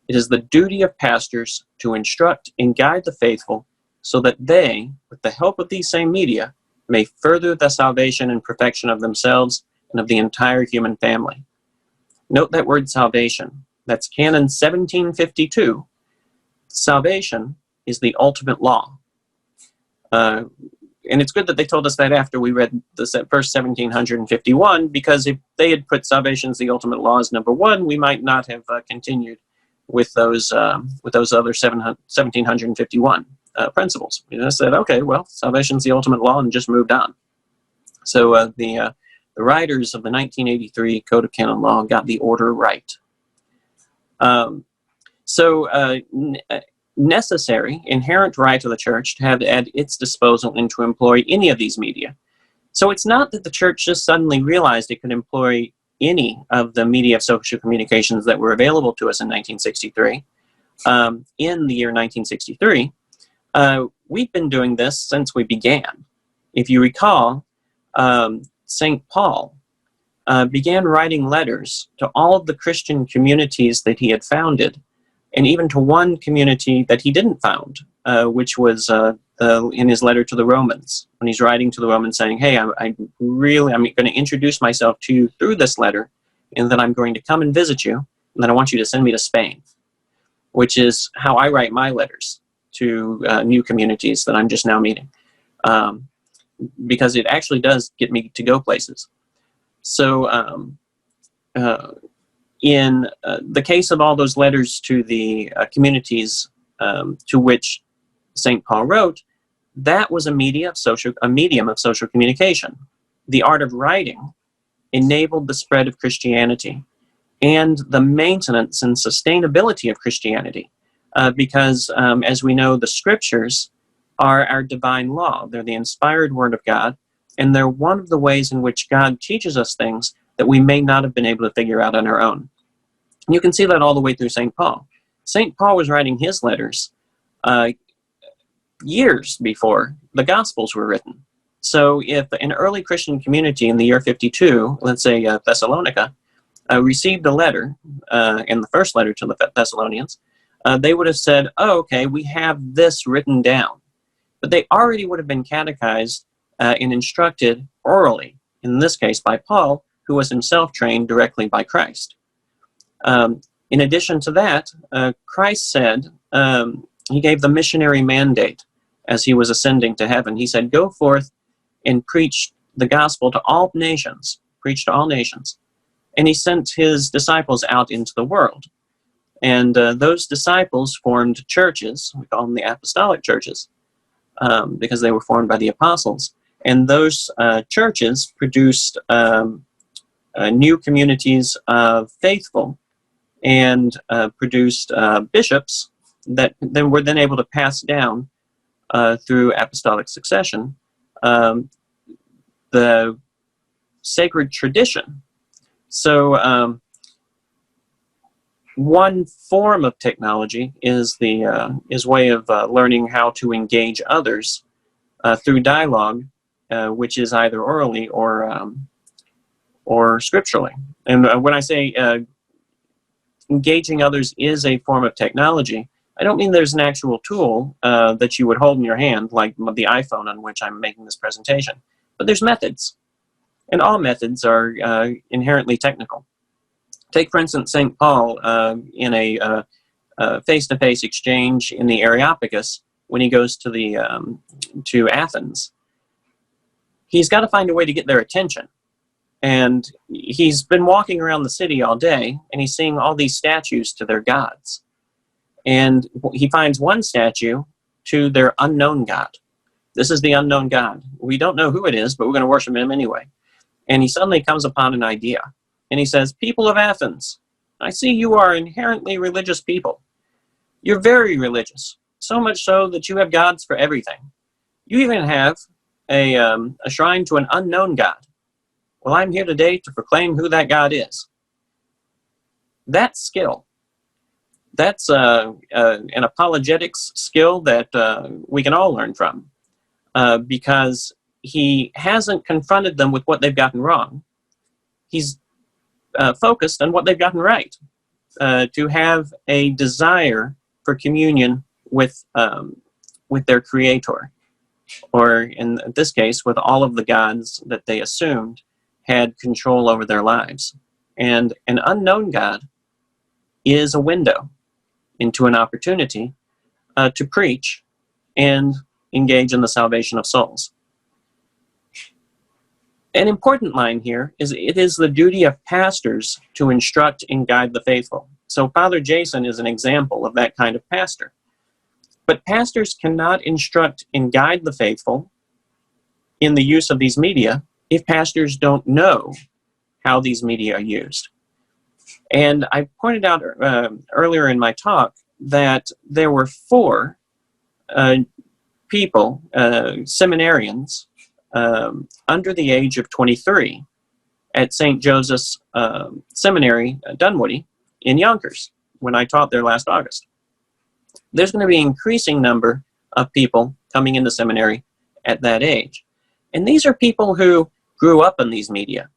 It is the duty of pastors to instruct and guide the faithful so that they, with the help of these same media, may further the salvation and perfection of themselves and of the entire human family. Note that word salvation. That's Canon 1752. Salvation is the ultimate law. And it's good that they told us that after we read the first 1751, because if they had put salvation as the ultimate law as number one, we might not have continued with those other 1751 principles. We just said, okay, well, salvation's the ultimate law, and just moved on. So the writers of the 1983 Code of Canon Law got the order right. Necessary, inherent right of the Church to have at its disposal and to employ any of these media. So it's not that the Church just suddenly realized it could employ any of the media of social communications that were available to us in 1963. In the year 1963, we've been doing this since we began. If you recall, St. Paul began writing letters to all of the Christian communities that he had founded, and even to one community that he didn't found, which was in his letter to the Romans, when he's writing to the Romans saying, hey, I'm going to introduce myself to you through this letter, and then I'm going to come and visit you, and then I want you to send me to Spain, which is how I write my letters to new communities that I'm just now meeting, because it actually does get me to go places. So in the case of all those letters to the communities to which St. Paul wrote, that was a medium of social communication. The art of writing enabled the spread of Christianity and the maintenance and sustainability of Christianity, because as we know, the Scriptures are our divine law. They're the inspired Word of God, and they're one of the ways in which God teaches us things that we may not have been able to figure out on our own. And you can see that all the way through St. Paul. St. Paul was writing his letters years before the Gospels were written. So if an early Christian community in the year 52, let's say Thessalonica, received a letter, in the first letter to the Thessalonians, they would have said, oh, okay, we have this written down. But they already would have been catechized and instructed orally, in this case by Paul, who was himself trained directly by Christ. In addition to that, Christ said, he gave the missionary mandate as he was ascending to heaven. He said, go forth and preach the gospel to all nations, preach to all nations. And he sent his disciples out into the world. And those disciples formed churches. We call them the apostolic churches, because they were formed by the apostles. And those churches produced new communities of faithful, and produced bishops that then were then able to pass down through apostolic succession the sacred tradition. So one form of technology is the way of learning how to engage others through dialogue, which is either orally or scripturally. And when I say engaging others is a form of technology, I don't mean there's an actual tool that you would hold in your hand, like the iPhone on which I'm making this presentation. But there's methods, and all methods are inherently technical. Take, for instance, St. Paul in a face-to-face exchange in the Areopagus when he goes to the to Athens. He's got to find a way to get their attention. And he's been walking around the city all day, and he's seeing all these statues to their gods. And he finds one statue to their unknown god. This is the unknown god. We don't know who it is, but we're going to worship him anyway. And he suddenly comes upon an idea. And he says, "People of Athens, I see you are inherently religious people. You're very religious, so much so that you have gods for everything. You even have a shrine to an unknown god. Well, I'm here today to proclaim who that God is." That skill, that's an apologetics skill that we can all learn from, because he hasn't confronted them with what they've gotten wrong. He's focused on what they've gotten right, to have a desire for communion with their Creator, or in this case, with all of the gods that they assumed had control over their lives. And an unknown God is a window into an opportunity to preach and engage in the salvation of souls. An important line here is it is the duty of pastors to instruct and guide the faithful. So Father Jason is an example of that kind of pastor. But pastors cannot instruct and guide the faithful in the use of these media if pastors don't know how these media are used. And I pointed out earlier in my talk that there were 4 people, seminarians, under the age of 23 at St. Joseph's Seminary, Dunwoody, in Yonkers, when I taught there last August. There's going to be an increasing number of people coming into seminary at that age. And these are people who grew up in these media.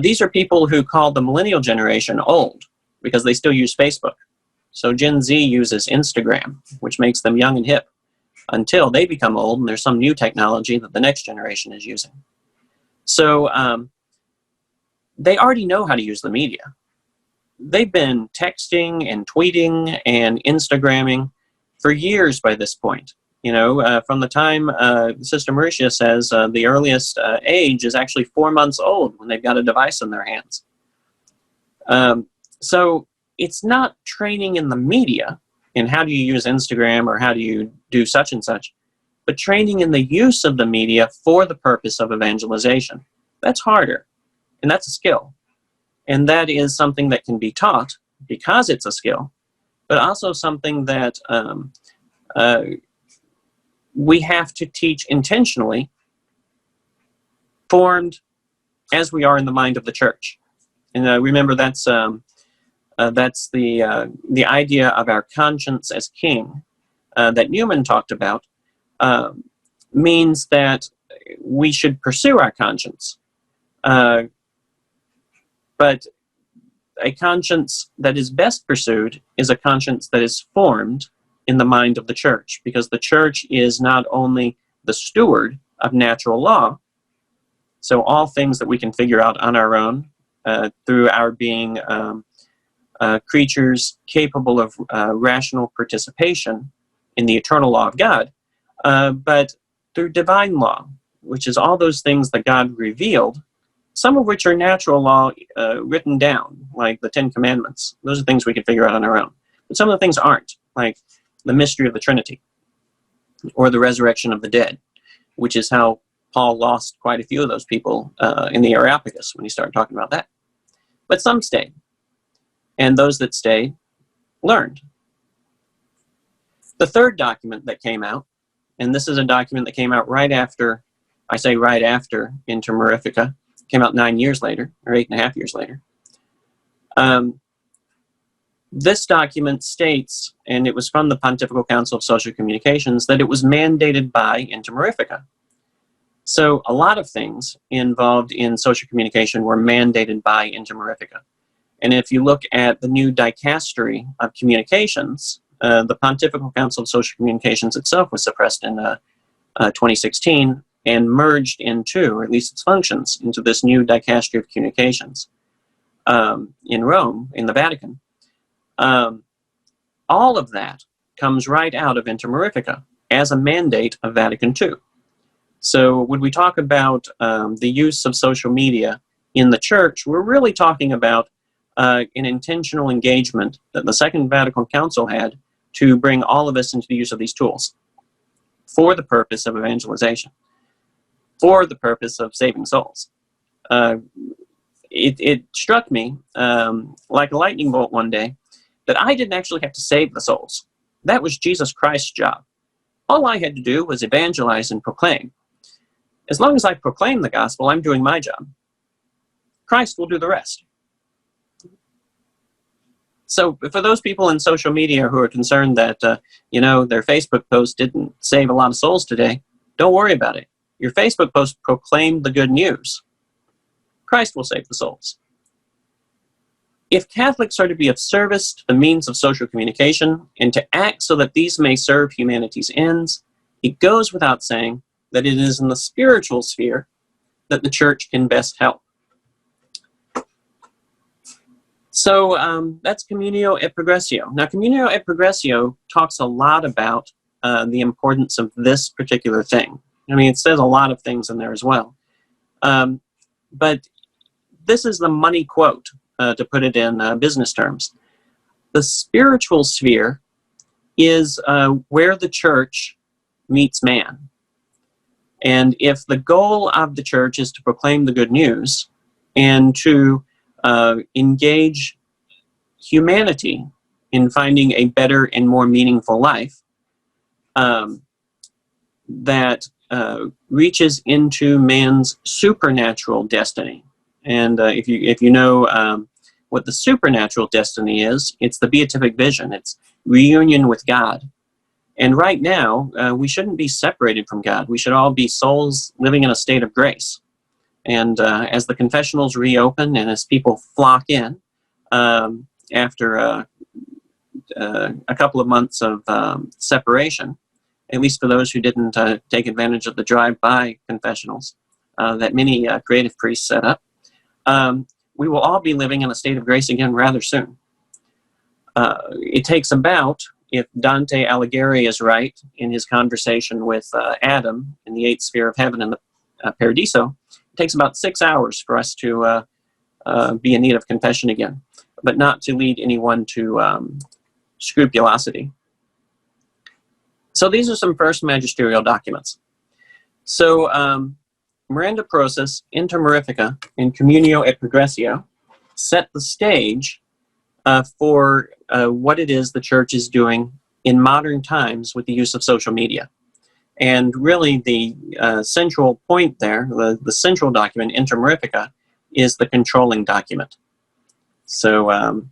These are people who call the millennial generation old because they still use Facebook. So Gen Z uses Instagram, which makes them young and hip, until they become old and there's some new technology that the next generation is using. So they already know how to use the media. They've been texting and tweeting and Instagramming for years by this point. You know, from the time Sister Mauritia says the earliest age is actually 4 months old when they've got a device in their hands. So it's not training in the media in how do you use Instagram or how do you do such and such, but training in the use of the media for the purpose of evangelization. That's harder, and that's a skill. And that is something that can be taught because it's a skill, but also something that we have to teach intentionally, formed as we are in the mind of the church. And remember, that's the idea of our conscience as king that Newman talked about, means that we should pursue our conscience. But a conscience that is best pursued is a conscience that is formed in the mind of the church, because the church is not only the steward of natural law, so all things that we can figure out on our own through our being creatures capable of rational participation in the eternal law of God, but through divine law, which is all those things that God revealed, some of which are natural law written down, like the 10 Commandments. Those are things we can figure out on our own. But some of the things aren't, like the mystery of the Trinity or the resurrection of the dead, which is how Paul lost quite a few of those people in the Areopagus when he started talking about that. But some stayed, and those that stayed learned. The third document that came out, and this is a document that came out right after, I say right after, Inter Mirifica, came out 9 years later, or 8.5 years later. This document states, and it was from the Pontifical Council of Social Communications, that it was mandated by Inter Mirifica. So a lot of things involved in social communication were mandated by Inter Mirifica. And if you look at the new dicastery of communications, the Pontifical Council of Social Communications itself was suppressed in 2016 and merged into, or at least its functions, into this new dicastery of communications in Rome, in the Vatican. all of that comes right out of Inter Mirifica as a mandate of Vatican II. So when we talk about the use of social media in the church, we're really talking about an intentional engagement that the Second Vatican Council had to bring all of us into the use of these tools for the purpose of evangelization, for the purpose of saving souls. It struck me like a lightning bolt one day that I didn't actually have to save the souls. That was Jesus Christ's job. All I had to do was evangelize and proclaim. As long as I proclaim the gospel, I'm doing my job. Christ will do the rest. So for those people in social media who are concerned that, their Facebook post didn't save a lot of souls today, don't worry about it. Your Facebook post proclaimed the good news. Christ will save the souls. If Catholics are to be of service to the means of social communication and to act so that these may serve humanity's ends, it goes without saying that it is in the spiritual sphere that the Church can best help. So that's Communio et Progressio. Now, Communio et Progressio talks a lot about the importance of this particular thing. I mean, it says a lot of things in there as well. But this is the money quote, to put it in business terms. The spiritual sphere is where the church meets man. And if the goal of the church is to proclaim the good news and to engage humanity in finding a better and more meaningful life that reaches into man's supernatural destiny. And if you know what the supernatural destiny is, it's the beatific vision. It's reunion with God. And right now, we shouldn't be separated from God. We should all be souls living in a state of grace. And as the confessionals reopen and as people flock in after a couple of months of separation, at least for those who didn't take advantage of the drive-by confessionals that many creative priests set up, we will all be living in a state of grace again rather soon. It takes about, if Dante Alighieri is right in his conversation with Adam in the 8th sphere of heaven in the Paradiso, it takes about 6 hours for us to be in need of confession again, but not to lead anyone to scrupulosity. So these are some first magisterial documents. So Miranda Procis, Inter Mirifica, and Communio et Progressio set the stage for what it is the Church is doing in modern times with the use of social media. And really the central point there, the central document, Inter Mirifica, is the controlling document. So,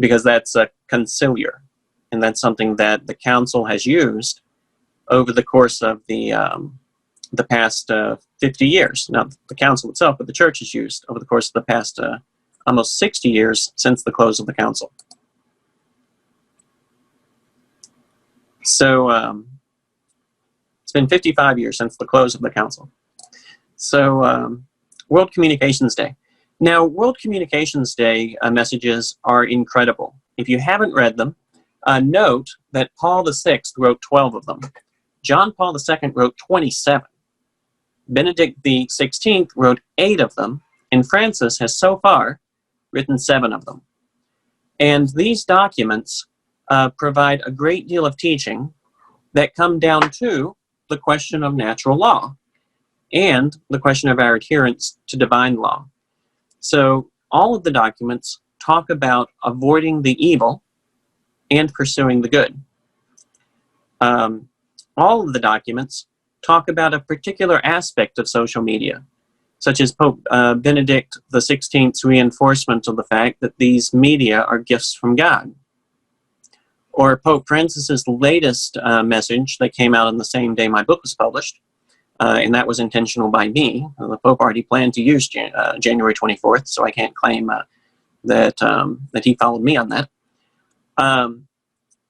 because that's a conciliar, and that's something that the Council has used over the course of the past 50 years. Not the Council itself, but the Church has used over the course of the past almost 60 years since the close of the Council. So it's been 55 years since the close of the Council. So World Communications Day. Now, World Communications Day messages are incredible. If you haven't read them, note that Paul VI wrote 12 of them. John Paul II wrote 27. Benedict XVI wrote 8 of them, and Francis has so far written 7 of them. And these documents provide a great deal of teaching that come down to the question of natural law and the question of our adherence to divine law. So all of the documents talk about avoiding the evil and pursuing the good. All of the documents talk about a particular aspect of social media, such as Pope Benedict XVI's reinforcement of the fact that these media are gifts from God. Or Pope Francis's latest message that came out on the same day my book was published, and that was intentional by me. The Pope already planned to use January 24th, so I can't claim that he followed me on that.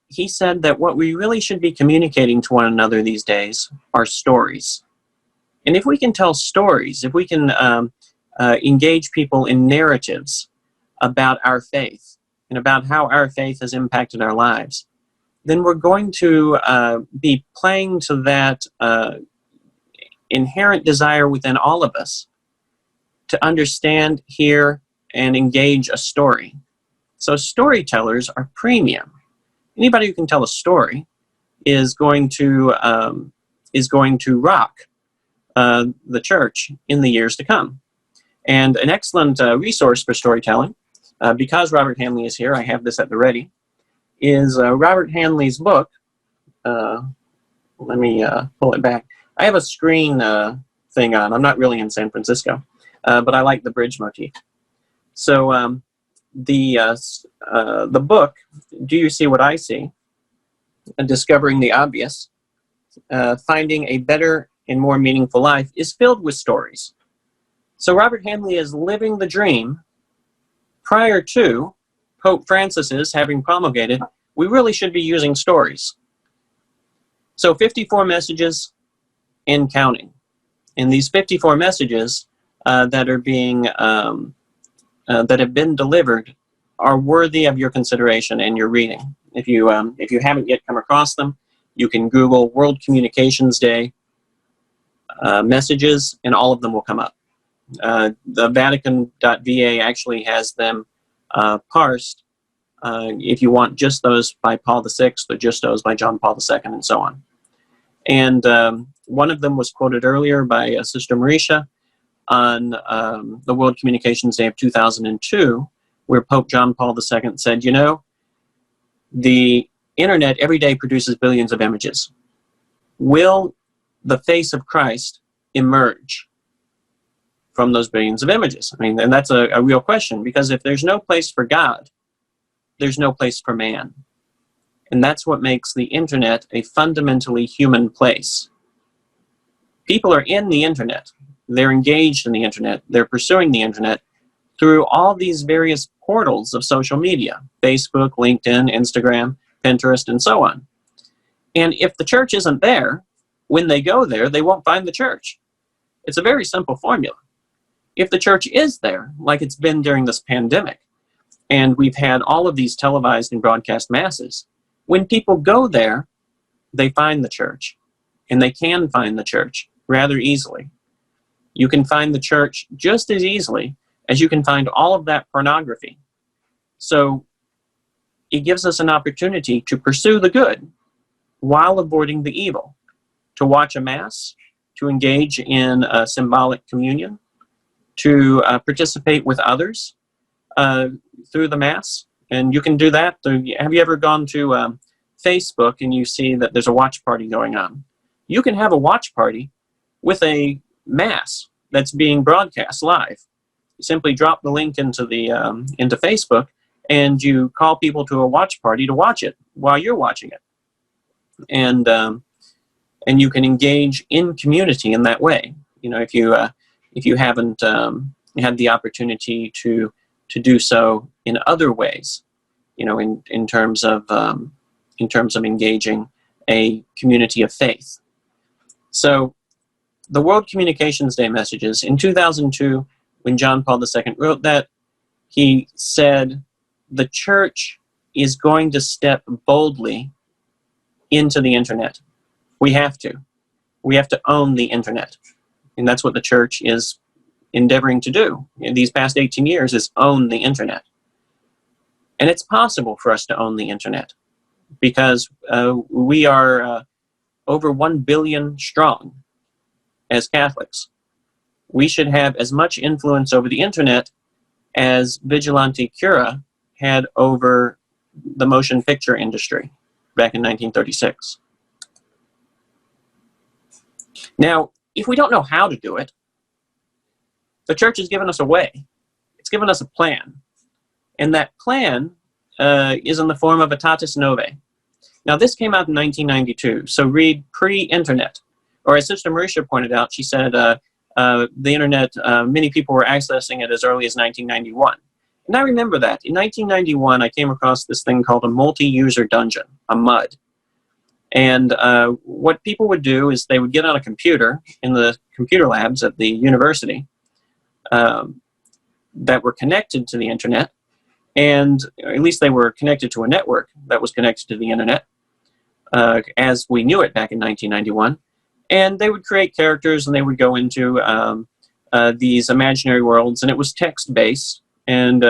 He said that what we really should be communicating to one another these days are stories. And if we can tell stories, if we can engage people in narratives about our faith, and about how our faith has impacted our lives, then we're going to be playing to that inherent desire within all of us to understand, hear, and engage a story. So storytellers are premium. Anybody who can tell a story is going to rock the church in the years to come. And an excellent resource for storytelling, because Robert Hanley is here, I have this at the ready, is Robert Hanley's book. Let me pull it back. I have a screen thing on. I'm not really in San Francisco, but I like the bridge motif. So the book, Do You See What I See? Discovering the Obvious, Finding a Better and More Meaningful Life, is filled with stories. So Robert Hanley is living the dream prior to Pope Francis's having promulgated, we really should be using stories. So 54 messages and counting. And these 54 messages that are being that have been delivered are worthy of your consideration and your reading. If you haven't yet come across them, you can Google World Communications Day messages, and all of them will come up. The Vatican.va actually has them parsed if you want just those by Paul VI or just those by John Paul II, and so on. And one of them was quoted earlier by Sister Marisha on the World Communications Day of 2002, where Pope John Paul II said, you know, the internet every day produces billions of images. Will the face of Christ emerge from those billions of images? I mean, and that's a real question, because if there's no place for God, there's no place for man. And that's what makes the internet a fundamentally human place. People are in the internet. They're engaged in the internet. They're pursuing the internet through all these various portals of social media: Facebook, LinkedIn, Instagram, Pinterest, and so on. And if the church isn't there, when they go there, they won't find the church. It's a very simple formula. If the church is there, like it's been during this pandemic, and we've had all of these televised and broadcast masses, when people go there, they find the church. And they can find the church rather easily. You can find the church just as easily as you can find all of that pornography. So it gives us an opportunity to pursue the good while avoiding the evil, to watch a mass, to engage in a symbolic communion, to participate with others through the mass. And you can do that. Have you ever gone to Facebook and you see that there's a watch party going on? You can have a watch party with a mass that's being broadcast live. You simply drop the link into Facebook, and you call people to a watch party to watch it while you're watching it. And you can engage in community in that way. You know, if you haven't had the opportunity to do so in other ways, you know, in terms of engaging a community of faith. So the World Communications Day messages in 2002, when John Paul II wrote that, he said the church is going to step boldly into the internet. We have to. We have to own the internet. And that's what the church is endeavoring to do in these past 18 years, is own the internet. And it's possible for us to own the internet, because we are over 1 billion strong as Catholics. We should have as much influence over the internet as Vigilante Cura had over the motion picture industry back in 1936. Now, if we don't know how to do it, the church has given us a way. It's given us a plan. And that plan is in the form of a Tatis Novae. Now, this came out in 1992, so read pre-internet. Or as Sister Marisha pointed out, she said the internet, many people were accessing it as early as 1991. And I remember that. In 1991, I came across this thing called a multi-user dungeon, a MUD. And what people would do is they would get on a computer in the computer labs at the university that were connected to the internet, and at least they were connected to a network that was connected to the internet, as we knew it back in 1991. And they would create characters, and they would go into these imaginary worlds, and it was text-based, and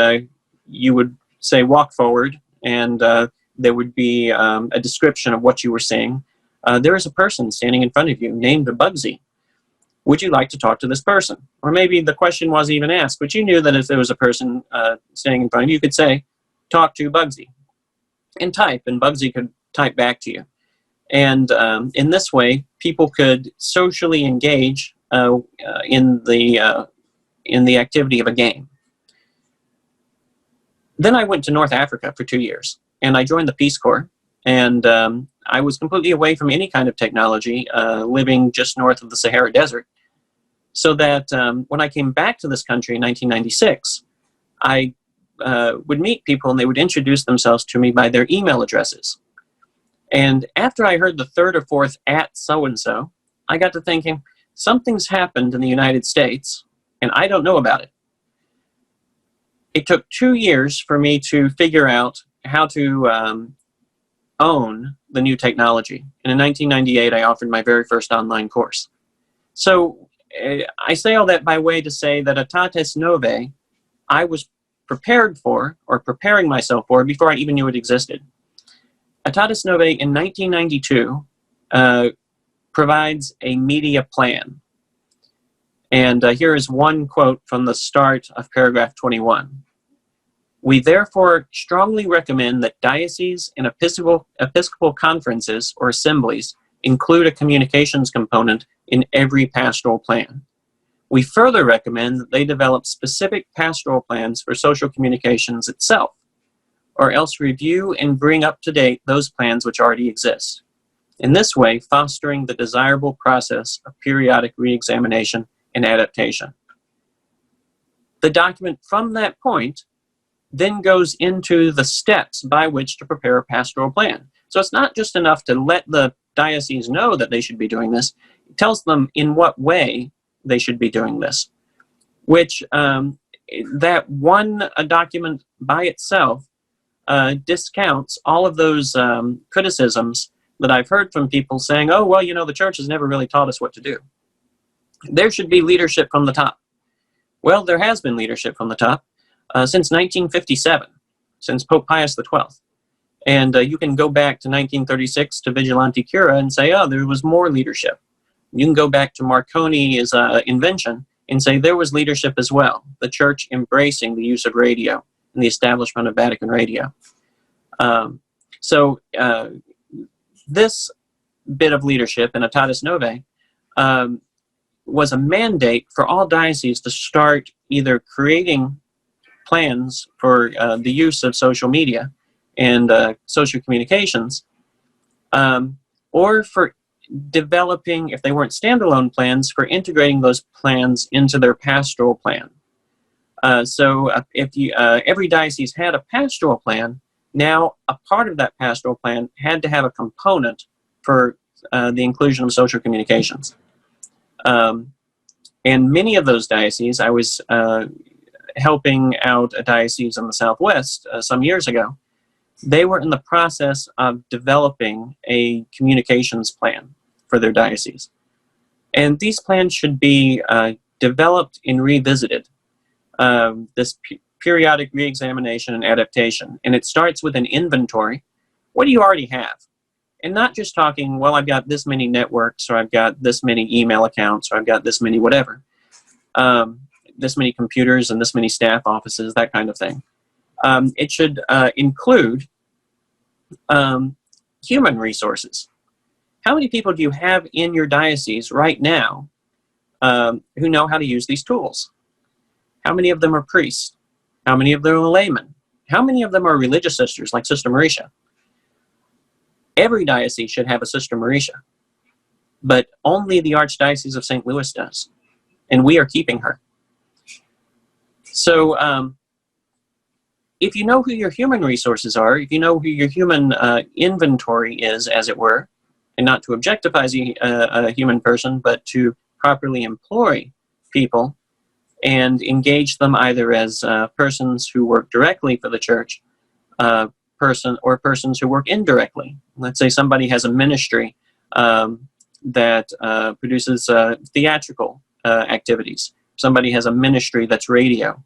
you would say, walk forward, and there would be a description of what you were seeing. There is a person standing in front of you named Bugsy. Would you like to talk to this person? Or maybe the question wasn't even asked, but you knew that if there was a person standing in front of you, you could say, talk to Bugsy, and type, and Bugsy could type back to you. And in this way, people could socially engage in the activity of a game. Then I went to North Africa for 2 years, and I joined the Peace Corps, and I was completely away from any kind of technology, living just north of the Sahara Desert, so that when I came back to this country in 1996, I would meet people, and they would introduce themselves to me by their email addresses. And after I heard the third or fourth at so-and-so, I got to thinking, something's happened in the United States, and I don't know about it. It took 2 years for me to figure out how to own the new technology. And in 1998, I offered my very first online course. So I say all that by way to say that ITEST Nove, I was prepared for, or preparing myself for, before I even knew it existed. ITEST Nove in 1992 provides a media plan. And here is one quote from the start of paragraph 21. We therefore strongly recommend that dioceses and episcopal conferences or assemblies include a communications component in every pastoral plan. We further recommend that they develop specific pastoral plans for social communications itself, or else review and bring up to date those plans which already exist. In this way, fostering the desirable process of periodic re-examination and adaptation. The document from that point then goes into the steps by which to prepare a pastoral plan. So it's not just enough to let the diocese know that they should be doing this. It tells them in what way they should be doing this, which that one document by itself discounts all of those criticisms that I've heard from people saying, oh, well, you know, the church has never really taught us what to do. There should be leadership from the top. Well, there has been leadership from the top since 1957, since Pope Pius XII. And you can go back to 1936 to Vigilante Cura and say, oh, there was more leadership. You can go back to Marconi's invention and say there was leadership as well, the church embracing the use of radio and the establishment of Vatican Radio. So this bit of leadership in ITEST Nove was a mandate for all dioceses to start either creating plans for the use of social media and social communications, or for developing, if they weren't standalone plans, for integrating those plans into their pastoral plan. So if you, every diocese had a pastoral plan, now a part of that pastoral plan had to have a component for the inclusion of social communications. And many of those dioceses, I was helping out a diocese in the Southwest some years ago. They were in the process of developing a communications plan for their diocese. And these plans should be developed and revisited. This periodic re-examination and adaptation. And it starts with an inventory. What do you already have? And not just talking, well, I've got this many networks, or I've got this many email accounts, or I've got this many whatever. This many computers and this many staff offices, that kind of thing. It should include human resources. How many people do you have in your diocese right now who know how to use these tools? How many of them are priests? How many of them are laymen? How many of them are religious sisters like Sister Mauritia? Every diocese should have a Sister Mauritia, but only the Archdiocese of St. Louis does, and we are keeping her. So if you know who your human resources are, if you know who your human inventory is, as it were, and not to objectify a human person, but to properly employ people, and engage them either as persons who work directly for the church, persons who work indirectly. Let's say somebody has a ministry that produces theatrical activities. Somebody has a ministry that's radio.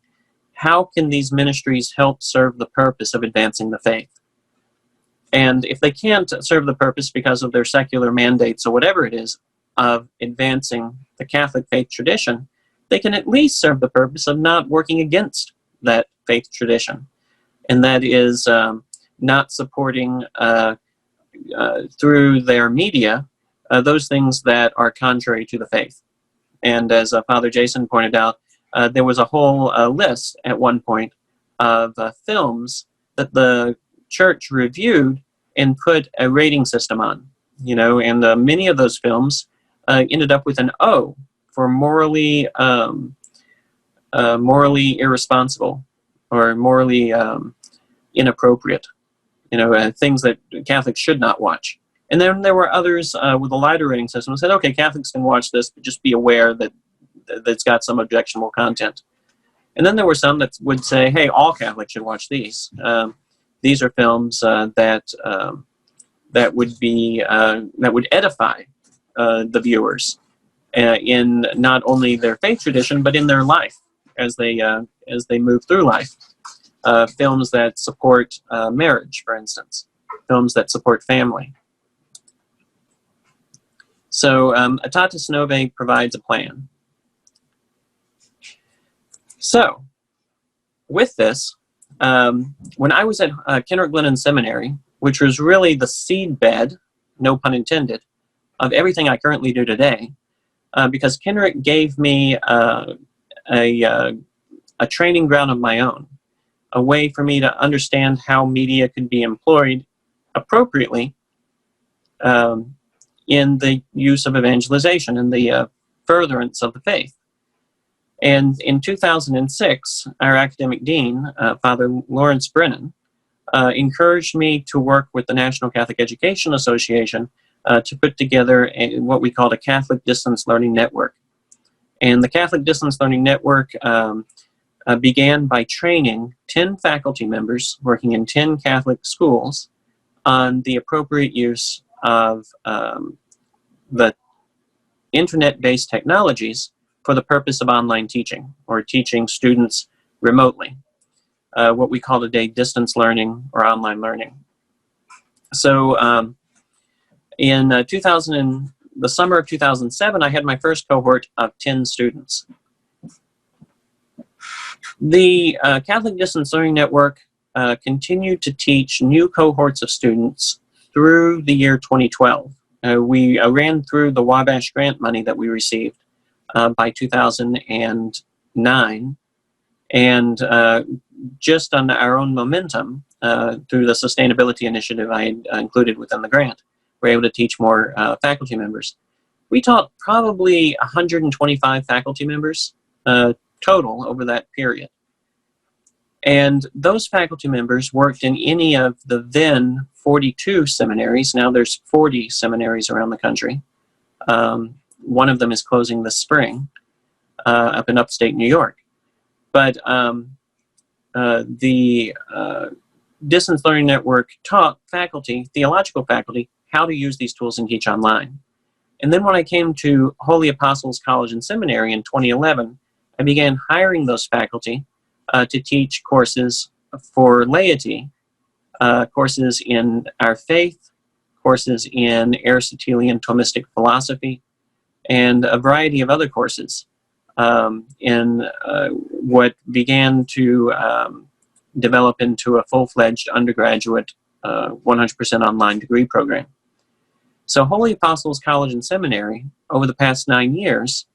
How can these ministries help serve the purpose of advancing the faith? And if they can't serve the purpose because of their secular mandates or whatever it is of advancing the Catholic faith tradition, they can at least serve the purpose of not working against that faith tradition. And that is not supporting through their media those things that are contrary to the faith. And as Father Jason pointed out, there was a whole list at one point of films that the church reviewed and put a rating system on, and many of those films ended up with an O for morally irresponsible or morally inappropriate, things that Catholics should not watch. And then there were others with a lighter rating system who said, okay, Catholics can watch this, but just be aware that it's got some objectionable content. And then there were some that would say, hey, all Catholics should watch these. These are films that would edify the viewers in not only their faith tradition, but in their life as they move through life. Films that support marriage, for instance. Films that support family. So Aetatis Novae provides a plan. So, with this, when I was at Kenrick Glennon Seminary, which was really the seedbed, no pun intended, of everything I currently do today, because Kenrick gave me a training ground of my own, a way for me to understand how media could be employed appropriately in the use of evangelization and the furtherance of the faith. And in 2006, our academic dean, Father Lawrence Brennan, encouraged me to work with the National Catholic Education Association to put together what we called a Catholic Distance Learning Network. And the Catholic Distance Learning Network began by training 10 faculty members working in 10 Catholic schools on the appropriate use of the internet-based technologies for the purpose of online teaching, or teaching students remotely, what we call today distance learning or online learning. So in the summer of 2007, I had my first cohort of 10 students. The Catholic Distance Learning Network continued to teach new cohorts of students through the year 2012. We ran through the Wabash grant money that we received by 2009, and just on our own momentum, through the sustainability initiative I included within the grant, we're able to teach more faculty members. We taught probably 125 faculty members total over that period. And those faculty members worked in any of the then 42 seminaries. Now there's 40 seminaries around the country. One of them is closing this spring up in upstate New York. But the Distance Learning Network taught faculty, theological faculty, how to use these tools and teach online. And then when I came to Holy Apostles College and Seminary in 2011, I began hiring those faculty to teach courses for laity, courses in our faith, courses in Aristotelian Thomistic philosophy, and a variety of other courses in what began to develop into a full-fledged undergraduate 100% online degree program. So Holy Apostles College and Seminary, over the past 9 years,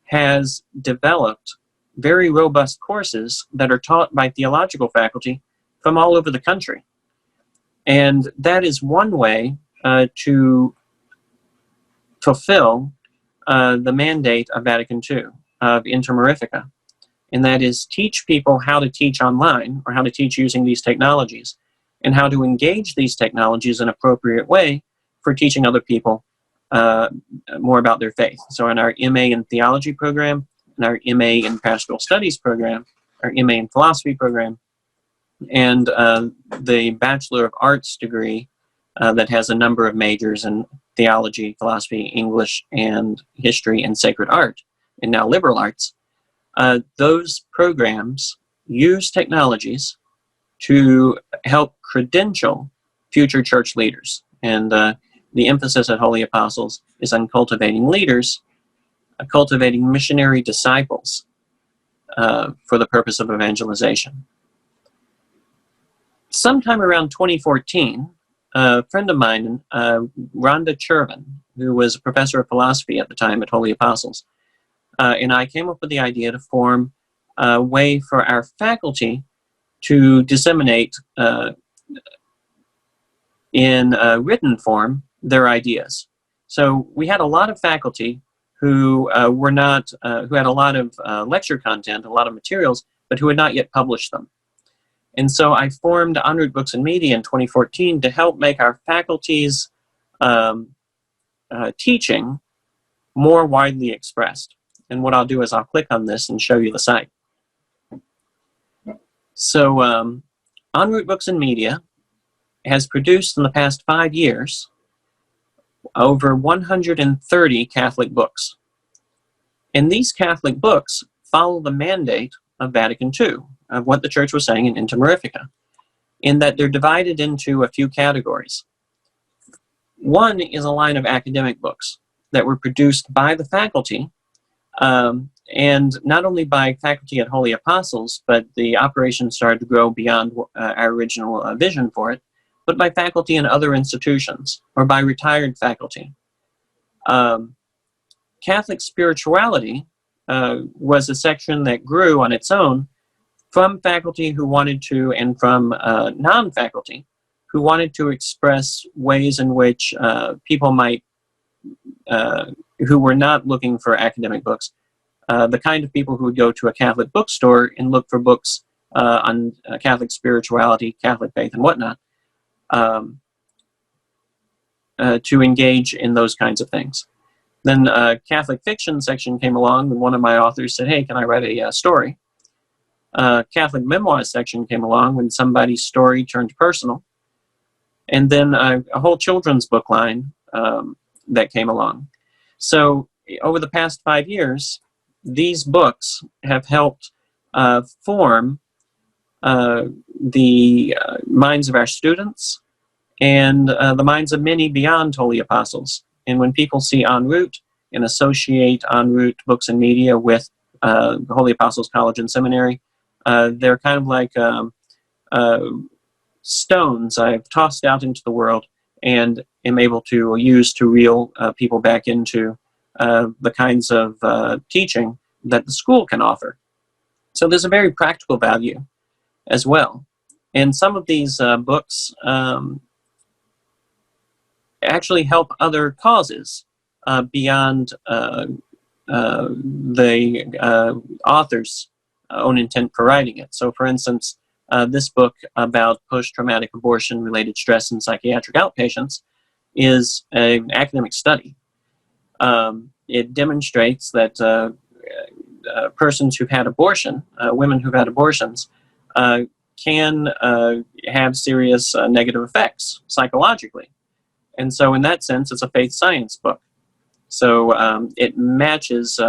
has developed very robust courses that are taught by theological faculty from all over the country. And that is one way to fulfill the mandate of Vatican II, of Inter Mirifica, and that is teach people how to teach online, or how to teach using these technologies, and how to engage these technologies in an appropriate way for teaching other people more about their faith. So in our MA in Theology program, in our MA in Pastoral Studies program, our MA in Philosophy program, and the Bachelor of Arts degree that has a number of majors in theology, philosophy, English, and history and sacred art, and now liberal arts. Those programs use technologies to help credential future church leaders. And the emphasis at Holy Apostles is on cultivating leaders, cultivating missionary disciples for the purpose of evangelization. Sometime around 2014, a friend of mine, Rhonda Chervin, who was a professor of philosophy at the time at Holy Apostles, and I came up with the idea to form a way for our faculty to disseminate in written form their ideas. So we had a lot of faculty who were not, who had a lot of lecture content, a lot of materials, but who had not yet published them. And so I formed En route Books and Media in 2014 to help make our faculty's teaching more widely expressed. And what I'll do is I'll click on this and show you the site. So En route Books and Media has produced in the past 5 years over 130 Catholic books. And these Catholic books follow the mandate of Vatican II, of what the Church was saying in Inter Mirifica, in that they're divided into a few categories. One is a line of academic books that were produced by the faculty, and not only by faculty at Holy Apostles, but the operation started to grow beyond our original vision for it, but by faculty in other institutions, or by retired faculty. Catholic spirituality was a section that grew on its own from faculty who wanted to, and from non-faculty who wanted to express ways in which people might, who were not looking for academic books, the kind of people who would go to a Catholic bookstore and look for books on Catholic spirituality, Catholic faith, and whatnot, to engage in those kinds of things. Then Catholic fiction section came along, and one of my authors said, hey, can I write a story? Catholic memoirs section came along when somebody's story turned personal. And then a whole children's book line that came along. So over the past 5 years, these books have helped form the minds of our students and the minds of many beyond Holy Apostles. And when people see En route and associate En route Books and Media with Holy Apostles College and Seminary, they're kind of like stones I've tossed out into the world and am able to use to reel people back into the kinds of teaching that the school can offer. So there's a very practical value as well. And some of these books actually help other causes beyond the author's own intent for writing it. So for instance, this book about post-traumatic abortion-related stress in psychiatric outpatients is an academic study. It demonstrates that persons who've had abortion, women who've had abortions, can have serious negative effects psychologically. And so in that sense, it's a faith science book. So it matches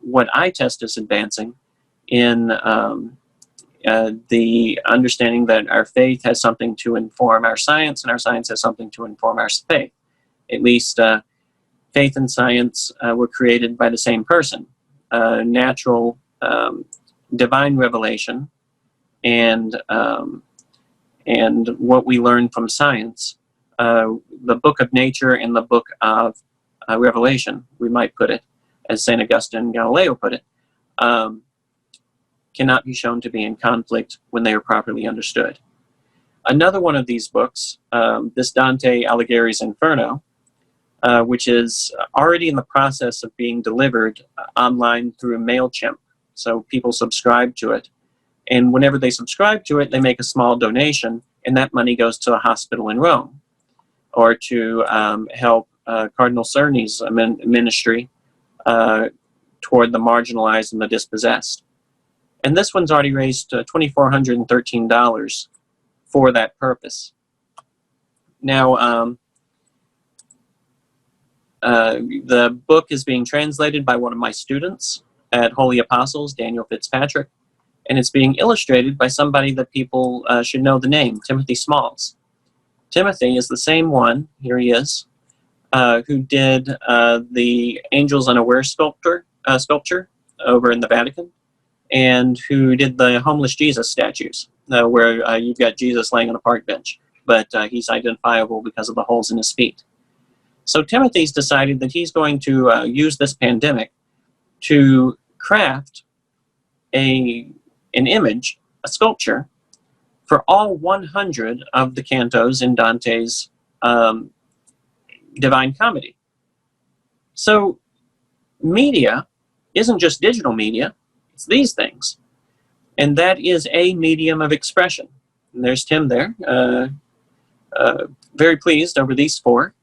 what ITEST is advancing in the understanding that our faith has something to inform our science, and our science has something to inform our faith. At least faith and science were created by the same person. Natural divine revelation and what we learn from science, the book of nature and the book of Revelation, we might put it, as St. Augustine and Galileo put it, cannot be shown to be in conflict when they are properly understood. Another one of these books, this Dante Alighieri's Inferno, which is already in the process of being delivered online through MailChimp. So people subscribe to it. And whenever they subscribe to it, they make a small donation, and that money goes to a hospital in Rome, or to help Cardinal Cerny's ministry toward the marginalized and the dispossessed. And this one's already raised $2,413 for that purpose. Now, the book is being translated by one of my students at Holy Apostles, Daniel Fitzpatrick, and it's being illustrated by somebody that people should know the name, Timothy Smalls. Timothy is the same one, here he is, who did the Angels Unaware sculpture over in the Vatican, and who did the homeless Jesus statues, where you've got Jesus laying on a park bench, but he's identifiable because of the holes in his feet. So Timothy's decided that he's going to use this pandemic to craft an image, a sculpture, for all 100 of the cantos in Dante's Divine Comedy. So media isn't just digital media, it's these things. And that is a medium of expression. And there's Tim there, very pleased over these 4.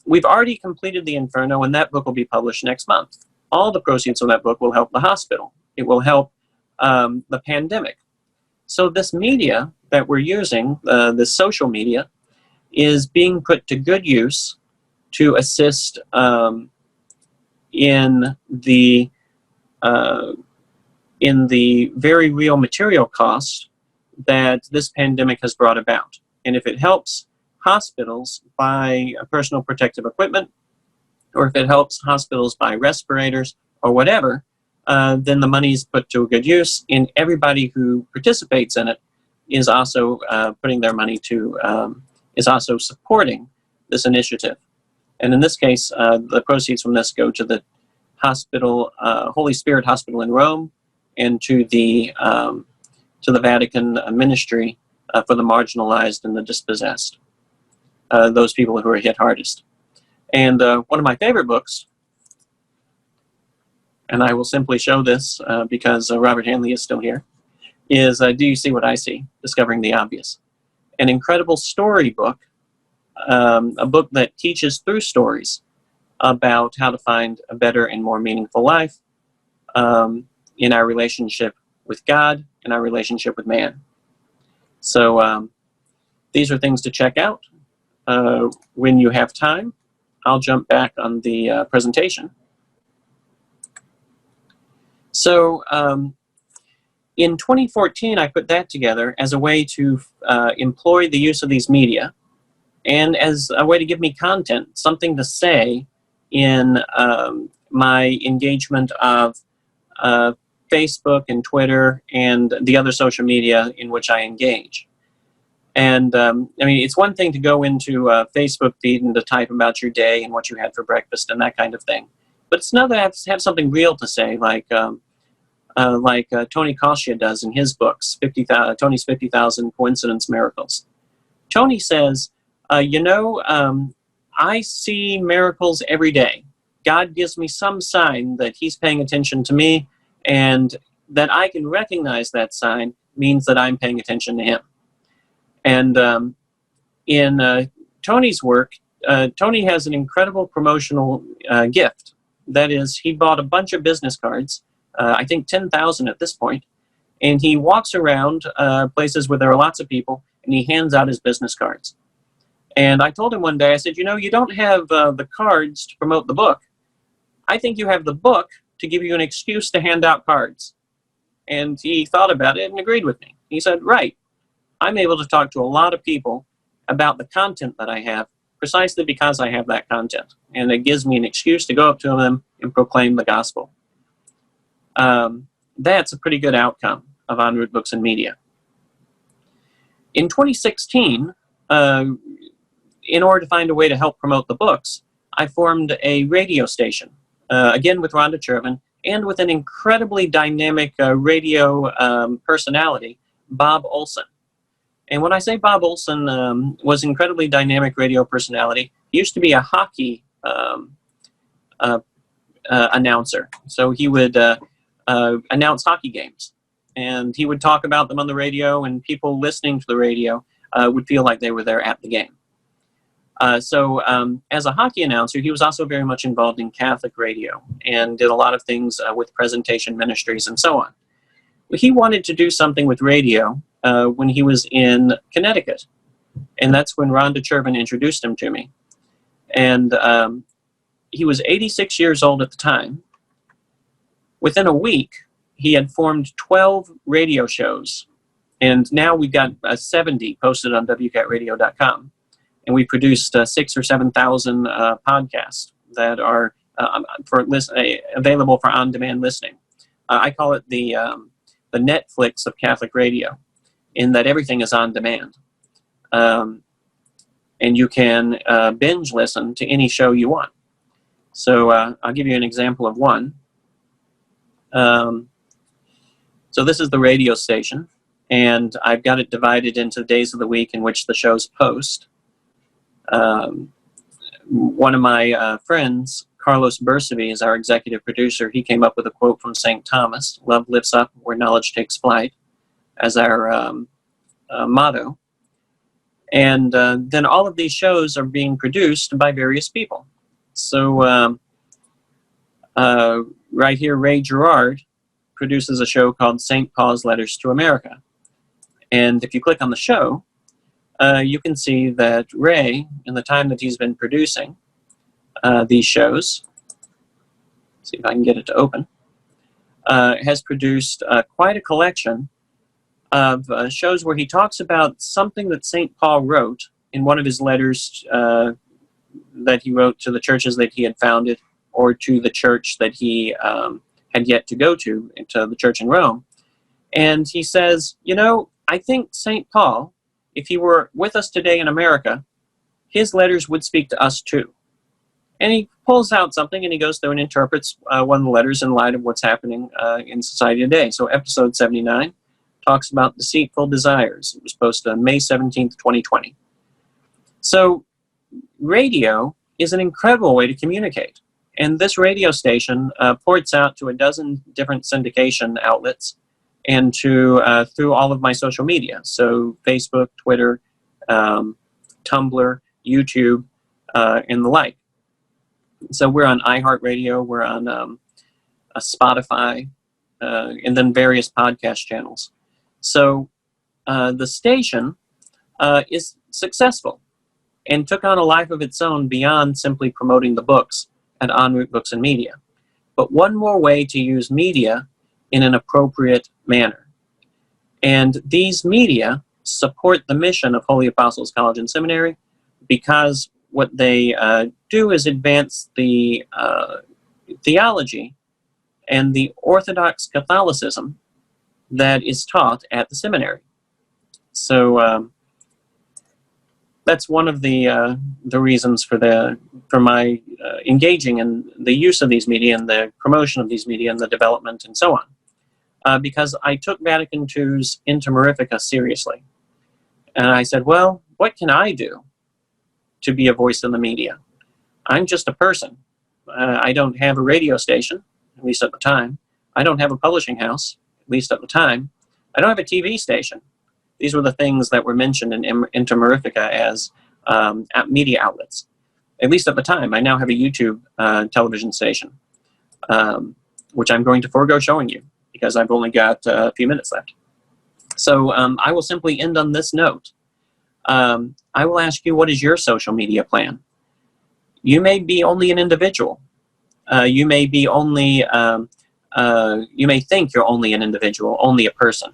We've already completed the Inferno, and that book will be published next month. All the proceeds of that book will help the hospital. It will help the pandemic. So this media that we're using, this social media, is being put to good use to assist in the very real material cost that this pandemic has brought about. And if it helps hospitals buy personal protective equipment, or if it helps hospitals buy respirators or whatever, then the money is put to a good use, and everybody who participates in it is also putting their money to, is also supporting this initiative. And in this case, the proceeds from this go to the hospital, Holy Spirit Hospital in Rome, and to the Vatican ministry for the marginalized and the dispossessed, those people who are hit hardest. And one of my favorite books, and I will simply show this because Robert Hanley is still here, is Do You See What I See? Discovering the Obvious. An incredible story book, a book that teaches through stories about how to find a better and more meaningful life in our relationship with God and our relationship with man. So these are things to check out when you have time. I'll jump back on the presentation. So in 2014, I put that together as a way to employ the use of these media and as a way to give me content, something to say in my engagement of Facebook and Twitter and the other social media in which I engage. And I mean, it's one thing to go into a Facebook feed and to type about your day and what you had for breakfast and that kind of thing. But it's another to have something real to say, like Tony Kosia does in his books, Tony's 50,000 Coincidence Miracles. Tony says, I see miracles every day. God gives me some sign that he's paying attention to me, and that I can recognize that sign means that I'm paying attention to him. And in Tony's work, Tony has an incredible promotional gift. That is, he bought a bunch of business cards, I think 10,000 at this point, and he walks around places where there are lots of people, and he hands out his business cards. And I told him one day, I said, you don't have the cards to promote the book. I think you have the book to give you an excuse to hand out cards. And he thought about it and agreed with me. He said, right, I'm able to talk to a lot of people about the content that I have precisely because I have that content. And it gives me an excuse to go up to them and proclaim the gospel. That's a pretty good outcome of En Route Books and Media. In 2016, in order to find a way to help promote the books, I formed a radio station, again with Rhonda Chervin, and with an incredibly dynamic radio personality, Bob Olson. And when I say Bob Olson was an incredibly dynamic radio personality, he used to be a hockey announcer. So he would announce hockey games, and he would talk about them on the radio, and people listening to the radio would feel like they were there at the game. So as a hockey announcer, he was also very much involved in Catholic radio and did a lot of things with presentation ministries and so on. He wanted to do something with radio when he was in Connecticut, and that's when Rhonda Chervin introduced him to me. And he was 86 years old at the time. Within a week, he had formed 12 radio shows, and now we've got 70 posted on WCATradio.com. And we produced 6,000 or 7,000 podcasts that are available for on-demand listening. I call it the Netflix of Catholic radio, in that everything is on demand. And you can binge listen to any show you want. So I'll give you an example of one. So this is the radio station, and I've got it divided into days of the week in which the shows post. One of my friends, Carlos Bersavi, is our executive producer. He came up with a quote from St. Thomas, "Love lifts up where knowledge takes flight," as our motto. And then all of these shows are being produced by various people. So right here, Ray Gerard produces a show called St. Paul's Letters to America. And if you click on the show, you can see that Ray, in the time that he's been producing these shows, see if I can get it to open, has produced quite a collection of shows where he talks about something that St. Paul wrote in one of his letters that he wrote to the churches that he had founded, or to the church that he had yet to go to the church in Rome. And he says, you know, I think St. Paul, if he were with us today in America, his letters would speak to us too. And he pulls out something and he goes through and interprets one of the letters in light of what's happening in society today. So episode 79 talks about deceitful desires. It was posted on May 17th, 2020. So radio is an incredible way to communicate. And this radio station ports out to a dozen different syndication outlets and to through all of my social media. So Facebook, Twitter, Tumblr, YouTube, and the like. So we're on iHeartRadio, we're on Spotify, and then various podcast channels. So the station is successful and took on a life of its own beyond simply promoting the books at En route Books and Media. But one more way to use media in an appropriate manner. And these media support the mission of Holy Apostles College and Seminary, because what they do is advance the theology and the Orthodox Catholicism that is taught at the seminary. So that's one of the reasons for my engaging in the use of these media and the promotion of these media and the development and so on. Because I took Vatican II's Inter Mirifica seriously. And I said, well, what can I do to be a voice in the media? I'm just a person. I don't have a radio station, at least at the time. I don't have a publishing house, at least at the time. I don't have a TV station. These were the things that were mentioned in Inter Mirifica as media outlets, at least at the time. I now have a YouTube television station, which I'm going to forego showing you because I've only got a few minutes left. So I will simply end on this note. I will ask you, what is your social media plan? You may be only an individual. You may be only, you may think you're only an individual, only a person.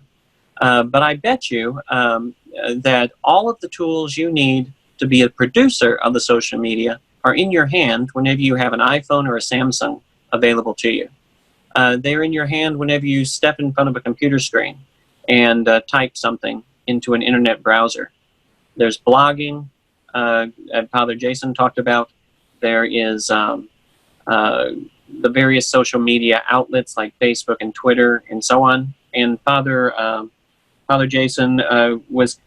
But I bet you that all of the tools you need to be a producer of the social media are in your hand whenever you have an iPhone or a Samsung available to you. They're in your hand whenever you step in front of a computer screen and type something into an internet browser. There's blogging, Father Jason talked about. There is the various social media outlets like Facebook and Twitter and so on. And Father Jason was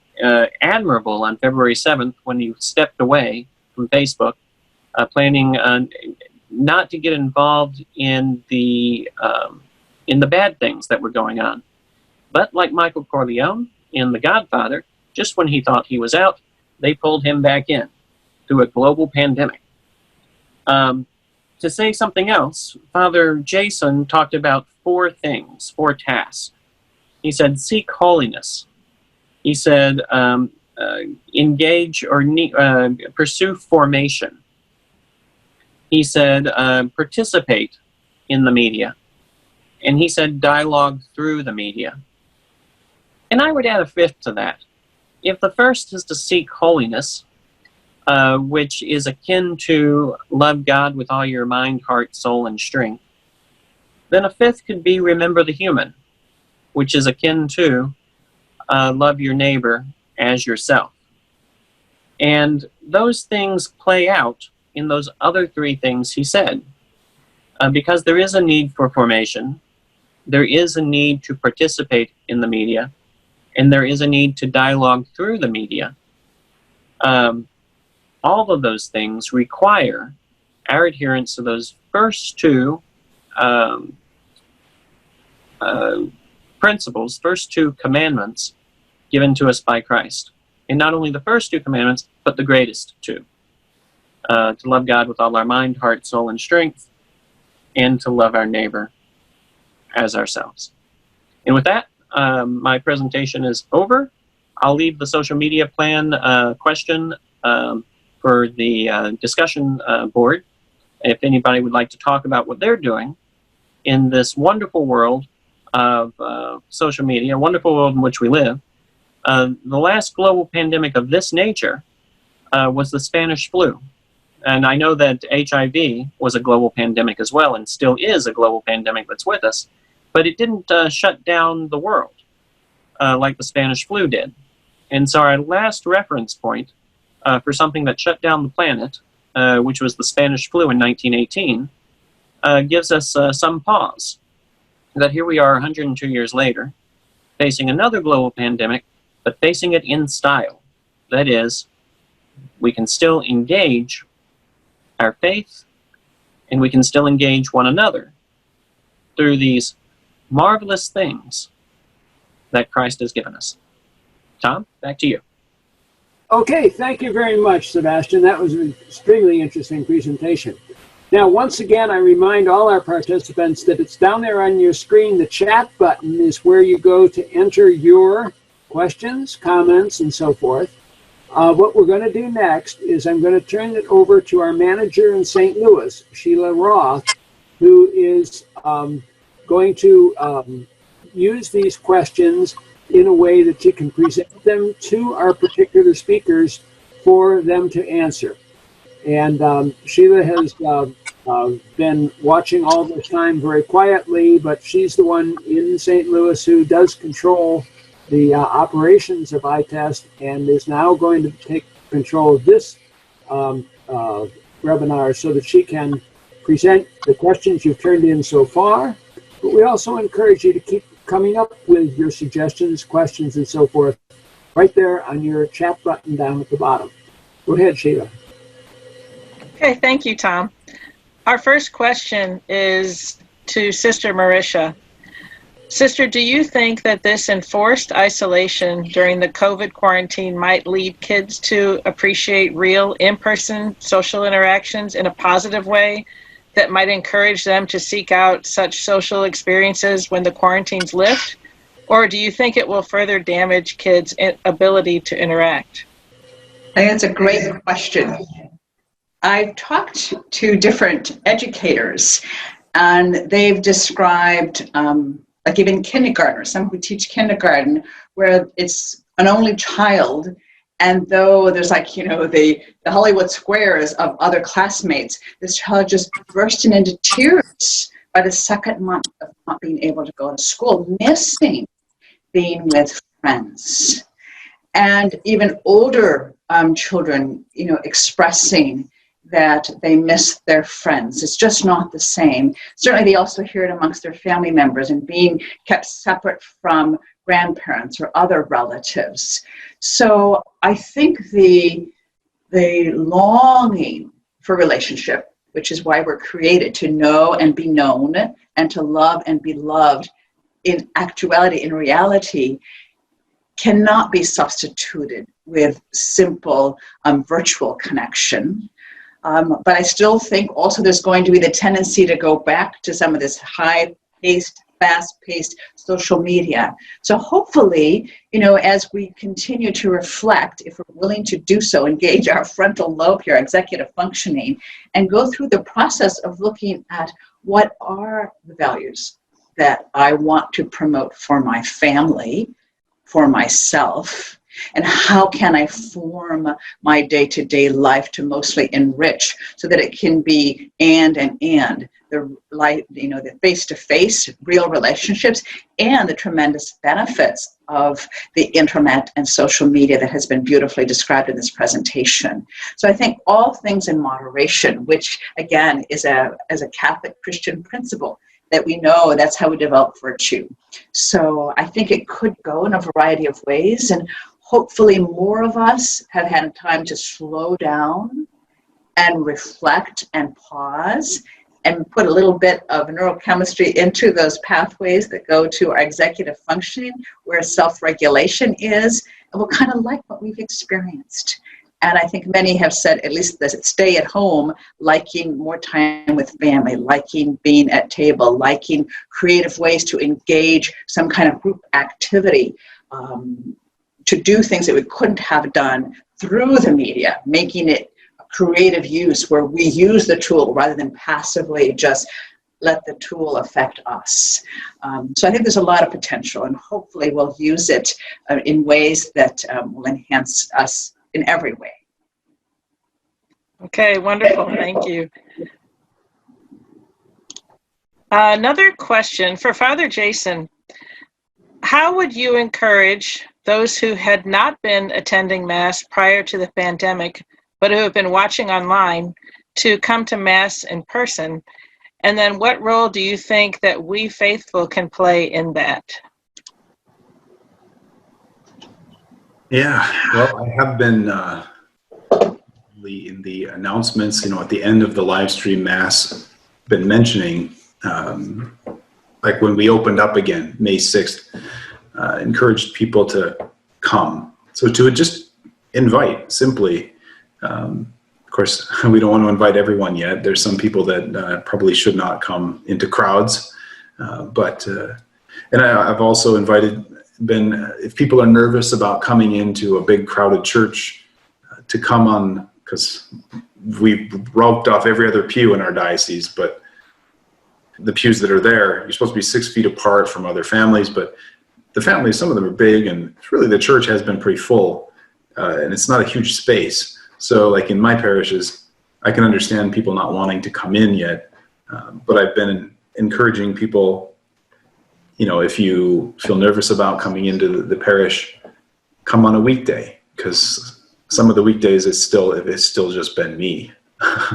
admirable on February 7th when he stepped away from Facebook, planning not to get involved in the bad things that were going on. But like Michael Corleone in The Godfather, just when he thought he was out, they pulled him back in. through a global pandemic. To say something else, Father Jason talked about 4 things, 4 tasks. He said, seek holiness. He said, engage or pursue formation. He said, participate in the media. And he said, dialogue through the media. And I would add a 5th to that. If the first is to seek holiness, which is akin to love God with all your mind, heart, soul, and strength, then a 5th could be remember the human, which is akin to love your neighbor as yourself. And those things play out in those other 3 things he said. Because there is a need for formation, there is a need to participate in the media, and there is a need to dialogue through the media. All of those things require our adherence to those first 2 principles, first 2 commandments given to us by Christ. And not only the first 2 commandments, but the greatest 2. To love God with all our mind, heart, soul, and strength, and to love our neighbor as ourselves. And with that, my presentation is over. I'll leave the social media plan question for the discussion board. If anybody would like to talk about what they're doing in this wonderful world of social media, a wonderful world in which we live. The last global pandemic of this nature was the Spanish flu. And I know that HIV was a global pandemic as well, and still is a global pandemic that's with us. But it didn't shut down the world like the Spanish flu did. And so our last reference point for something that shut down the planet, which was the Spanish flu in 1918, gives us some pause. That here we are 102 years later, facing another global pandemic, but facing it in style. That is, we can still engage our faith, and we can still engage one another through these marvelous things that Christ has given us. Tom, back to you. Okay, thank you very much, Sebastian. That was an extremely interesting presentation. Now, once again, I remind all our participants that it's down there on your screen. The chat button is where you go to enter your questions, comments, and so forth. What we're going to do next is I'm going to turn it over to our manager in St. Louis, Sheila Roth, who is going to use these questions in a way that she can present them to our particular speakers for them to answer. And Sheila has been watching all this time very quietly, but she's the one in St. Louis who does control the operations of ITEST and is now going to take control of this webinar so that she can present the questions you've turned in so far. But we also encourage you to keep coming up with your suggestions, questions, and so forth right there on your chat button down at the bottom. Go ahead, Sheila. Okay, thank you, Tom. Our first question is to Sister Marisha. Sister, do you think that this enforced isolation during the COVID quarantine might lead kids to appreciate real in-person social interactions in a positive way that might encourage them to seek out such social experiences when the quarantines lift? Or do you think it will further damage kids' ability to interact? I think that's a great question. I've talked to different educators, and they've described, like even kindergartners, some who teach kindergarten, where it's an only child, and though there's like, you know, the Hollywood squares of other classmates, this child just bursting into tears by the second month of not being able to go to school, missing being with friends. And even older children, you know, expressing that they miss their friends. It's just not the same. Certainly they also hear it amongst their family members and being kept separate from grandparents or other relatives. So I think the longing for relationship, which is why we're created, to know and be known and to love and be loved, in actuality, in reality, cannot be substituted with simple virtual connection. But I still think also there's going to be the tendency to go back to some of this high-paced, fast-paced social media. So hopefully, as we continue to reflect, if we're willing to do so, engage our frontal lobe here, executive functioning, and go through the process of looking at what are the values that I want to promote for my family, for myself, and how can I form my day-to-day life to mostly enrich so that it can be the life, the face-to-face real relationships and the tremendous benefits of the internet and social media that has been beautifully described in this presentation. So I think all things in moderation, which again is as a Catholic Christian principle, that we know that's how we develop virtue. So I think it could go in a variety of ways, and hopefully more of us have had time to slow down and reflect and pause and put a little bit of neurochemistry into those pathways that go to our executive functioning, where self-regulation is, and we'll kind of like what we've experienced. And I think many have said, at least the stay at home, liking more time with family, liking being at table, liking creative ways to engage some kind of group activity, to do things that we couldn't have done through the media, making it creative use where we use the tool rather than passively just let the tool affect us. So I think there's a lot of potential, and hopefully we'll use it in ways that will enhance us in every way. Okay, wonderful. Thank you. Another question for Father Jason. How would you encourage those who had not been attending Mass prior to the pandemic, but who have been watching online, to come to Mass in person? And then what role do you think that we faithful can play in that? Yeah, well, I have been in the announcements, at the end of the live stream Mass, been mentioning, like when we opened up again, May 6th, encouraged people to come. So to just invite, simply. Of course, we don't want to invite everyone yet. There's some people that probably should not come into crowds. And I've also if people are nervous about coming into a big crowded church, to come on, because we've roped off every other pew in our diocese, but the pews that are there, you're supposed to be 6 feet apart from other families, but the families, some of them are big, and really the church has been pretty full, and it's not a huge space. So like in my parishes, I can understand people not wanting to come in yet, but I've been encouraging people, if you feel nervous about coming into the parish, come on a weekday, because some of the weekdays it's still just been me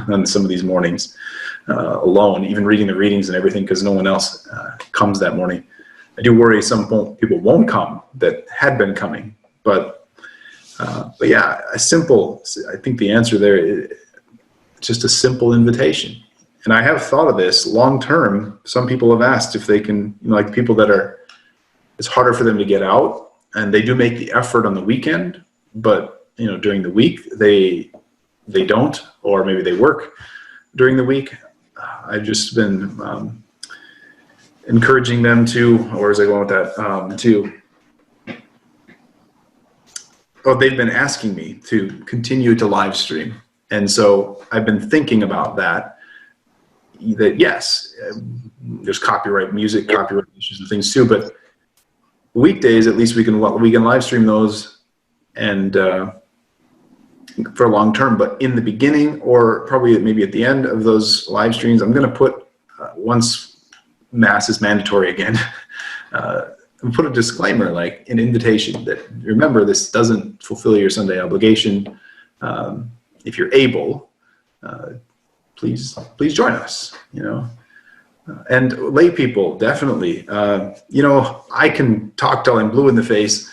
on some of these mornings, alone, even reading the readings and everything, because no one else comes that morning. I do worry some people won't come that had been coming, but yeah, I think the answer there is just a simple invitation. And I have thought of this long term. Some people have asked if they can, like people that it's harder for them to get out, and they do make the effort on the weekend, but during the week they don't, or maybe they work during the week. I've just been encouraging them to, or is I going with that, they've been asking me to continue to live stream. And so I've been thinking about that yes, there's copyright issues and things too, but weekdays, at least we can live stream those and for long term. But in the beginning, or probably maybe at the end of those live streams, I'm going to put, once Mass is mandatory again, put a disclaimer, like an invitation that, remember, this doesn't fulfill your Sunday obligation. If you're able, please join us, and lay people, definitely. I can talk till I'm blue in the face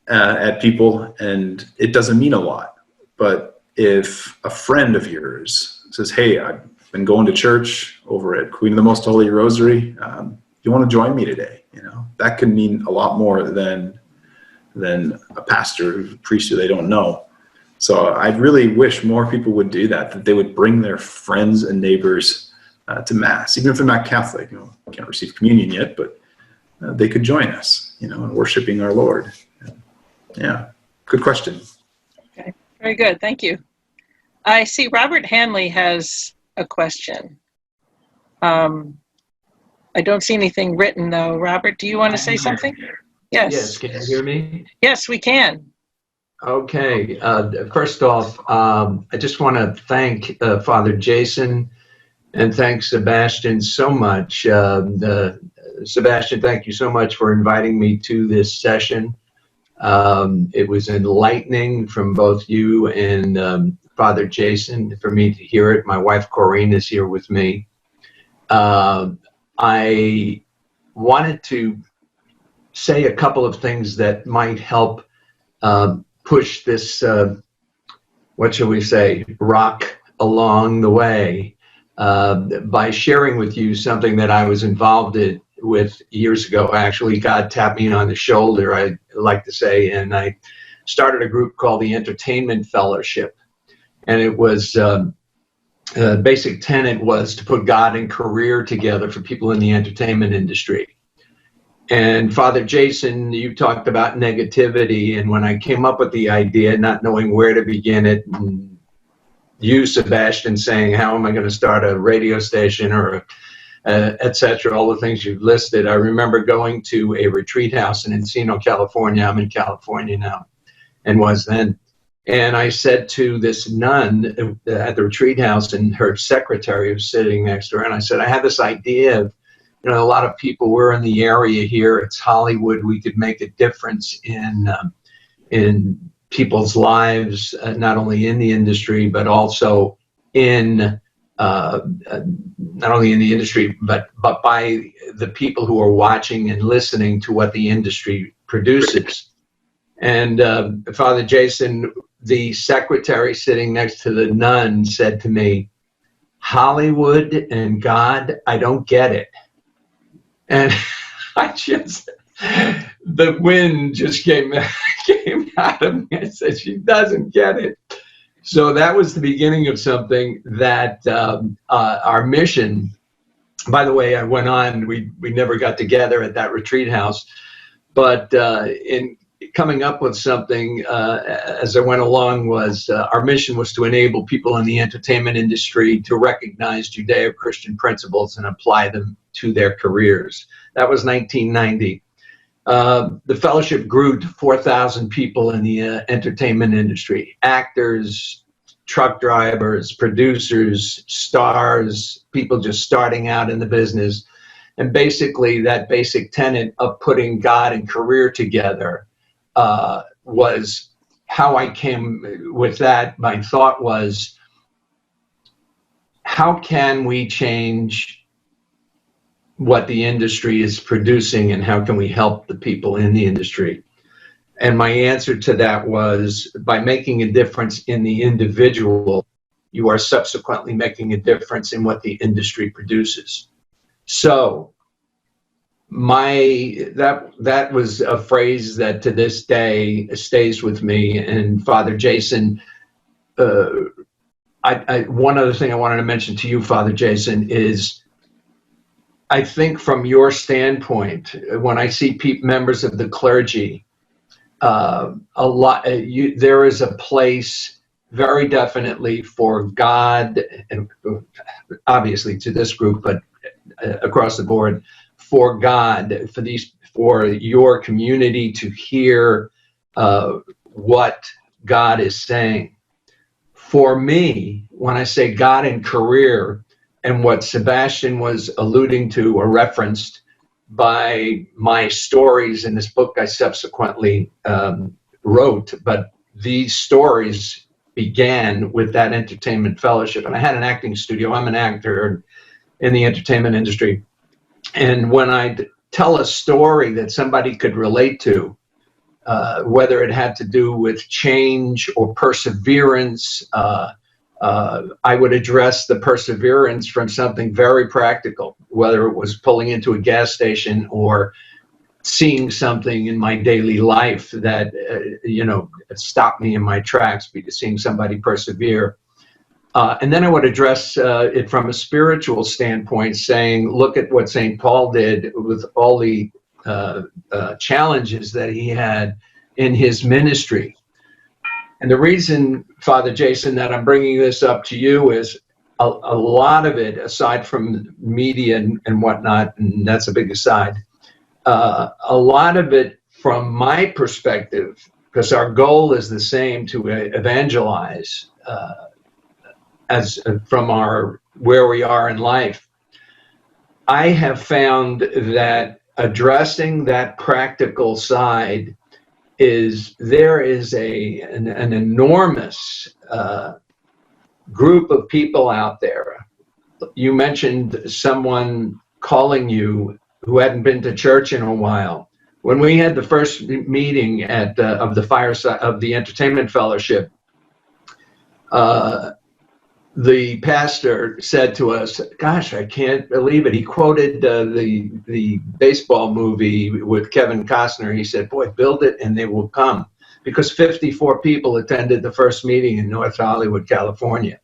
at people, and it doesn't mean a lot. But if a friend of yours says, hey, I've been going to church over at Queen of the Most Holy Rosary, you want to join me today? That can mean a lot more than than a pastor, a priest who they don't know. So I really wish more people would do that they would bring their friends and neighbors to Mass, even if they're not Catholic. Can't receive communion yet, but they could join us, in worshiping our Lord. Yeah, good question. Okay, very good. Thank you. I see Robert Hanley has a question. I don't see anything written, though. Robert, do you want to say something? Yes. Yes, can you hear me? Yes, we can. Okay. First off, I just want to thank Father Jason and thank Sebastian so much. Sebastian, thank you so much for inviting me to this session. It was enlightening from both you and Father Jason for me to hear it. My wife, Corinne, is here with me. I wanted to say a couple of things that might help push this, what shall we say, rock along the way by sharing with you something that I was involved with years ago. Actually, God tapped me on the shoulder, I like to say, and I started a group called the Entertainment Fellowship. And it was, basic tenet was to put God and career together for people in the entertainment industry. And Father Jason, you talked about negativity, and when I came up with the idea, not knowing where to begin it, and you, Sebastian, saying, how am I going to start a radio station or etc., all the things you've listed, I remember going to a retreat house in Encino, California. I'm in California now, and was then. And I said to this nun at the retreat house, and her secretary was sitting next to her, and I said, I have this idea of, a lot of people, we're in the area here, it's Hollywood, we could make a difference in people's lives, not only in the industry, but also in, not only in the industry, but by the people who are watching and listening to what the industry produces. And Father Jason, the secretary sitting next to the nun, said to me, Hollywood and God, I don't get it. And the wind just came out of me. I said, she doesn't get it. So that was the beginning of something that our mission, by the way, I went on, we never got together at that retreat house, but in coming up with something as I went along was our mission was to enable people in the entertainment industry to recognize Judeo-Christian principles and apply them to their careers. That was 1990. The fellowship grew to 4,000 people in the entertainment industry: actors, truck drivers, producers, stars, people just starting out in the business. And basically that basic tenet of putting God and career together was how I came with that. My thought was, how can we change what the industry is producing, and how can we help the people in the industry? And my answer to that was, by making a difference in the individual, you are subsequently making a difference in what the industry produces. So that was a phrase that to this day stays with me. And Father Jason, one other thing I wanted to mention to you, Father Jason, is I think from your standpoint, when I see members of the clergy, there is a place very definitely for God, and obviously to this group, but across the board, for God, for your community to hear what God is saying. For me, when I say God and career, and what Sebastian was alluding to or referenced by my stories in this book I subsequently wrote, but these stories began with that entertainment fellowship. And I had an acting studio. I'm an actor in the entertainment industry. And when I tell a story that somebody could relate to, whether it had to do with change or perseverance, I would address the perseverance from something very practical, whether it was pulling into a gas station or seeing something in my daily life that, stopped me in my tracks, because seeing somebody persevere. And then I would address it from a spiritual standpoint, saying, look at what St. Paul did with all the challenges that he had in his ministry. And the reason, Father Jason, that I'm bringing this up to you is a lot of it, aside from media and whatnot, and that's a big aside, a lot of it from my perspective, because our goal is the same, to evangelize as from our where we are in life. I have found that addressing that practical side there is an enormous group of people out there. You mentioned someone calling you who hadn't been to church in a while. When we had the first meeting of the Fireside of the Entertainment Fellowship, the pastor said to us, gosh, I can't believe it. He quoted the baseball movie with Kevin Costner. He said, boy, build it and they will come. Because 54 people attended the first meeting in North Hollywood, California.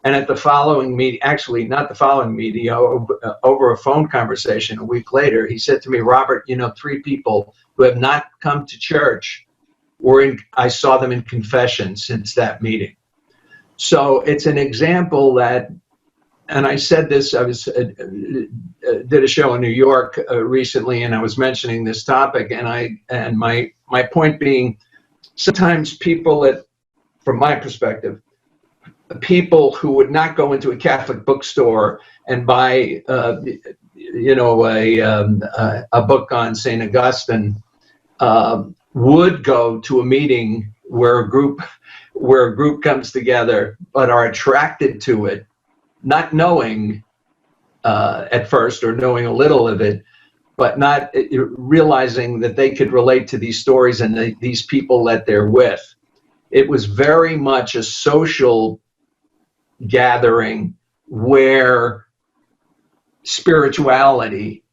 And at the following meeting, actually not the following meeting, over a phone conversation a week later, he said to me, Robert, 3 people who have not come to church I saw them in confession since that meeting. So it's an example that, and I said this, I did a show in New York recently, and I was mentioning this topic, and my point being, sometimes people from my perspective, people who would not go into a Catholic bookstore and buy, a book on St. Augustine, would go to a meeting where a group comes together, but are attracted to it, not knowing at first, or knowing a little of it, but not realizing that they could relate to these stories and these people that they're with. It was very much a social gathering where spirituality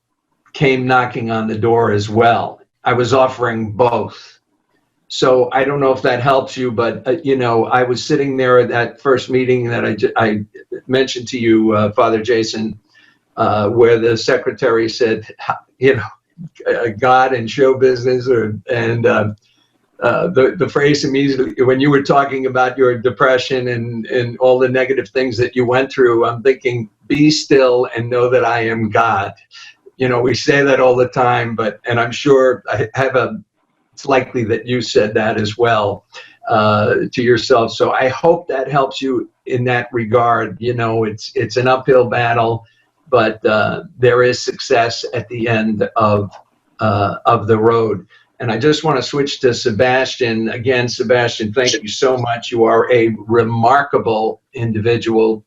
came knocking on the door as well. I was offering both. So I don't know if that helps you, but I was sitting there at that first meeting that I mentioned to you, Father Jason, where the secretary said, God and show business, and the phrase immediately, when you were talking about your depression and all the negative things that you went through, I'm thinking, be still and know that I am God. We say that all the time, and I'm sure it's likely that you said that as well to yourself. So I hope that helps you in that regard. It's an uphill battle, but there is success at the end of the road. And I just want to switch to Sebastian. Again, Sebastian, thank you so much. You are a remarkable individual.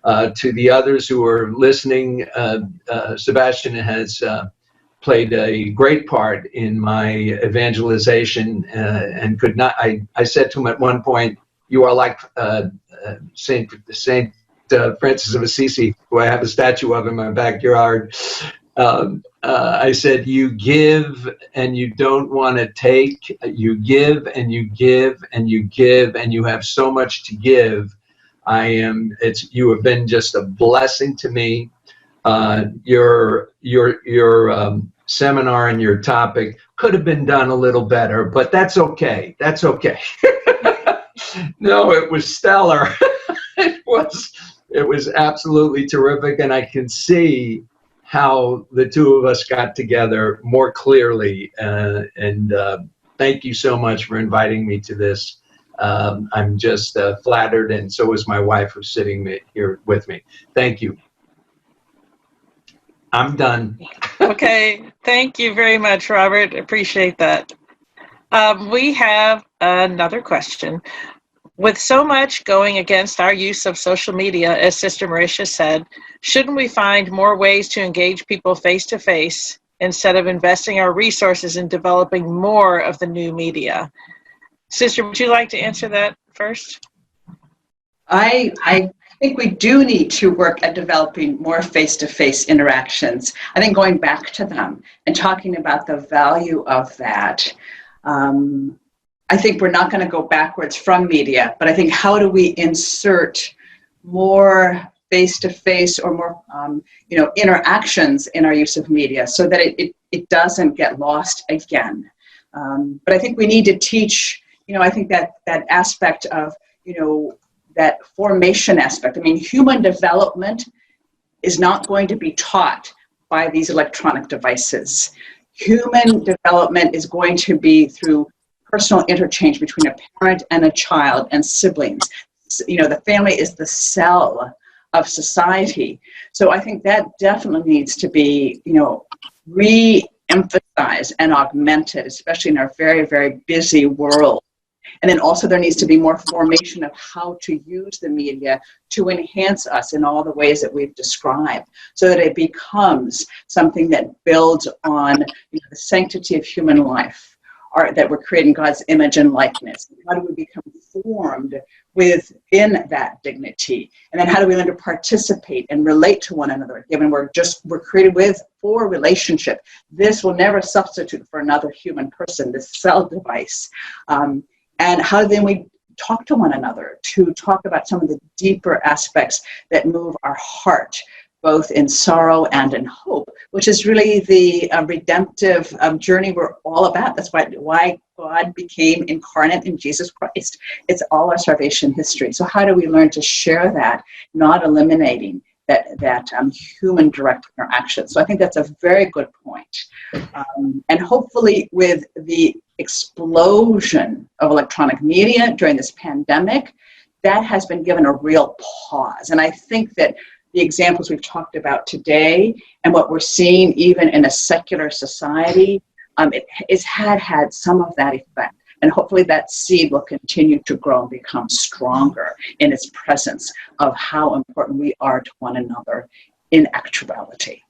To the others who are listening, Sebastian has played a great part in my evangelization, and could not. I said to him at one point, "You are like Saint Francis of Assisi, who I have a statue of in my backyard." I said, "You give and you don't want to take. You give and you give and you give, and you have so much to give. You have been just a blessing to me. Your seminar and your topic could have been done a little better, but that's okay. That's okay." No, it was stellar. It was absolutely terrific, and I can see how the two of us got together more clearly. And thank you so much for inviting me to this. I'm just flattered, and so is my wife, who's sitting here with me. Thank you. I'm done. Okay, thank you very much, Robert. Appreciate that. We have another question. With so much going against our use of social media, as Sister Marisha said, shouldn't we find more ways to engage people face-to-face instead of investing our resources in developing more of the new media? Sister, would you like to answer that first? I think we do need to work at developing more face-to-face interactions. I think going back to them and talking about the value of that. I think we're not going to go backwards from media, but I think how do we insert more face-to-face or more interactions in our use of media so that it doesn't get lost again. But I think we need to teach, I think that aspect of, that formation aspect. I mean, human development is not going to be taught by these electronic devices. Human development is going to be through personal interchange between a parent and a child and siblings. The family is the cell of society. So I think that definitely needs to be, re-emphasized and augmented, especially in our very, very busy world. And then also there needs to be more formation of how to use the media to enhance us in all the ways that we've described, so that it becomes something that builds on the sanctity of human life, or that we're creating God's image and likeness. How do we become formed within that dignity? And then how do we learn to participate and relate to one another, given we're created for relationship. This will never substitute for another human person, this cell device. And how then we talk to one another, to talk about some of the deeper aspects that move our heart, both in sorrow and in hope, which is really the redemptive journey we're all about. That's why God became incarnate in Jesus Christ. It's all our salvation history. So how do we learn to share that, not eliminating that human direct interaction? So I think that's a very good point. And hopefully with the explosion of electronic media during this pandemic, that has been given a real pause. And I think that the examples we've talked about today and what we're seeing even in a secular society, it had some of that effect. And hopefully that seed will continue to grow and become stronger in its presence of how important we are to one another in actuality.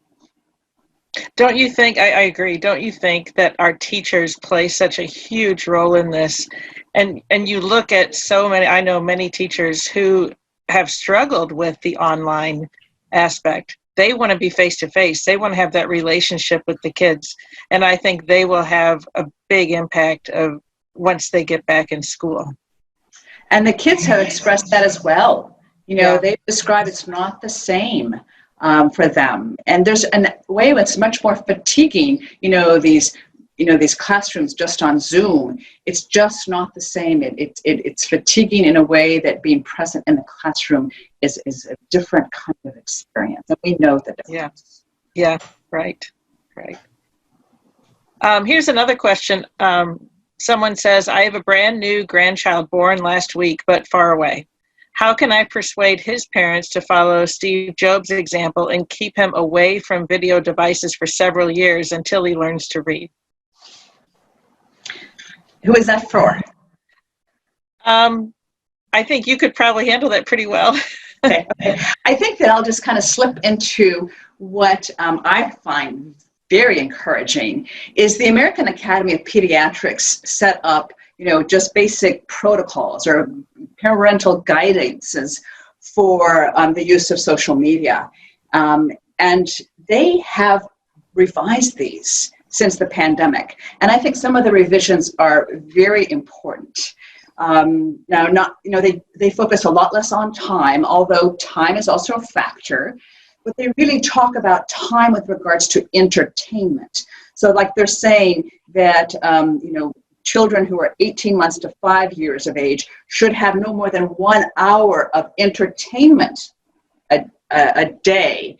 Don't you think, I agree, don't you think that our teachers play such a huge role in this? And you look at I know many teachers who have struggled with the online aspect. They want to be face-to-face. They want to have that relationship with the kids. And I think they will have a big impact of once they get back in school. And the kids have expressed that as well. They've described it's not the same for them. And there's a way that's much more fatiguing, these classrooms just on Zoom. It's just not the same. It's fatiguing in a way that being present in the classroom is a different kind of experience. And we know the difference. Yeah, right. Here's another question. Someone says, I have a brand new grandchild born last week, but far away. How can I persuade his parents to follow Steve Jobs' example and keep him away from video devices for several years until he learns to read? Who is that for? I think you could probably handle that pretty well. Okay. I think that I'll just kind of slip into what I find very encouraging is the American Academy of Pediatrics set up, just basic protocols or parental guidances for the use of social media. And they have revised these since the pandemic. And I think some of the revisions are very important. They focus a lot less on time, although time is also a factor, but they really talk about time with regards to entertainment. So like they're saying that, children who are 18 months to 5 years of age should have no more than 1 hour of entertainment a day.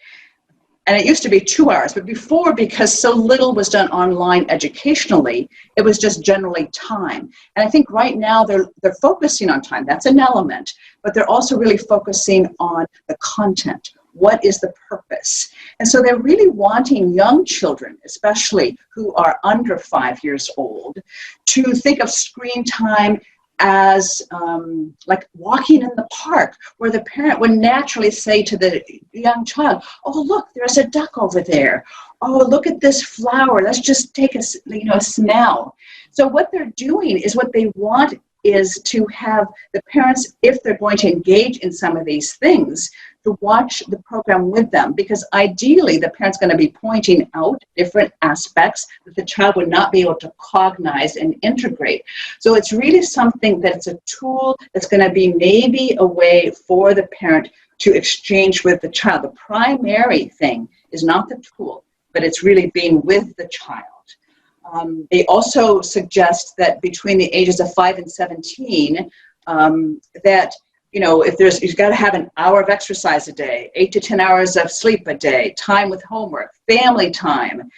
And it used to be 2 hours, but before, because so little was done online educationally, it was just generally time. And I think right now they're focusing on time. That's an element, but they're also really focusing on the content. What is the purpose? And so they're really wanting young children, especially who are under 5 years old, to think of screen time as like walking in the park, where the parent would naturally say to the young child, oh, look, there's a duck over there. Oh, look at this flower. Let's just take a smell. So what they're doing is what they want is to have the parents, if they're going to engage in some of these things, to watch the program with them, because ideally the parent's going to be pointing out different aspects that the child would not be able to cognize and integrate. So it's really something that's a tool that's going to be maybe a way for the parent to exchange with the child. The primary thing is not the tool, but it's really being with the child. They also suggest that between the ages of 5 and 17, that if you've got to have an hour of exercise a day, 8 to 10 hours of sleep a day, time with homework, family time,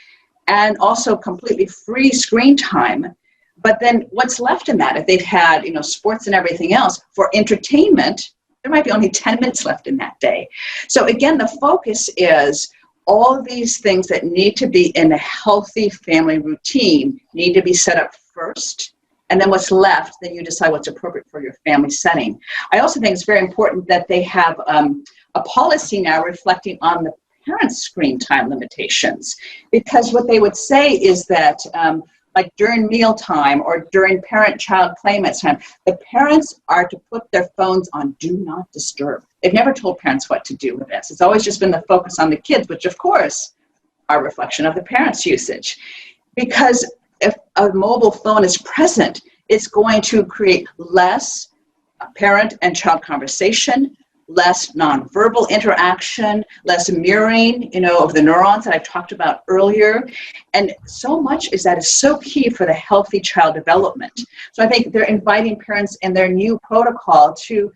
and also completely free screen time. But then what's left in that, if they've had, sports and everything else, for entertainment, there might be only 10 minutes left in that day. So again, the focus is all of these things that need to be in a healthy family routine need to be set up first. And then what's left, then you decide what's appropriate for your family setting. I also think it's very important that they have a policy now reflecting on the parents' screen time limitations. Because what they would say is that like during mealtime or during parent-child playmate time, the parents are to put their phones on Do Not Disturb. They've never told parents what to do with this. It's always just been the focus on the kids, which of course are a reflection of the parents' usage. Because if a mobile phone is present, it's going to create less parent and child conversation, less nonverbal interaction, less mirroring, of the neurons that I talked about earlier. And so much is so key for the healthy child development. So I think they're inviting parents in their new protocol to,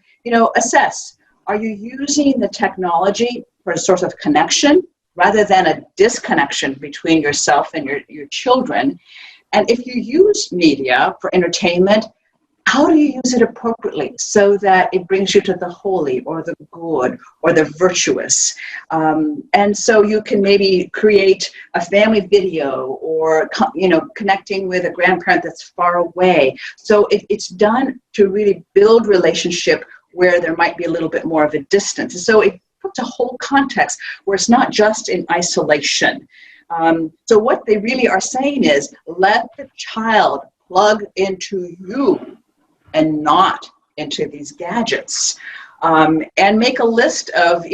assess, are you using the technology for a source of connection rather than a disconnection between yourself and your children? And if you use media for entertainment, how do you use it appropriately so that it brings you to the holy or the good or the virtuous? And so you can maybe create a family video or, connecting with a grandparent that's far away. So it's done to really build relationship where there might be a little bit more of a distance. So it puts a whole context where it's not just in isolation. So what they really are saying is let the child plug into you and not into these gadgets, and make a list of,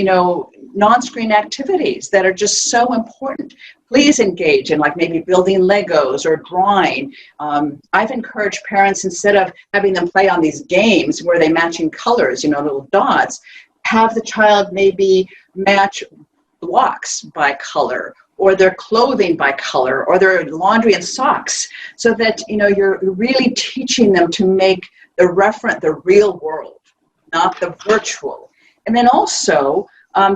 non-screen activities that are just so important. Please engage in like maybe building Legos or drawing. I've encouraged parents, instead of having them play on these games where they matching colors, little dots, have the child maybe match blocks by color, or their clothing by color, or their laundry and socks, so that, you're really teaching them to make the real world, not the virtual. And then also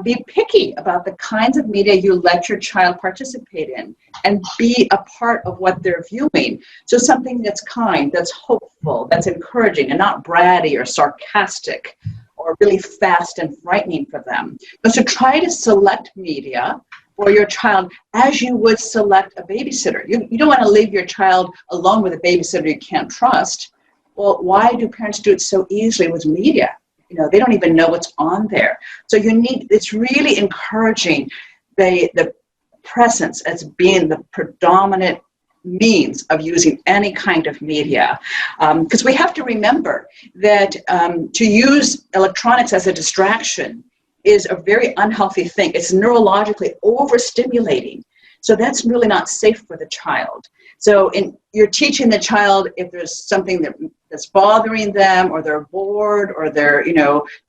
be picky about the kinds of media you let your child participate in and be a part of what they're viewing. So something that's kind, that's hopeful, that's encouraging, and not bratty or sarcastic or really fast and frightening for them. So try to select media for your child as you would select a babysitter. You don't want to leave your child alone with a babysitter you can't trust. Well, why do parents do it so easily with media? They don't even know what's on there. So it's really encouraging the presence as being the predominant means of using any kind of media. Because we have to remember that to use electronics as a distraction is a very unhealthy thing. It's neurologically overstimulating. So that's really not safe for the child. So you're teaching the child, if there's something that's bothering them, or they're bored, or they're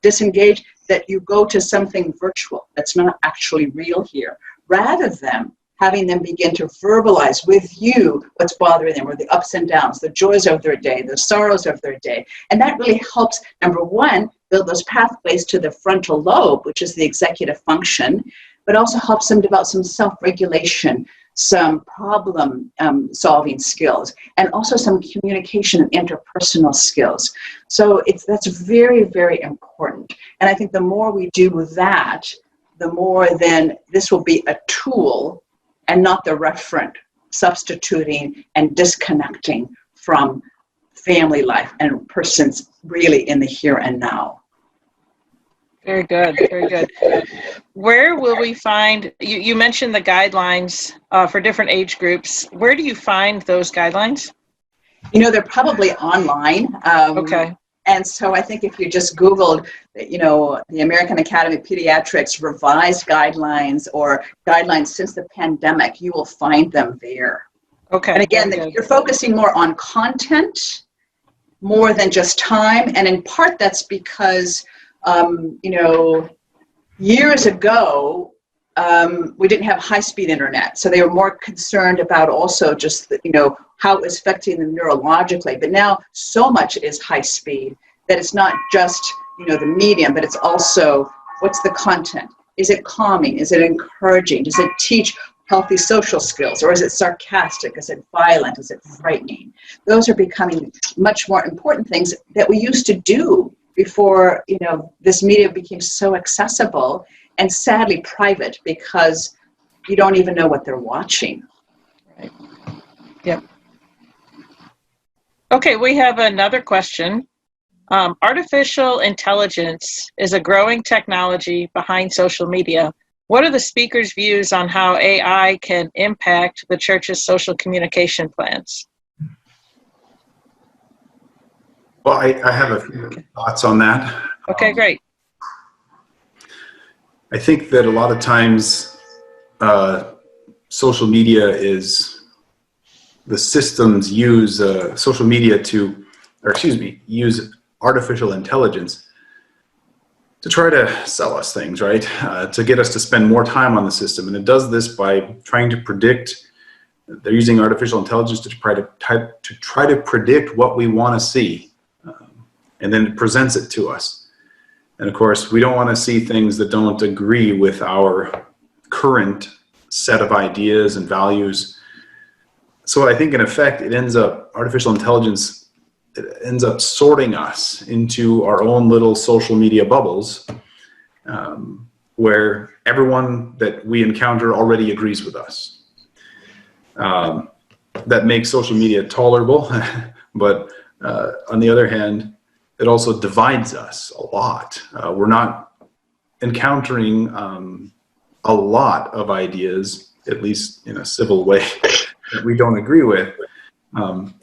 disengaged, that you go to something virtual that's not actually real here, rather than having them begin to verbalize with you what's bothering them, or the ups and downs, the joys of their day, the sorrows of their day. And that really helps, number one, build those pathways to the frontal lobe, which is the executive function, but also helps them develop some self-regulation, some problem solving skills, and also some communication and interpersonal skills. So that's very, very important. And I think the more we do that, the more then this will be a tool and not the referent, substituting and disconnecting from family life and persons really in the here and now. Very good, very good. Where will we find, you mentioned the guidelines for different age groups. Where do you find those guidelines? They're probably online. Okay. And so I think if you just Googled, the American Academy of Pediatrics revised guidelines or guidelines since the pandemic, you will find them there. Okay. And again, you're focusing more on content more than just time. And in part, that's because, years ago, we didn't have high-speed internet. So they were more concerned about also just, how it was affecting them neurologically. But now so much is high-speed that it's not just, the medium, but it's also what's the content? Is it calming? Is it encouraging? Does it teach healthy social skills? Or is it sarcastic? Is it violent? Is it frightening? Those are becoming much more important things that we used to do before, this media became so accessible and sadly private because you don't even know what they're watching. Right. Yep. Okay, we have another question. Artificial intelligence is a growing technology behind social media. What are the speakers' views on how AI can impact the church's social communication plans? Well, I have a few thoughts on that. Okay, great. I think that a lot of times social media the systems use social media use artificial intelligence to try to sell us things, right? To get us to spend more time on the system. And it does this by trying to predict. They're using artificial intelligence to try to predict what we want to see. And then it presents it to us. And of course, we don't want to see things that don't agree with our current set of ideas and values. So I think in effect, artificial intelligence ends up sorting us into our own little social media bubbles, where everyone that we encounter already agrees with us. That makes social media tolerable, but on the other hand, it also divides us a lot. We're not encountering a lot of ideas, at least in a civil way, that we don't agree with.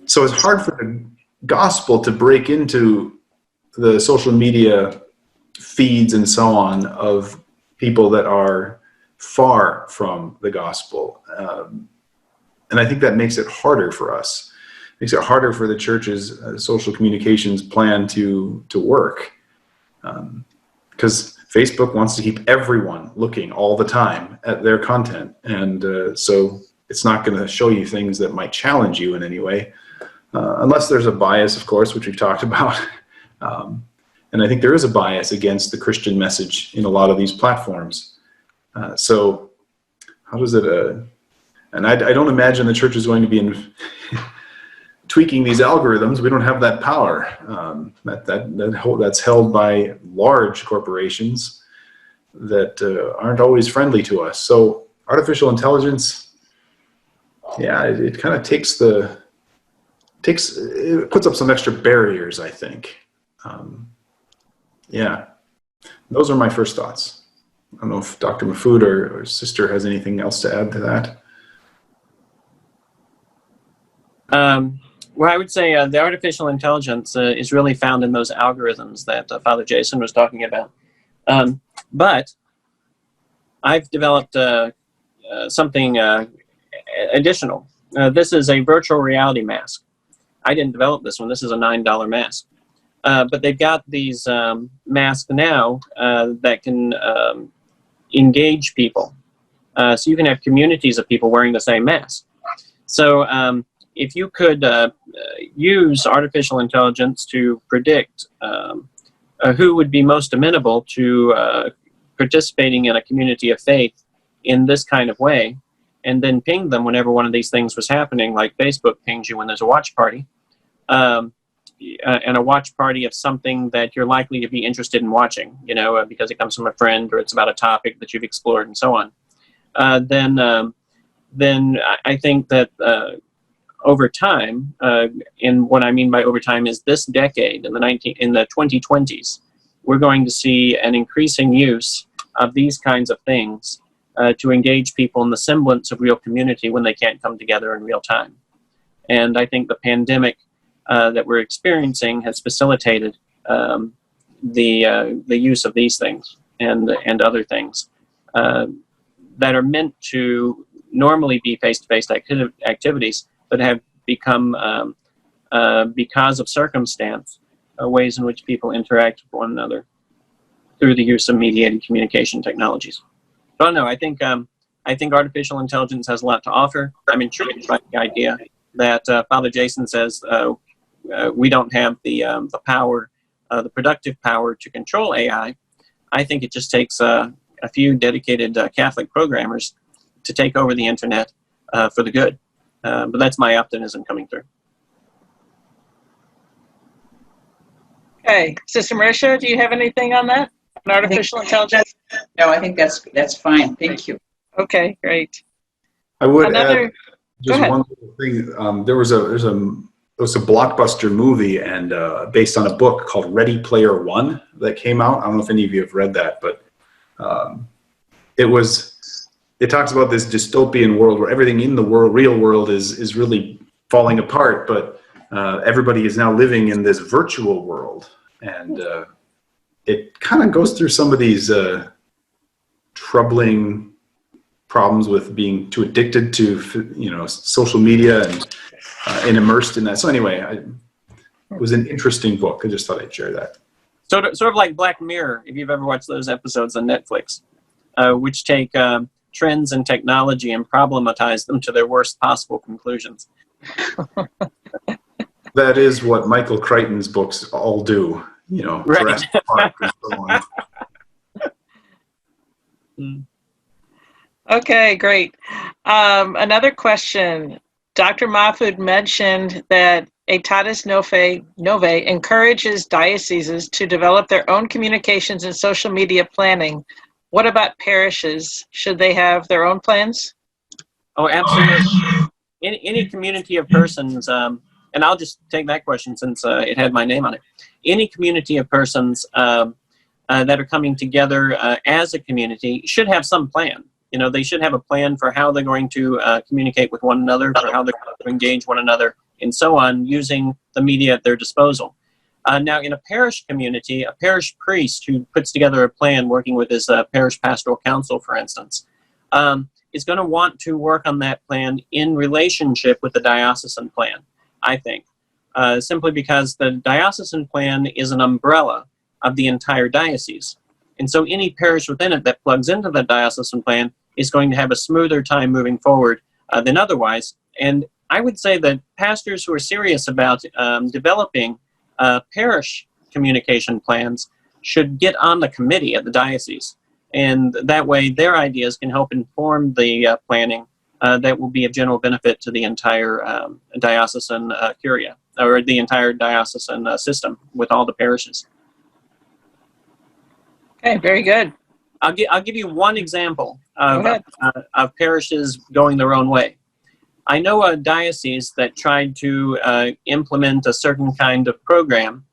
So it's hard for the gospel to break into the social media feeds and so on of people that are far from the gospel. And I think that makes it harder for us. Makes it harder for the church's social communications plan to work, because Facebook wants to keep everyone looking all the time at their content, and so it's not going to show you things that might challenge you in any way, unless there's a bias, of course, which we've talked about. And I think there is a bias against the Christian message in a lot of these platforms. So how does it? And I don't imagine the church is going to be tweaking these algorithms. We don't have that power. That's held by large corporations that aren't always friendly to us. So artificial intelligence, it kind of it puts up some extra barriers, I think. Those are my first thoughts. I don't know if Dr. Mahfoud or Sister has anything else to add to that. Well, I would say the artificial intelligence is really found in those algorithms that Father Jason was talking about. But I've developed something additional. This is a virtual reality mask. I didn't develop this one. This is a $9 mask. But they've got these masks now that can engage people. So you can have communities of people wearing the same mask. So if you could use artificial intelligence to predict who would be most amenable to participating in a community of faith in this kind of way, and then ping them whenever one of these things was happening, like Facebook pings you when there's a watch party, and a watch party of something that you're likely to be interested in watching, because it comes from a friend or it's about a topic that you've explored and so on, then I think that over time, and what I mean by over time is this decade, in the 2020s, we're going to see an increasing use of these kinds of things to engage people in the semblance of real community when they can't come together in real time. And I think the pandemic that we're experiencing has facilitated the use of these things and other things that are meant to normally be face-to-face activities, but have become, because of circumstance, ways in which people interact with one another through the use of mediated communication technologies. So no, I think artificial intelligence has a lot to offer. I'm intrigued by the idea that Father Jason says we don't have the power, the productive power to control AI. I think it just takes a few dedicated Catholic programmers to take over the internet for the good. But that's my optimism coming through. Okay, Sister Marisha, do you have anything on that? On artificial intelligence? No, I think that's fine. Thank you. Okay, great. I would add just one little thing. There was a blockbuster movie and based on a book called Ready Player One that came out. I don't know if any of you have read that, but it talks about this dystopian world where everything in the real world is really falling apart, but everybody is now living in this virtual world, and it kind of goes through some of these troubling problems with being too addicted to social media and immersed in that. So anyway, it was an interesting book. I just thought I'd share that. Sort of like Black Mirror, if you've ever watched those episodes on Netflix, which take trends in technology and problematize them to their worst possible conclusions. That is what Michael Crichton's books all do, Right. Jurassic Park and so on. Okay, great. Another question. Dr. Mahfood mentioned that ITEST Novae encourages dioceses to develop their own communications and social media planning. What about parishes? Should they have their own plans? Oh, absolutely. Any community of persons, and I'll just take that question since it had my name on it. Any community of persons that are coming together as a community should have some plan. They should have a plan for how they're going to communicate with one another, for how they're going to engage one another, and so on, using the media at their disposal. Now, in a parish community, a parish priest who puts together a plan working with his parish pastoral council, for instance, is going to want to work on that plan in relationship with the diocesan plan, I think, simply because the diocesan plan is an umbrella of the entire diocese. And so any parish within it that plugs into the diocesan plan is going to have a smoother time moving forward than otherwise. And I would say that pastors who are serious about developing parish communication plans should get on the committee at the diocese. And that way their ideas can help inform the planning that will be of general benefit to the entire diocesan curia, or the entire diocesan system with all the parishes. Okay, very good. I'll give you one example of parishes going their own way. I know a diocese that tried to implement a certain kind of program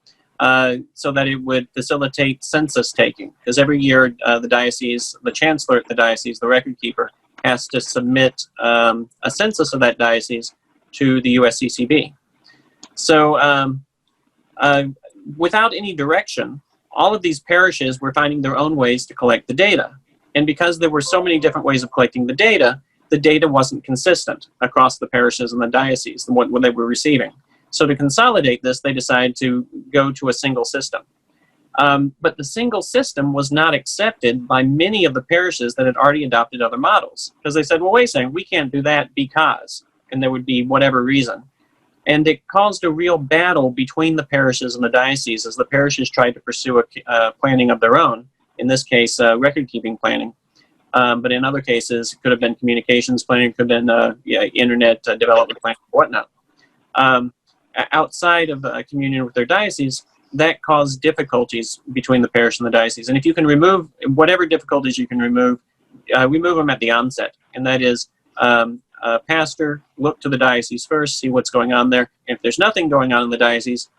so that it would facilitate census taking. Because every year the diocese, the chancellor at the diocese, the record keeper, has to submit a census of that diocese to the USCCB. So without any direction, all of these parishes were finding their own ways to collect the data. And because there were so many different ways of collecting the data wasn't consistent across the parishes and the diocese, what they were receiving. So to consolidate this, they decided to go to a single system. But the single system was not accepted by many of the parishes that had already adopted other models. Because they said, well, wait a second, we can't do that because, and there would be whatever reason. And it caused a real battle between the parishes and the diocese as the parishes tried to pursue a planning of their own, in this case, record-keeping planning. But in other cases, it could have been communications planning, could have been internet development planning, whatnot. Outside of communion with their diocese, that caused difficulties between the parish and the diocese. And if you can remove whatever difficulties you can remove them at the onset. And that is, pastor, look to the diocese first, see what's going on there. And if there's nothing going on in the diocese,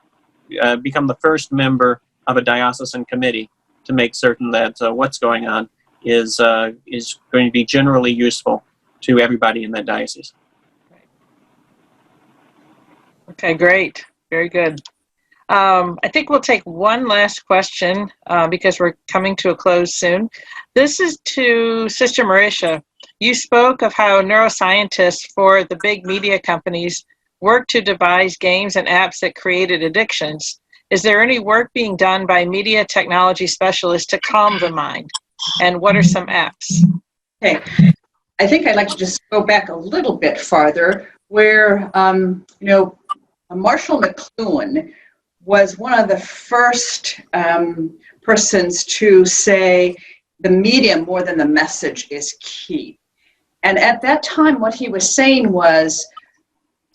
become the first member of a diocesan committee to make certain that what's going on is going to be generally useful to everybody in that diocese. Okay, great. Very good. I think we'll take one last question because we're coming to a close soon. This is to Sister Marisha. You spoke of how neuroscientists for the big media companies work to devise games and apps that created addictions. Is there any work being done by media technology specialists to calm the mind? And what are some apps? Okay. I think I'd like to just go back a little bit farther where, Marshall McLuhan was one of the first persons to say the medium more than the message is key. And at that time, what he was saying was,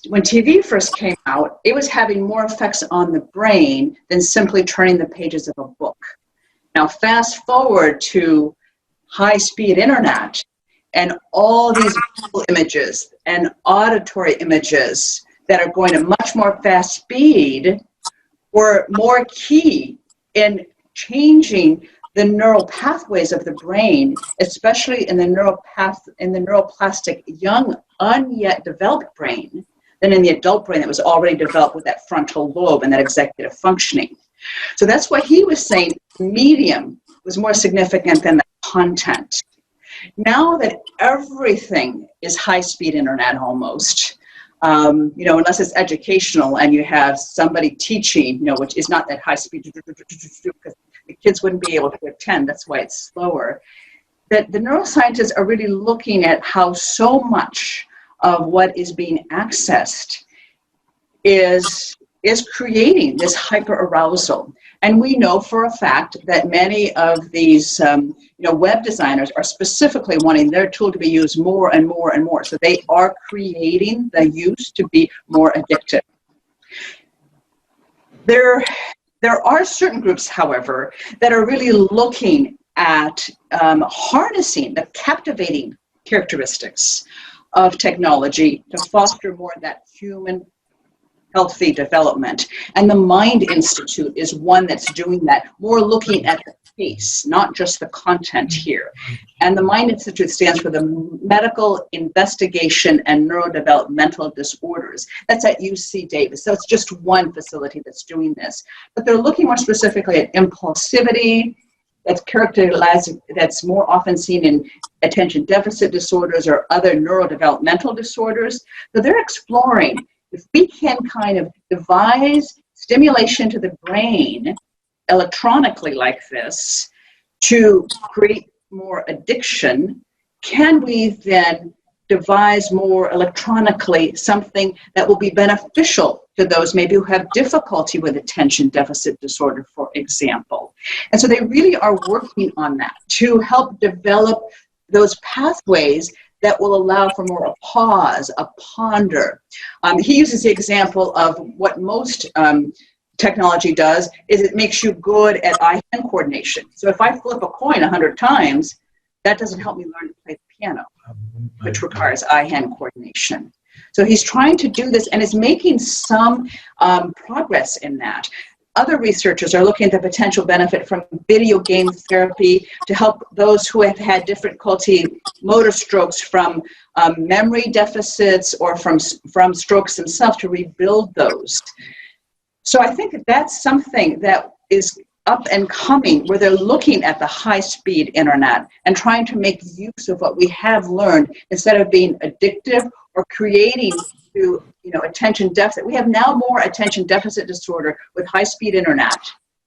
when TV first came out, it was having more effects on the brain than simply turning the pages of a book. Now, fast forward to high-speed internet and all these visual images and auditory images that are going at much more fast speed were more key in changing the neural pathways of the brain, especially in the neuroplastic young, unyet developed brain, than in the adult brain that was already developed with that frontal lobe and that executive functioning. So that's why he was saying medium was more significant than the content. Now that everything is high-speed internet almost, unless it's educational and you have somebody teaching, which is not that high speed, because the kids wouldn't be able to attend, that's why it's slower, that the neuroscientists are really looking at how so much of what is being accessed is creating this hyper-arousal. And we know for a fact that many of these web designers are specifically wanting their tool to be used more and more and more. So they are creating the use to be more addictive. There are certain groups, however, that are really looking at harnessing the captivating characteristics of technology to foster more of that human healthy development. And the Mind Institute is one that's doing that, more looking at the pace, not just the content here. And the Mind Institute stands for the Medical Investigation and Neurodevelopmental Disorders. That's at UC Davis. So it's just one facility that's doing this. But they're looking more specifically at impulsivity, that's characterized, that's more often seen in attention deficit disorders or other neurodevelopmental disorders. So they're exploring if we can kind of devise stimulation to the brain electronically like this to create more addiction, can we then devise more electronically something that will be beneficial to those maybe who have difficulty with attention deficit disorder, for example. And so they really are working on that to help develop those pathways that will allow for more a pause, a ponder. He uses the example of what most technology does is it makes you good at eye-hand coordination. So if I flip a coin 100 times, that doesn't help me learn to play the piano, which requires eye-hand coordination. So he's trying to do this and is making some progress in that. Other researchers are looking at the potential benefit from video game therapy to help those who have had difficulty motor strokes from memory deficits or from strokes themselves to rebuild those. So I think that's something that is up and coming, where they're looking at the high-speed internet and trying to make use of what we have learned instead of being addictive or creating through attention deficit. We have now more attention deficit disorder with high-speed internet,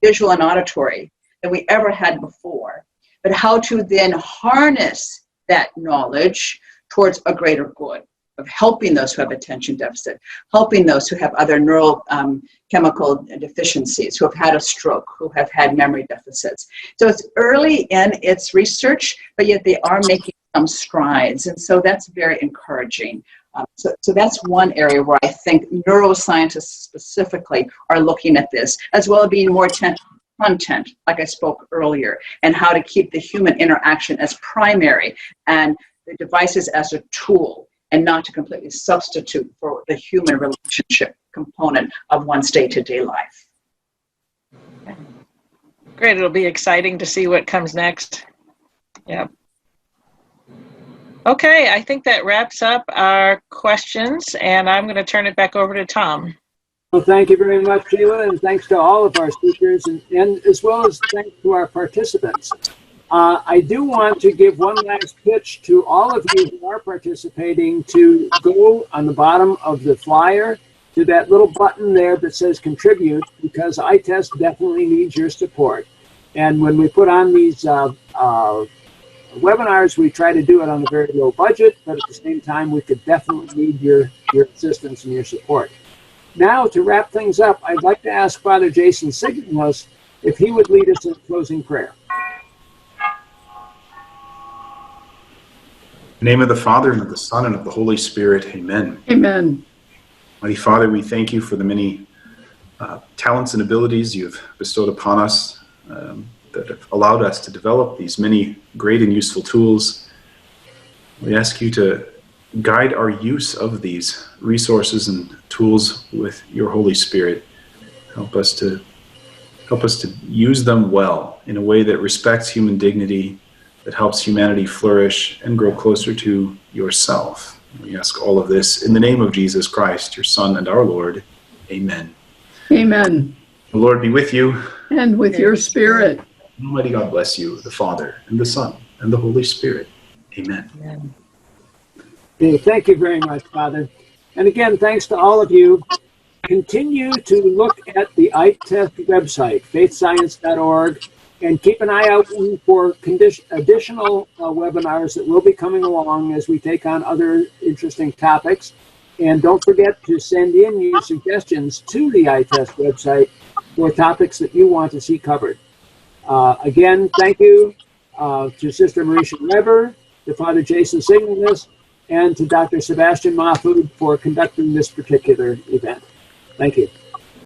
visual and auditory, than we ever had before. But how to then harness that knowledge towards a greater good of helping those who have attention deficit, helping those who have other neural chemical deficiencies, who have had a stroke, who have had memory deficits. So it's early in its research, but yet they are making some strides. And so that's very encouraging. So that's one area where I think neuroscientists specifically are looking at this, as well as being more attentive to content, like I spoke earlier, and how to keep the human interaction as primary and the devices as a tool, and not to completely substitute for the human relationship component of one's day-to-day life. Great, it'll be exciting to see what comes next. Yeah. Okay, I think that wraps up our questions, and I'm going to turn it back over to Tom. Well, thank you very much, Sheila, and thanks to all of our speakers, and as well as thanks to our participants. I do want to give one last pitch to all of you who are participating to go on the bottom of the flyer to that little button there that says contribute, because ITEST definitely needs your support. And when we put on these webinars, we try to do it on a very low budget, but at the same time, we could definitely need your assistance and your support. Now, to wrap things up, I'd like to ask Father Jason Signalis if he would lead us in closing prayer. In the name of the Father, and of the Son, and of the Holy Spirit, amen. Amen. Mighty Father, we thank you for the many talents and abilities you've bestowed upon us that have allowed us to develop these many great and useful tools. We ask you to guide our use of these resources and tools with your Holy Spirit. Help us to use them well in a way that respects human dignity, that helps humanity flourish and grow closer to yourself. We ask all of this in the name of Jesus Christ, your Son and our Lord. Amen. Amen. The Lord be with you. And with your spirit. Almighty God bless you, the Father, and the Son, and the Holy Spirit. Amen. Amen. Okay, thank you very much, Father. And again, thanks to all of you. Continue to look at the ITEST website, faithscience.org, and keep an eye out for additional webinars that will be coming along as we take on other interesting topics. And don't forget to send in your suggestions to the ITEST website for topics that you want to see covered. Again, thank you to Sister Marisha Weber, to Father Jason Signalis, and to Dr. Sebastian Mahfoud for conducting this particular event. Thank you.